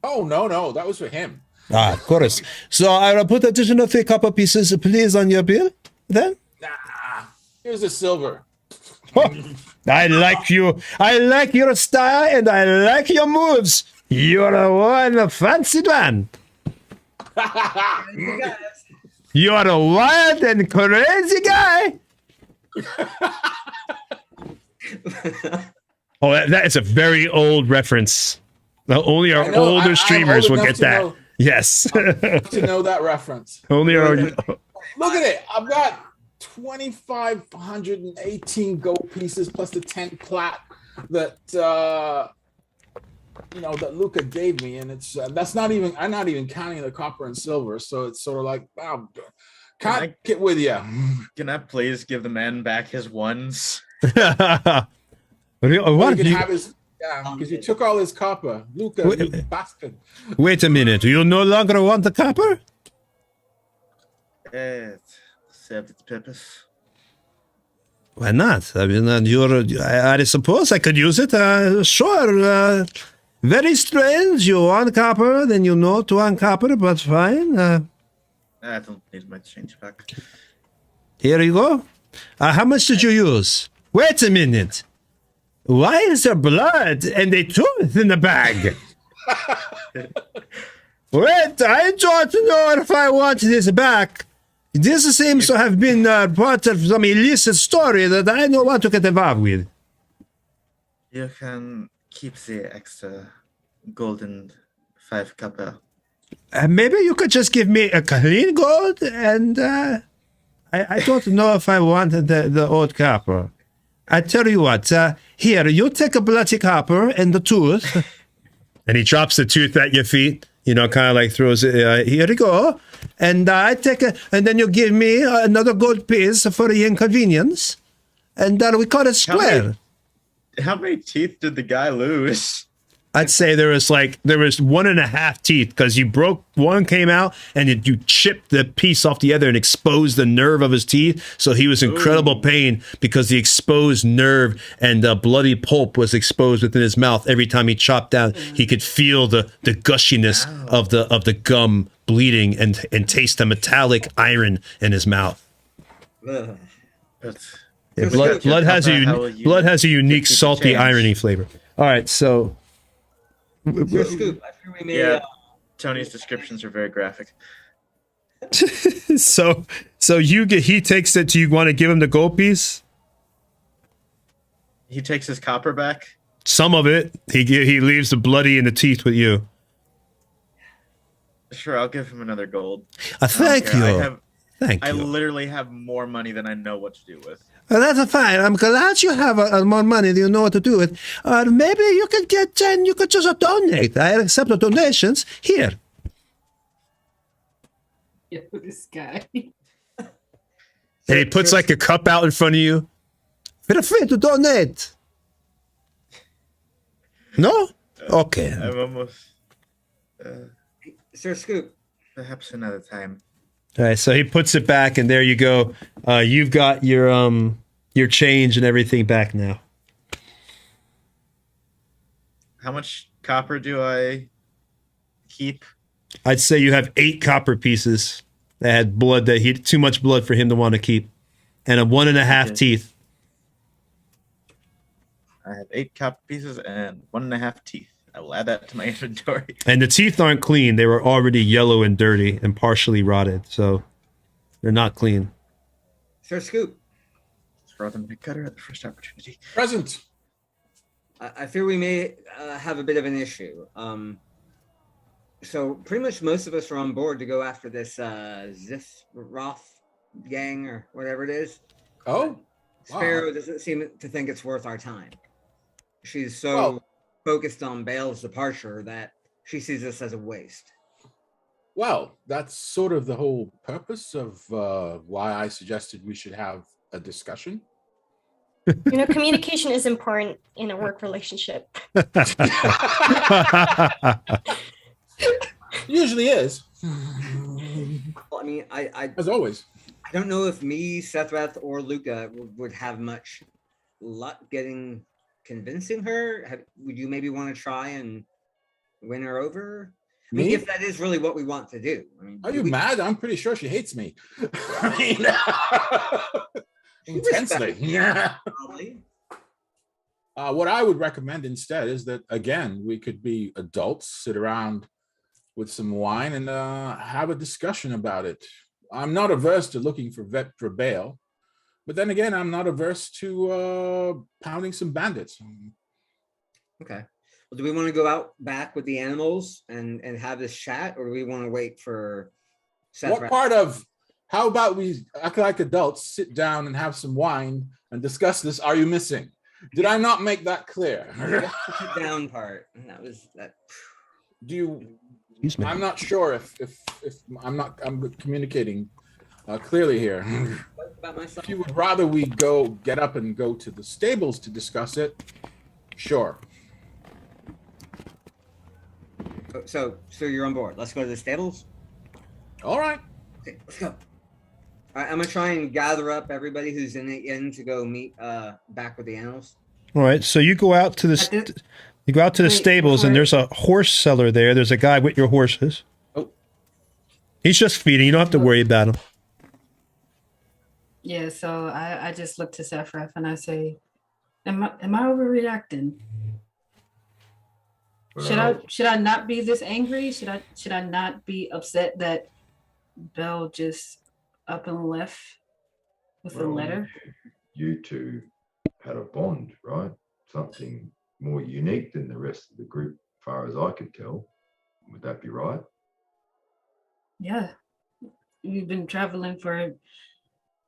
Oh, no, that was for him. Of course. So I will put additional 3 copper pieces, please, on your bill, then? Nah, here's the silver. I like you. I like your style, and I like your moves. You're one fancy man. You're a wild and crazy guy. Oh, that is a very old reference. Only our older streamers will get that. Yes. To know that reference. Only our. Look at it. I've got 2,518 gold pieces plus the 10 plat that that Luca gave me, and it's I'm not even counting the copper and silver, so it's sort of like, wow, can't get with you. Can I please give the man back his ones? What? Because you took all his copper, Luca, you bastard. Wait a minute. You no longer want the copper? It served its purpose. Why not? I mean, I suppose I could use it. Sure. Very strange. You want copper, then you know to want copper, but fine. I don't need my change back. Here you go. How much did you use? Wait a minute. Why is there blood and a tooth in the bag? Wait, I don't know if I want this back. This seems to have been part of some illicit story that I don't want to get involved with. You can keep the extra golden 5 copper. Maybe you could just give me a clean gold, and I don't know if I want the old copper. I tell you what, here, you take a bloody copper and the tooth. And he drops the tooth at your feet, kind of like throws it, here you go. And I take and then you give me another gold piece for the inconvenience. And we call it square. How many teeth did the guy lose? I'd say there was 1.5 teeth, because you broke one, came out, and you chipped the piece off the other and exposed the nerve of his teeth. So he was in incredible pain because the exposed nerve and the bloody pulp was exposed within his mouth. Every time he chopped down, he could feel the gushiness of the gum bleeding and taste the metallic iron in his mouth. Ugh. But Yeah, So blood, Scoop, blood has a unique 50% salty chance. irony flavor. All right, so Sir Scoop, I feel we may. Yeah, Tony's descriptions are very graphic. so he takes it. Do you want to give him the gold piece? He takes his copper back. Some of it. He leaves the bloody in the teeth with you. Sure, I'll give him another gold. Thank I you. have, Thank I you. literally have more money than I know what to do with. That's fine. I'm glad you have more money than you know what to do with. Maybe you could get 10. You could just donate. I accept the donations. Here. Yo, this guy. And he puts like a cup out in front of you. Feel free to donate. No? Okay. I'm almost. Sir Scoop, Perhaps another time. All right, so he puts it back, and there you go. You've got your change and everything back now. How much copper do I keep? I'd say you have 8 copper pieces that had blood too much blood for him to want to keep, and a 1.5 Okay. teeth. I have 8 copper pieces and 1.5 teeth. I will add that to my inventory. And the teeth aren't clean; they were already yellow and dirty and partially rotted, so they're not clean. Sir Scoop, Throw them in the gutter at the first opportunity. Present. I fear we may have a bit of an issue. So pretty much most of us are on board to go after this Zithroth gang or whatever it is. Oh, Sparrow doesn't seem to think it's worth our time. She's so Well- focused on Bale's departure that she sees this as a waste. well, that's sort of the whole purpose of why I suggested we should have a discussion. You know, communication is important in a work relationship. Usually is, Well, I mean, I as always. don't know if me, Sethrath, or Luca would have much luck convincing her. Would you maybe want to try and win her over? I mean, Me? if that is really what we want to do. I mean, Are do you we- mad? I'm pretty sure she hates me. I mean, She respects intensely. you, Yeah. probably. What I would recommend instead is that, again, we could be adults, sit around with some wine and have a discussion about it. I'm not averse to looking for vet for bail, but then again, I'm not averse to pounding some bandits. Okay. Well, do we want to go out back with the animals and have this chat, or do we want to wait for What part of, how about we act like adults, sit down and have some wine and discuss this? Are you missing? Did I not make that clear? Sit down part? And that was that. Do you? Excuse me. I'm not sure if I'm communicating clearly here. What about myself? If you would rather we get up and go to the stables to discuss it, sure. So you're on board. Let's go to the stables. All right. Okay, let's go. All right, I'm gonna try and gather up everybody who's in the inn to go meet back with the animals. All right, so you go out to the Wait, stables, and before- there's a horse seller there. There's a guy with your horses. Oh. He's just feeding. You don't have to worry about him. Yeah, so I just look to Sephiroth and I say, am I overreacting? Should I not be this angry? Should I not be upset that Belle just up and left with a Well, letter? You two had a bond, right? Something more unique than the rest of the group, as far as I could tell. Would that be right? Yeah. We've been traveling for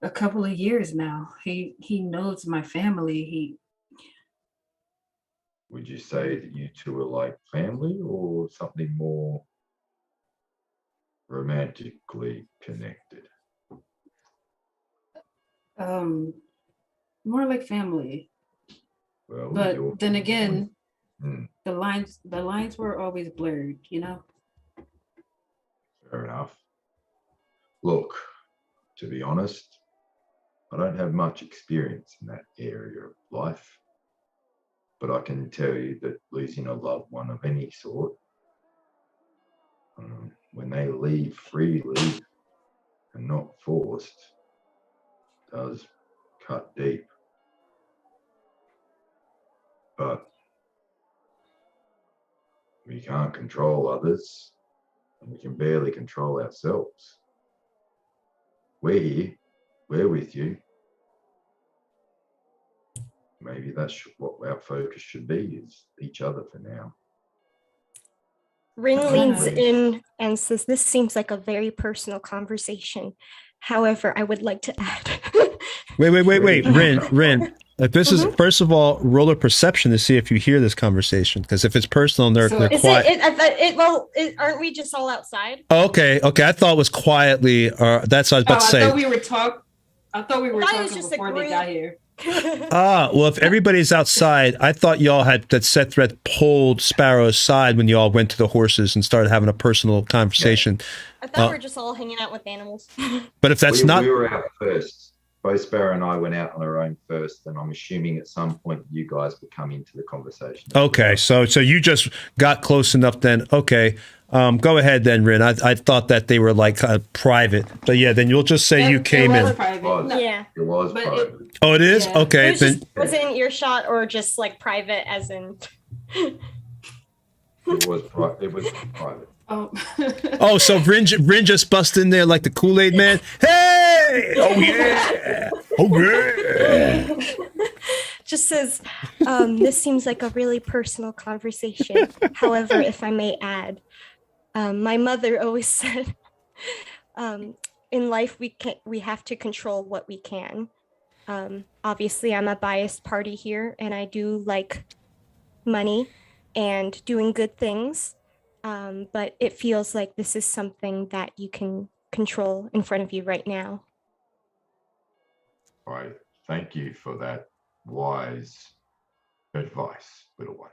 a couple of years now. He knows my family. Would you say that you two are like family or something more romantically connected? More like family. Well, But you're- then again, Hmm, the lines were always blurred, you know? fair enough. Look, to be honest, I don't have much experience in that area of life, but I can tell you that losing a loved one of any sort when they leave freely and not forced, does cut deep. But we can't control others, and we can barely control ourselves. We're here, we're with you. Maybe that's what our focus should be, is each other for now. Rin Okay. leans in and says, "This seems like a very personal conversation. However, I would like to add." Wait. Rin. This is, first of all, roll a perception to see if you hear this conversation. Because if it's personal and they're Is quiet. aren't we just all outside? Okay. I thought it was quietly. That's what I was about to say. I thought we were talking Thought it was just a before they got here. Well, if everybody's outside, I thought y'all had that Sethred pulled Sparrow aside when y'all went to the horses and started having a personal conversation. I thought we were just all hanging out with animals. But if that's we were out first. Both Sparrow and I went out on our own first, and I'm assuming at some point you guys would come into the conversation. Okay, so you just got close enough then. Okay, go ahead then, Rin. I thought that they were like private, but yeah, then you'll just say you came in. Yeah. It was private. Oh, it is? Yeah. Okay. Was it in earshot or just like private as in? It was private. Oh, so Rin just bust in there like the Kool-Aid man. Hey! Oh yeah! Oh yeah! Just says, this seems like a really personal conversation. However, if I may add, my mother always said, in life we have to control what we can. Obviously, I'm a biased party here, and I do like money and doing good things. But it feels like this is something that you can control in front of you right now. All right. Thank you for that wise advice, little one.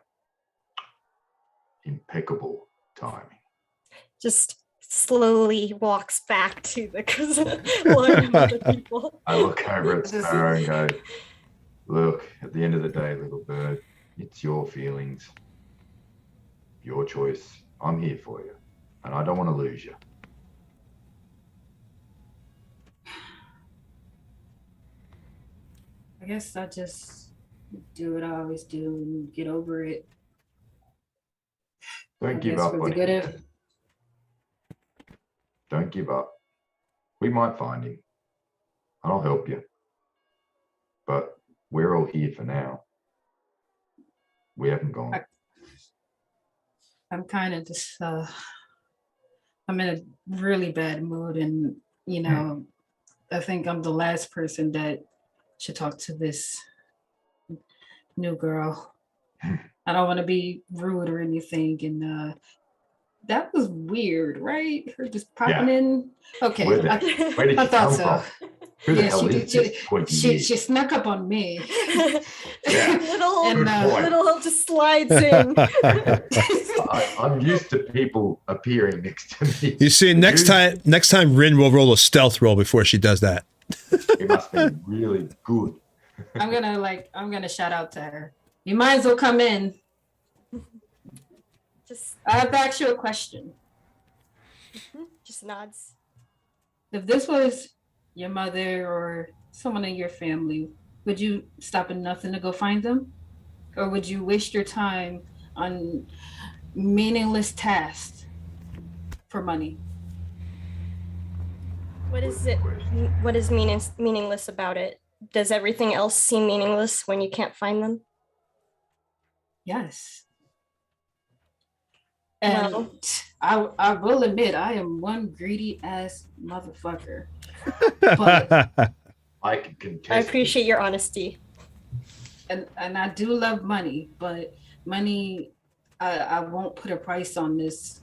Impeccable timing. Just slowly walks back to the line of other people. I look over at Sparrow and go, look, at the end of the day, little bird, it's your feelings, your choice. I'm here for you, and I don't want to lose you. I guess I just do what I always do and get over it. Don't give up on him. Don't give up. We might find him. I'll help you. But we're all here for now. We haven't gone. I'm kind of just, I'm in a really bad mood, and, you know, I think I'm the last person that should talk to this new girl. I don't want to be rude or anything, and that was weird, right? Her just popping in. Okay, Where did I you thought come so. from? Who the hell is this 20 years? She snuck up on me. Yeah. Little just slides in. I'm used to people appearing next to me. You see, next time Rin will roll a stealth roll before she does that. It must be really good. I'm gonna shout out to her. You might as well come in. I have to ask you a question. Just nods. If this was your mother or someone in your family, would you stop at nothing to go find them? Or would you waste your time on meaningless tasks for money? What is it? What is meaningless about it? Does everything else seem meaningless when you can't find them? Yes. And I will admit, I am one greedy ass motherfucker. But I can contest. I appreciate your honesty. And I do love money, but money, I won't put a price on this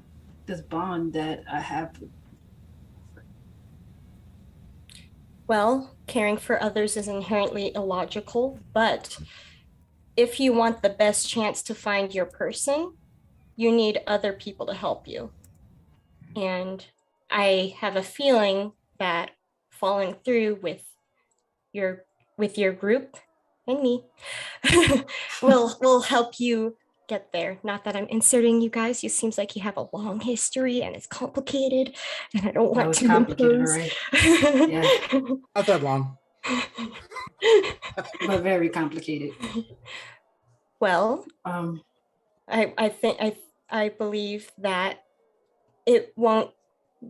bond that I have. Well, caring for others is inherently illogical, but if you want the best chance to find your person, you need other people to help you. And I have a feeling that following through with your group and me will help you get there. Not that I'm inserting you guys. It seems like you have a long history and it's complicated, and I don't That want was to complicated, impose. right? Yeah. Not that long. But very complicated. Well, Um, I believe that it won't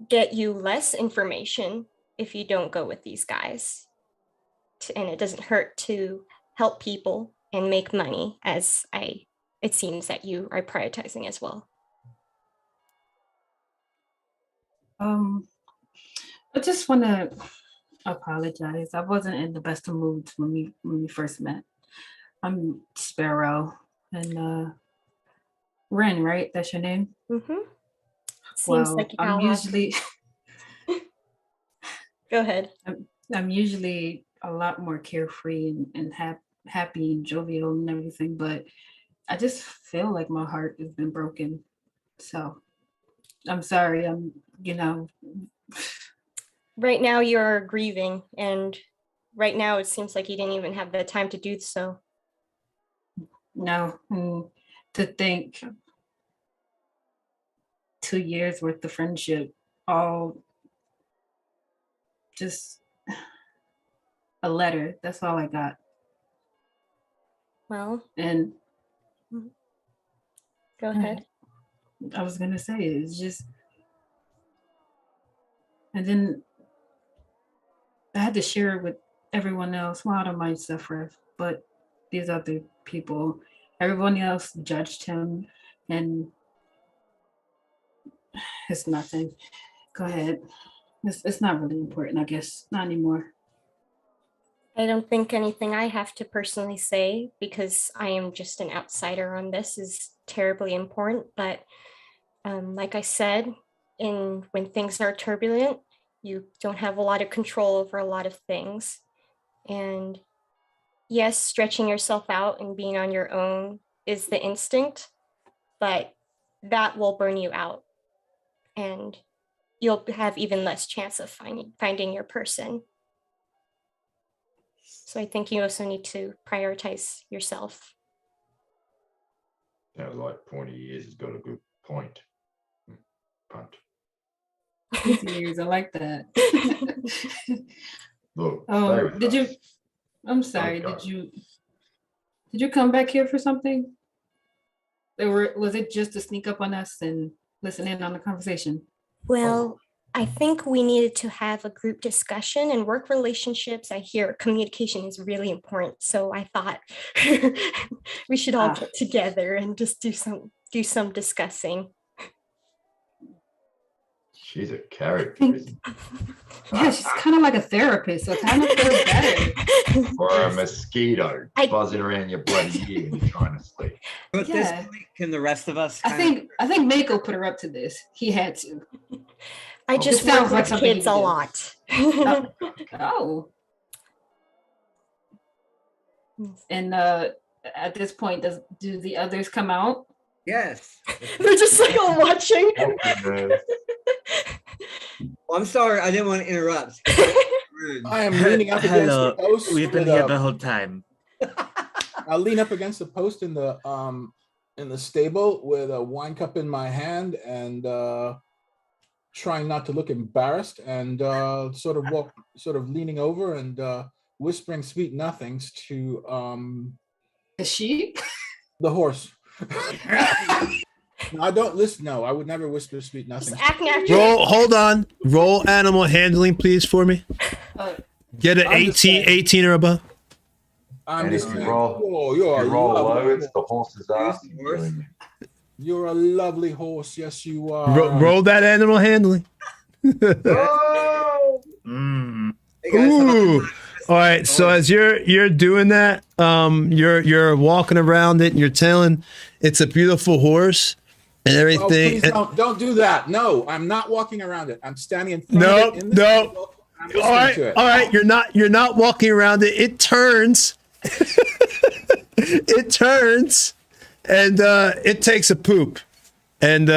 get you less information if you don't go with these guys. And it doesn't hurt to help people and make money, as it seems that you are prioritizing as well. I just want to apologize. I wasn't in the best of moods when we first met. I'm Sparrow and Ren, right? That's your name? Mm-hmm. Seems Well, like you I'm got a lot. usually Go ahead. I'm usually a lot more carefree and happy and jovial and everything, but I just feel like my heart has been broken. So I'm sorry. Right now you're grieving, and right now it seems like you didn't even have the time to do so. No, to think 2 years worth of friendship, all just a letter. That's all I got. Well, And go ahead. I was gonna say it's just, and then I had to share it with everyone else. Well, I don't mind Sephiroth, but these other people, everyone else judged him, and it's nothing. Go ahead. It's not really important, I guess. Not anymore. I don't think anything I have to personally say, because I am just an outsider on this, is terribly important. But like I said, when things are turbulent, you don't have a lot of control over a lot of things. And yes, stretching yourself out and being on your own is the instinct, but that will burn you out. And you'll have even less chance of finding your person. So I think you also need to prioritize yourself. Sounds like 20 years has got a good point. Punt. 20 years, I like that. Look, Oh, stay with did you? us. I'm sorry. Don't Did you come back here for something? Was it just to sneak up on us and listen in on the conversation? Well, I think we needed to have a group discussion, and work relationships, I hear communication is really important. So I thought we should all get together and just do some discussing. She's a character, isn't Yeah, she's kind of like a therapist, so kind of feels better. she? Or a mosquito buzzing around your bloody ear when you're trying to sleep. At this point, can the rest of us? I think Mako put her up to this. He had to. I just This sounds work like with something kids you a do. lot. Oh. And at this point, do the others come out? Yes. They're just like all watching. Well, I'm sorry, I didn't want to interrupt. I am leaning up against the post. We've been with here a- the whole time. I lean up against the post in the stable with a wine cup in my hand and trying not to look embarrassed, and sort of leaning over and whispering sweet nothings to The sheep? the horse. No, I don't listen. No, I would never whisper sweet nothings. Just act natural. Hold on. Roll animal handling, please, for me. Get an I'm just 18 or above. I'm And just if you saying, roll, you're a low, lovely it's the horse's ass. You're a lovely horse. Yes, you are. Roll that animal handling. Mm. Hey guys, how about Ooh. All right. So as you're doing that, you're walking around it and you're telling it's a beautiful horse and Oh, everything. please don't do that. No, I'm not walking around it. I'm standing in front No, of it. In the no. stable. I'm All listening right, to it. all right. You're not walking around it. It turns. It turns, and it takes a poop, and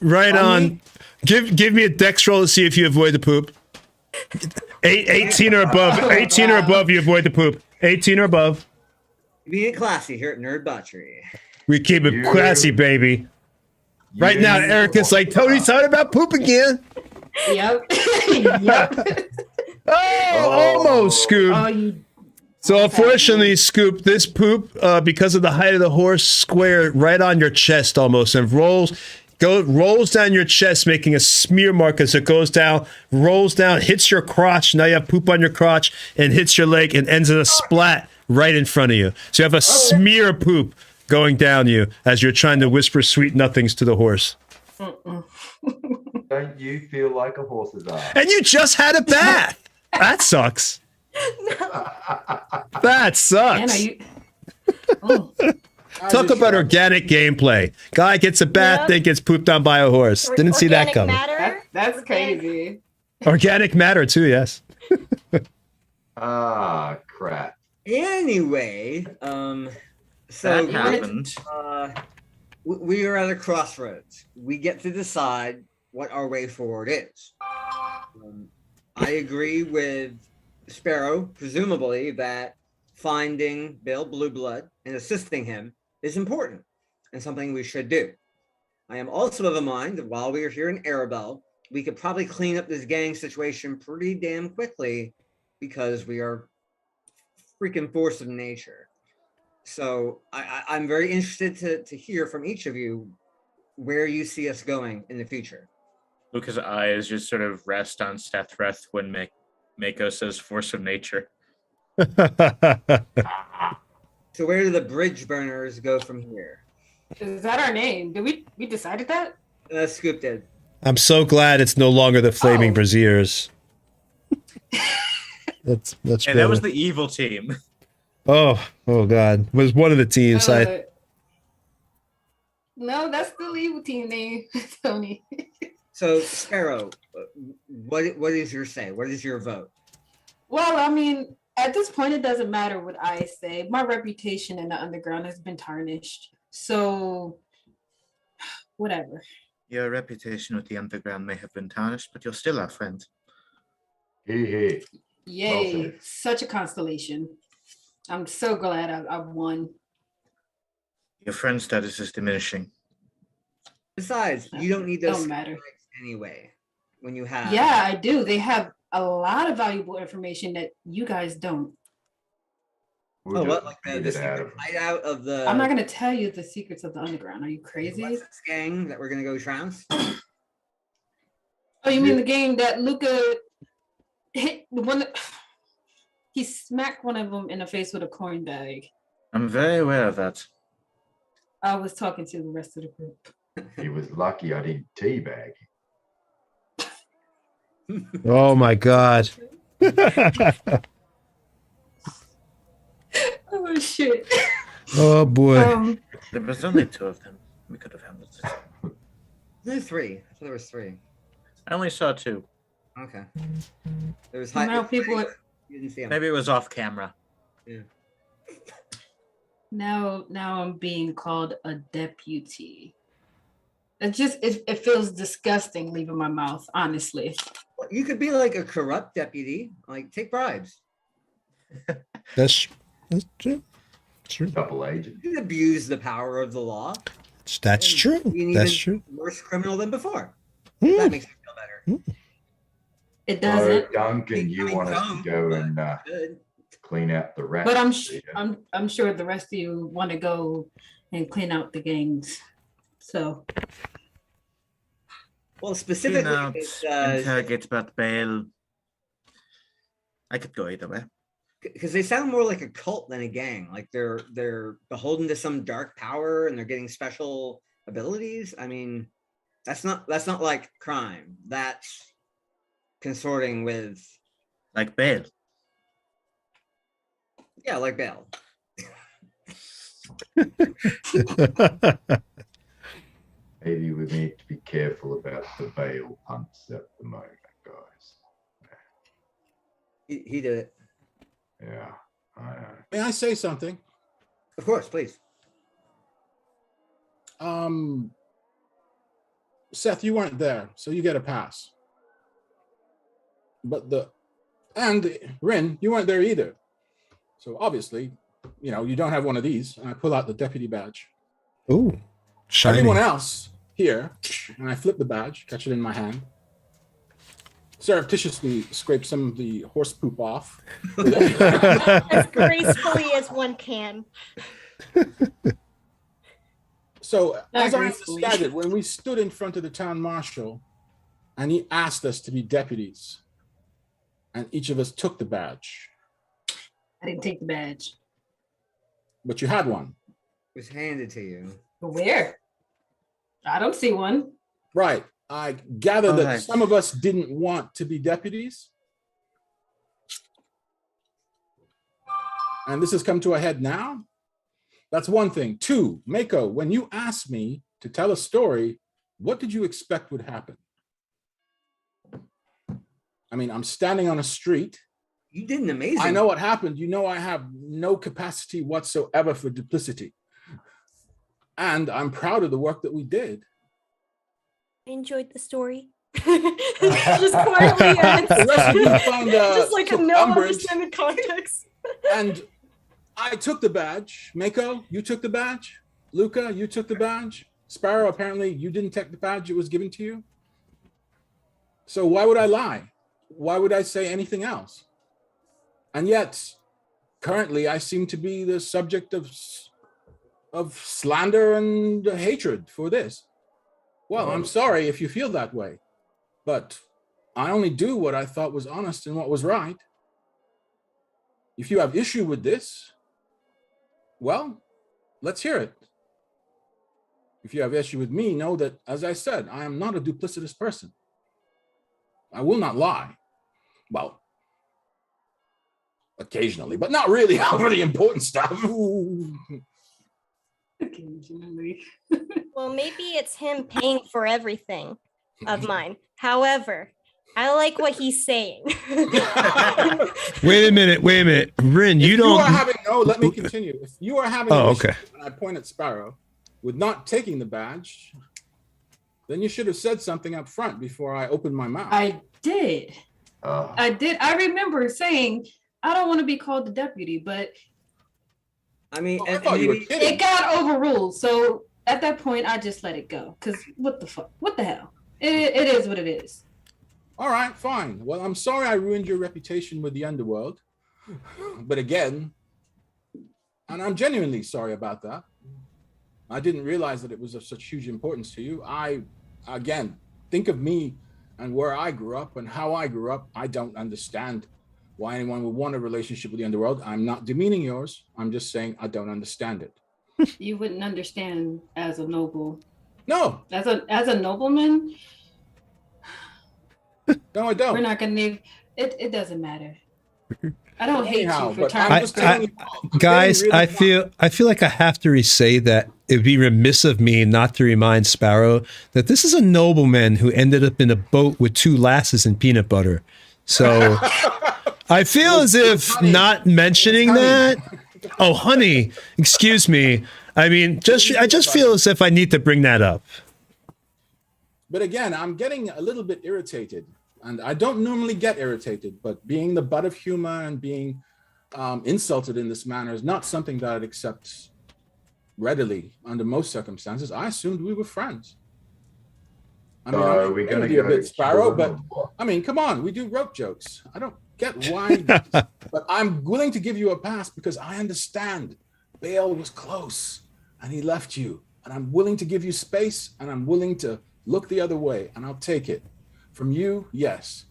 right on. Give me a dex roll to see if you avoid the poop. 18 or above. 18 or above, you avoid the poop. 18 or above. being classy here at Nerd Butchery? We keep it classy, baby. Right now, Erica's like, Tony's talking about poop again. Yep. Yep. Oh, almost, Scoop. Oh, you. So unfortunately, Scoop, this poop, because of the height of the horse, squared right on your chest almost, and rolls down your chest, making a smear mark as it goes down, rolls down, hits your crotch. Now you have poop on your crotch, and hits your leg, and ends in a splat right in front of you. So you have a smear of poop going down you as you're trying to whisper sweet nothings to the horse. Don't you feel like a horse's ass? And you just had a bath. That sucks. That sucks. Man, are you? Oh. Talk about organic gameplay. Guy gets a bath, then gets pooped on by a horse. Didn't see that coming. That's crazy. Organic matter too, yes. Ah, crap. Anyway, so That happened. We are at a crossroads. We get to decide what our way forward is. I agree with Sparrow, presumably, that finding Bill Blueblood and assisting him is important and something we should do. I am also of a mind that while we are here in Arabelle, we could probably clean up this gang situation pretty damn quickly because we are freaking force of nature. So I'm very interested to hear from each of you where you see us going in the future. Lucas' eyes just sort of rest on Stethreth when Mako says force of nature. So where do the bridge burners go from here? Is that our name? Did we decided that? Scoop did. I'm so glad it's no longer the Flaming Braziers. That's And that was the evil team. Oh God. It was one of the teams. No, that's the evil team name, Tony. So Sparrow, what is your say? What is your vote? Well, I mean, at this point, it doesn't matter what I say. My reputation in the underground has been tarnished. So, whatever. Your reputation with the underground may have been tarnished, but you're still our friend. Hey. Yay, such a constellation. I'm so glad I've won. Your friend status is diminishing. Besides, you don't need those Don't matter. anyway. When you have Yeah, I do. They have a lot of valuable information that you guys don't. We'll what just like beat the it out secret of 'em. hideout of the I'm not going to tell you the secrets of the underground. Are you crazy? what's this gang that we're gonna go trounce? Oh, you mean the game that Luca hit the one that he smacked one of them in the face with a coin bag? I'm very aware of that. I was talking to the rest of the group. He was lucky I didn't teabag. Oh my God. Oh shit. Oh boy. There was only two of them. We could have handled it. There's three. I thought there was three. I only saw two. Okay. There was Now people are, you didn't see them. Maybe it was off camera. Yeah. now I'm being called a deputy. It feels disgusting leaving my mouth, honestly. Well, you could be like a corrupt deputy, like take bribes. That's true. True. Double agent. You can abuse the power of the law. That's true. Be an That's even true. worse criminal than before. Hmm. That makes me feel better. It Oh, doesn't. Duncan, you I mean, want us to don't, go and Good. clean out the rats. But do you? I'm sure the rest of you want to go and clean out the gangs. So Well, Clean specifically, out, it's, interrogate about bail. I could go either way. because they sound more like a cult than a gang. Like they're beholden to some dark power and they're getting special abilities. I mean, that's not like crime. That's consorting with Like bail. yeah, like bail. Maybe we need to be careful about the bail hunts at the moment, guys. He did it. Yeah, I know. May I say something? Of course, please. Seth, you weren't there, so you get a pass. But Rin, you weren't there either. So obviously, you don't have one of these. And I pull out the deputy badge. Ooh, shiny. Everyone else here, and I flip the badge, catch it in my hand, surreptitiously scrape some of the horse poop off. As gracefully as one can. So, Not as I gracefully. understand it, when we stood in front of the town marshal and he asked us to be deputies, and each of us took the badge, I didn't take the badge. but you had one. It was handed to you. Where? I don't see one. Right. I gather Oh, that nice. some of us didn't want to be deputies. And this has come to a head now. That's one thing. Two, Mako, when you asked me to tell a story, what did you expect would happen? I mean, I'm standing on a street. You did an amazing. I know what happened. You know, I have no capacity whatsoever for duplicity. And I'm proud of the work that we did. I enjoyed the story. Just quietly and The rest of you found, just like took no umbrage. understanding context. And I took the badge. Mako, you took the badge. Luca, you took the badge. Sparrow, apparently you didn't take the badge. It was given to you. So why would I lie? Why would I say anything else? And yet, currently, I seem to be the subject of slander and hatred for this. Well, I'm sorry if you feel that way, but I only do what I thought was honest and what was right. If you have issue with this, well, let's hear it. If you have issue with me, know that, as I said, I am not a duplicitous person. I will not lie. Well, occasionally, but not really over the important stuff. Occasionally. Well, maybe it's him paying for everything of mine. However, I like what he's saying. Wait a minute. Rin, you If don't. are having, no, let me continue. If you are having an issue, okay. and I point at Sparrow, with not taking the badge, then you should have said something up front before I opened my mouth. I did. I did. I remember saying, I don't want to be called the deputy, but I mean, Oh, I and thought you were maybe- kidding. it got overruled. So at that point, I just let it go. Because what the fuck? What the hell? It is what it is. All right, fine. Well, I'm sorry I ruined your reputation with the underworld. But again, and I'm genuinely sorry about that. I didn't realize that it was of such huge importance to you. Again, think of me and where I grew up and how I grew up. I don't understand why anyone would want a relationship with the underworld. I'm not demeaning yours. I'm just saying I don't understand it. You wouldn't understand as a noble. No, As a nobleman, no, I don't. we're not gonna leave. It doesn't matter. I don't hate Anyhow, you for but I'm trying just to. telling you, I'm Guys, getting really I feel like I have to say that it'd be remiss of me not to remind Sparrow that this is a nobleman who ended up in a boat with 2 lasses and peanut butter. So I feel as if honey. not mentioning Honey. that. Oh, honey, excuse me. I mean, I just feel as if I need to bring that up. But again, I'm getting a little bit irritated, and I don't normally get irritated, but being the butt of humor and being insulted in this manner is not something that I'd accept readily under most circumstances. I assumed we were friends. I mean, Are I'm we gonna gonna be a go bit Sparrow, killing but or what? I mean, come on, we do rope jokes. I don't get why, but I'm willing to give you a pass because I understand Bale was close and he left you, and I'm willing to give you space, and I'm willing to look the other way, and I'll take it. From you, yes.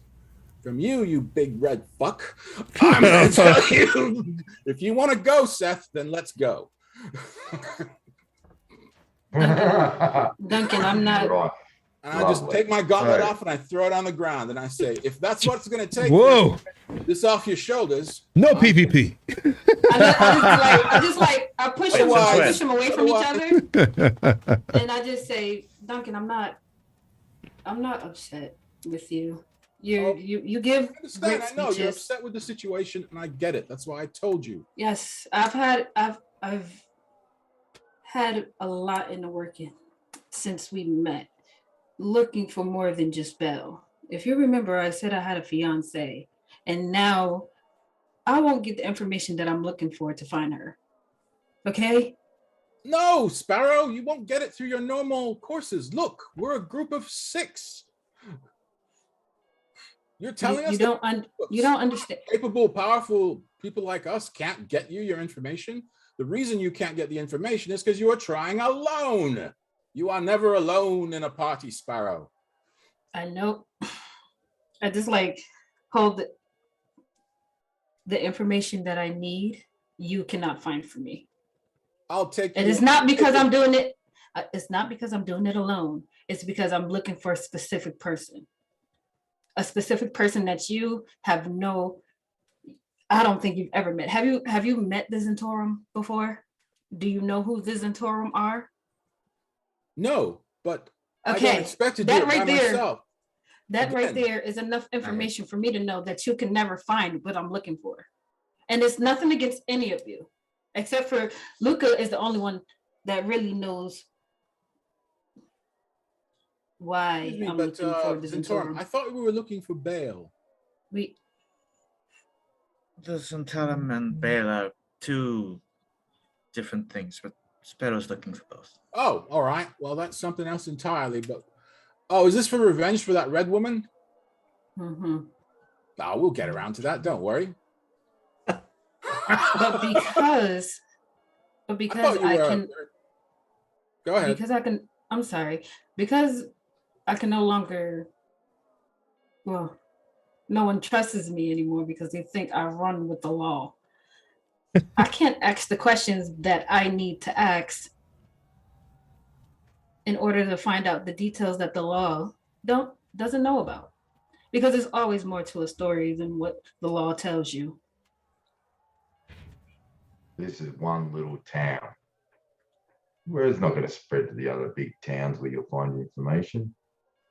From you, you big red fuck, I'm gonna tell you, if you want to go, Seth, then let's go. Duncan, I'm not. Right. And I just Lovely. take my gauntlet Right. off and I throw it on the ground, and I say, if that's what it's going to take, Whoa. this off your shoulders. No PvP. I push Otherwise- them away from each other, and I just say, Duncan, I'm not upset with you. You give I understand. great I know you're speeches. upset with the situation, and I get it. That's why I told you. Yes, I've had a lot in the working since we met, looking for more than just Belle. If you remember, I said I had a fiance, and now I won't get the information that I'm looking for to find her. Okay? No, Sparrow, you won't get it through your normal courses. Look, we're a group of 6. You're telling us You don't understand. capable, powerful people like us can't get you your information? The reason you can't get the information is because you are trying alone. You are never alone in a party, Sparrow. I know. I just hold the information that I need. You cannot find for me. I'll take. And it's not because I'm doing it. It's not because I'm doing it alone. It's because I'm looking for a specific person that you have I don't think you've ever met. Have you met the Zentaurum before? Do you know who the Zentaurum are? No, but okay, I don't expect to do it by myself. That right there is enough information for me to know that you can never find what I'm looking for. And it's nothing against any of you, except for Luca is the only one that really knows why I'm looking for the Zentaurum. I thought we were looking for Bale. The Zentaurum and Bale are 2 different things, but Sparrow's looking for both. Oh, all right. Well, that's something else entirely. But is this for revenge for that red woman? Mm-hmm. Oh, we'll get around to that. Don't worry. But because I can go ahead. Because I can. I'm sorry. Because I can no longer. Well, no one trusts me anymore because they think I run with the law. I can't ask the questions that I need to ask in order to find out the details that the law doesn't know about. Because there's always more to a story than what the law tells you. This is one little town. Word's not going to spread to the other big towns where you'll find your information.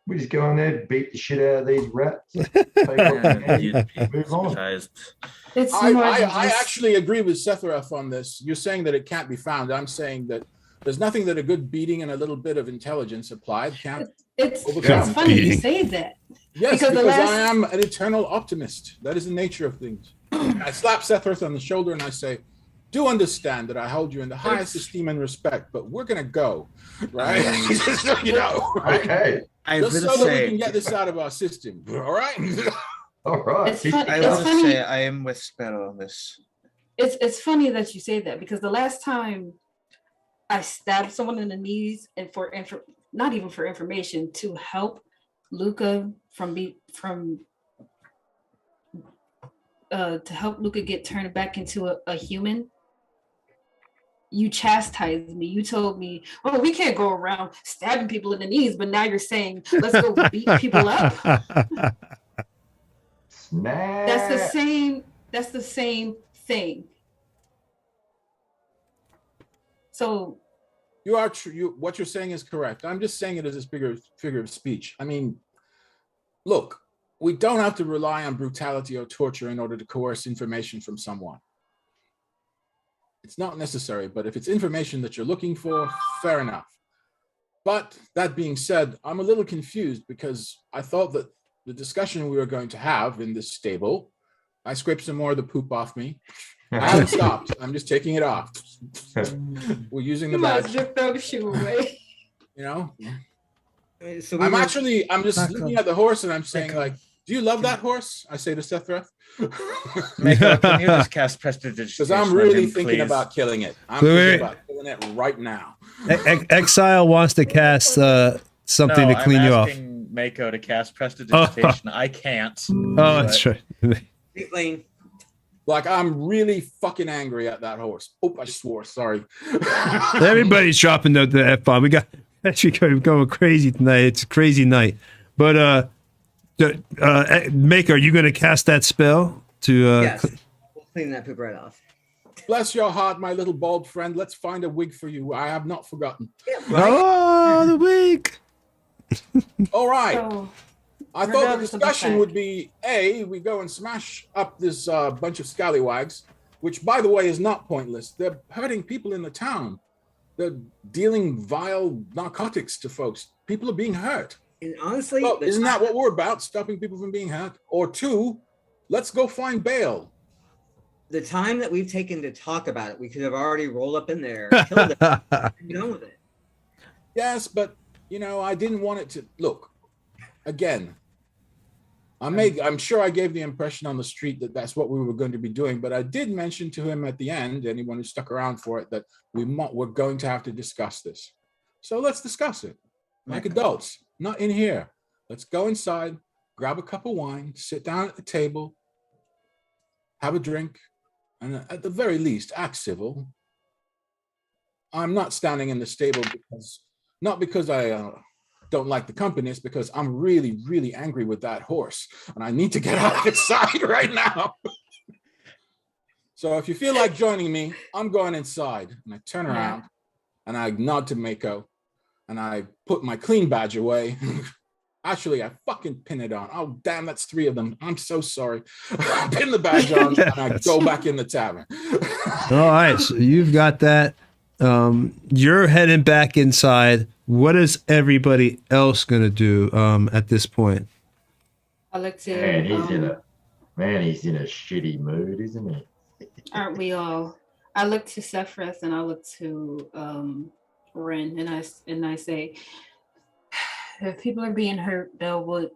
We just go in there, beat the shit out of these rats, take what we need, move on. I actually agree with Setharath on this. You're saying that it can't be found. I'm saying that there's nothing that a good beating and a little bit of intelligence applied can't overcome. It's funny you say that. Yes, because I am an eternal optimist. That is the nature of things. I slap Setharath on the shoulder and I say, do understand that I hold you in the highest esteem and respect, but we're going to go, right? Just so you know, right? Okay. Just so that we can get this out of our system, all right? All right. I will say I am with Sparrow on this. It's funny that you say that because the last time I stabbed someone in the knees and not even for information, to help Luca to help Luca get turned back into a human, you chastised me. You told me, oh, we can't go around stabbing people in the knees, but now you're saying, let's go beat people up. Snap. That's the same thing. So you are true. What you're saying is correct. I'm just saying it as a figure of speech. I mean, look, we don't have to rely on brutality or torture in order to coerce information from someone. It's not necessary, but if it's information that you're looking for, fair enough. But that being said, I'm a little confused because I thought that the discussion we were going to have in this stable, I scraped some more of the poop off me. I haven't stopped. I'm just taking it off. We're using the badge. Just throw the shoe away. You know? So I'm just looking at the horse and I'm saying like, do you love that horse? I say to Setharath. Mako, can you just cast prestidigitation? Because I'm really thinking about killing it. I'm thinking about killing it right now. Exile wants to cast something to clean you off. I'm asking Mako to cast prestidigitation. I can't. Oh, that's right. Like, I'm really fucking angry at that horse. Oh, I swore. Sorry. Everybody's dropping the F-bomb. We got actually going crazy tonight. It's a crazy night. But Mako, are you going to cast that spell to? Yes, we'll clean that poop right off. Bless your heart, my little bald friend. Let's find a wig for you. I have not forgotten. Yeah, right? Oh, the wig. All right. So, I thought the discussion would be, we go and smash up this bunch of scallywags, which, by the way, is not pointless. They're hurting people in the town. They're dealing vile narcotics to folks. People are being hurt. And honestly, well, isn't that what we're about? Stopping people from being hurt? Or 2, let's go find Bale. the time that we've taken to talk about it, we could have already rolled up in there, killed it, and be done with it. Yes, but I didn't want it to look. Again, I'm sure I gave the impression on the street that that's what we were going to be doing, but I did mention to him at the end, anyone who stuck around for it, that we're going to have to discuss this. So let's discuss it like adults, not in here. Let's go inside, grab a cup of wine, sit down at the table, have a drink, and at the very least, act civil. I'm not standing in the stable not because I don't like the company, it's because I'm really, really angry with that horse, and I need to get out of its side right now. So if you feel like joining me, I'm going inside. And I turn around, and I nod to Mako, and I put my clean badge away. Actually, I fucking pin it on. Oh, damn, that's 3 of them. I'm so sorry. I pin the badge on, and I go back in the tavern. All right, so you've got that. You're heading back inside. What is everybody else going to do at this point? I like to. He's in a shitty mood, isn't he? Aren't we all? I look to Sephiroth and I look to Ren, and I say, if people are being hurt,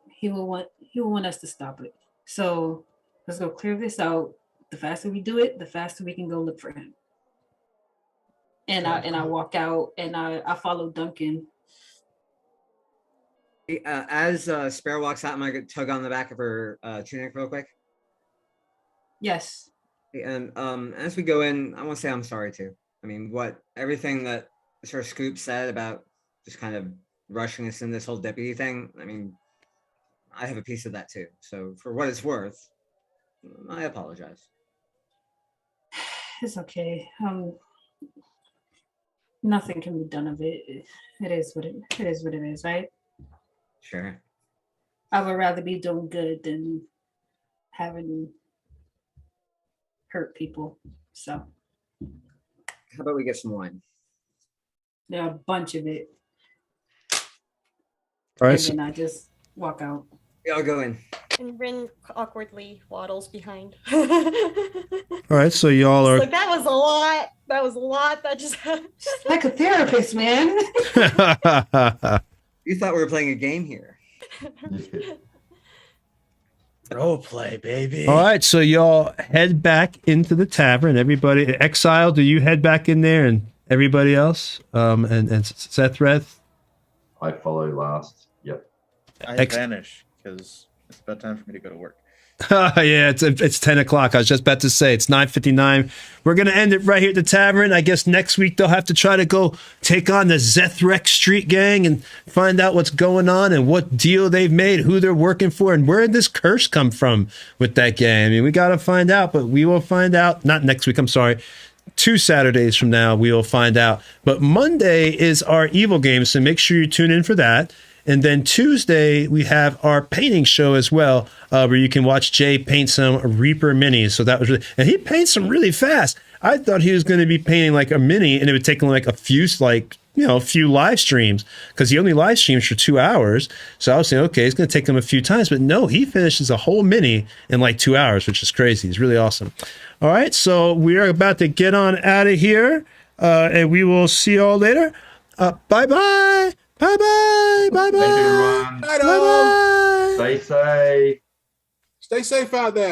he will want us to stop it. So let's go clear this out. The faster we do it, the faster we can go look for him. And I walk out and I follow Duncan. As Sparrow walks out, I'm gonna tug on the back of her tunic real quick. Yes. And as we go in, I want to say I'm sorry too. I mean, everything that Sir Scoop said about just kind of rushing us in this whole deputy thing. I mean, I have a piece of that too. So for what it's worth, I apologize. It's okay. Nothing can be done of it. It is what it is, right? Sure. I would rather be doing good than having hurt people. So how about we get some wine? There are a bunch of it. All right. And then I just walk out. Yeah, I'll go in. And Rin awkwardly waddles behind. All right, so y'all are. Like, that was a lot. That was a lot. That just happened. Like a therapist, man. You thought we were playing a game here. Role play, baby. All right, so y'all head back into the tavern. Everybody, Exile, do you head back in there, and everybody else, and Sethreth? I follow last. Yep. I vanish because it's about time for me to go to work. Yeah, it's 10 o'clock. I was just about to say it's 9:59. We're gonna end it right here at the tavern. I guess next week they'll have to try to go take on the Zethrex Street Gang and find out what's going on and what deal they've made, who they're working for, and where did this curse come from with that gang. I mean, we gotta find out, but we will find out. Not next week. I'm sorry. 2 Saturdays from now, we will find out. But Monday is our evil game, so make sure you tune in for that. And then Tuesday, we have our painting show as well, where you can watch Jay paint some Reaper minis. So that was really, and he paints them really fast. I thought he was going to be painting like a mini, and it would take him like a few live streams, because he only live streams for 2 hours. So I was saying, okay, it's going to take him a few times, but no, he finishes a whole mini in like 2 hours, which is crazy. It's really awesome. All right, so we are about to get on out of here, and we will see you all later. Bye-bye. Bye-bye. Bye-bye. Thank you, everyone. Bye-bye. Stay safe. Stay safe out there.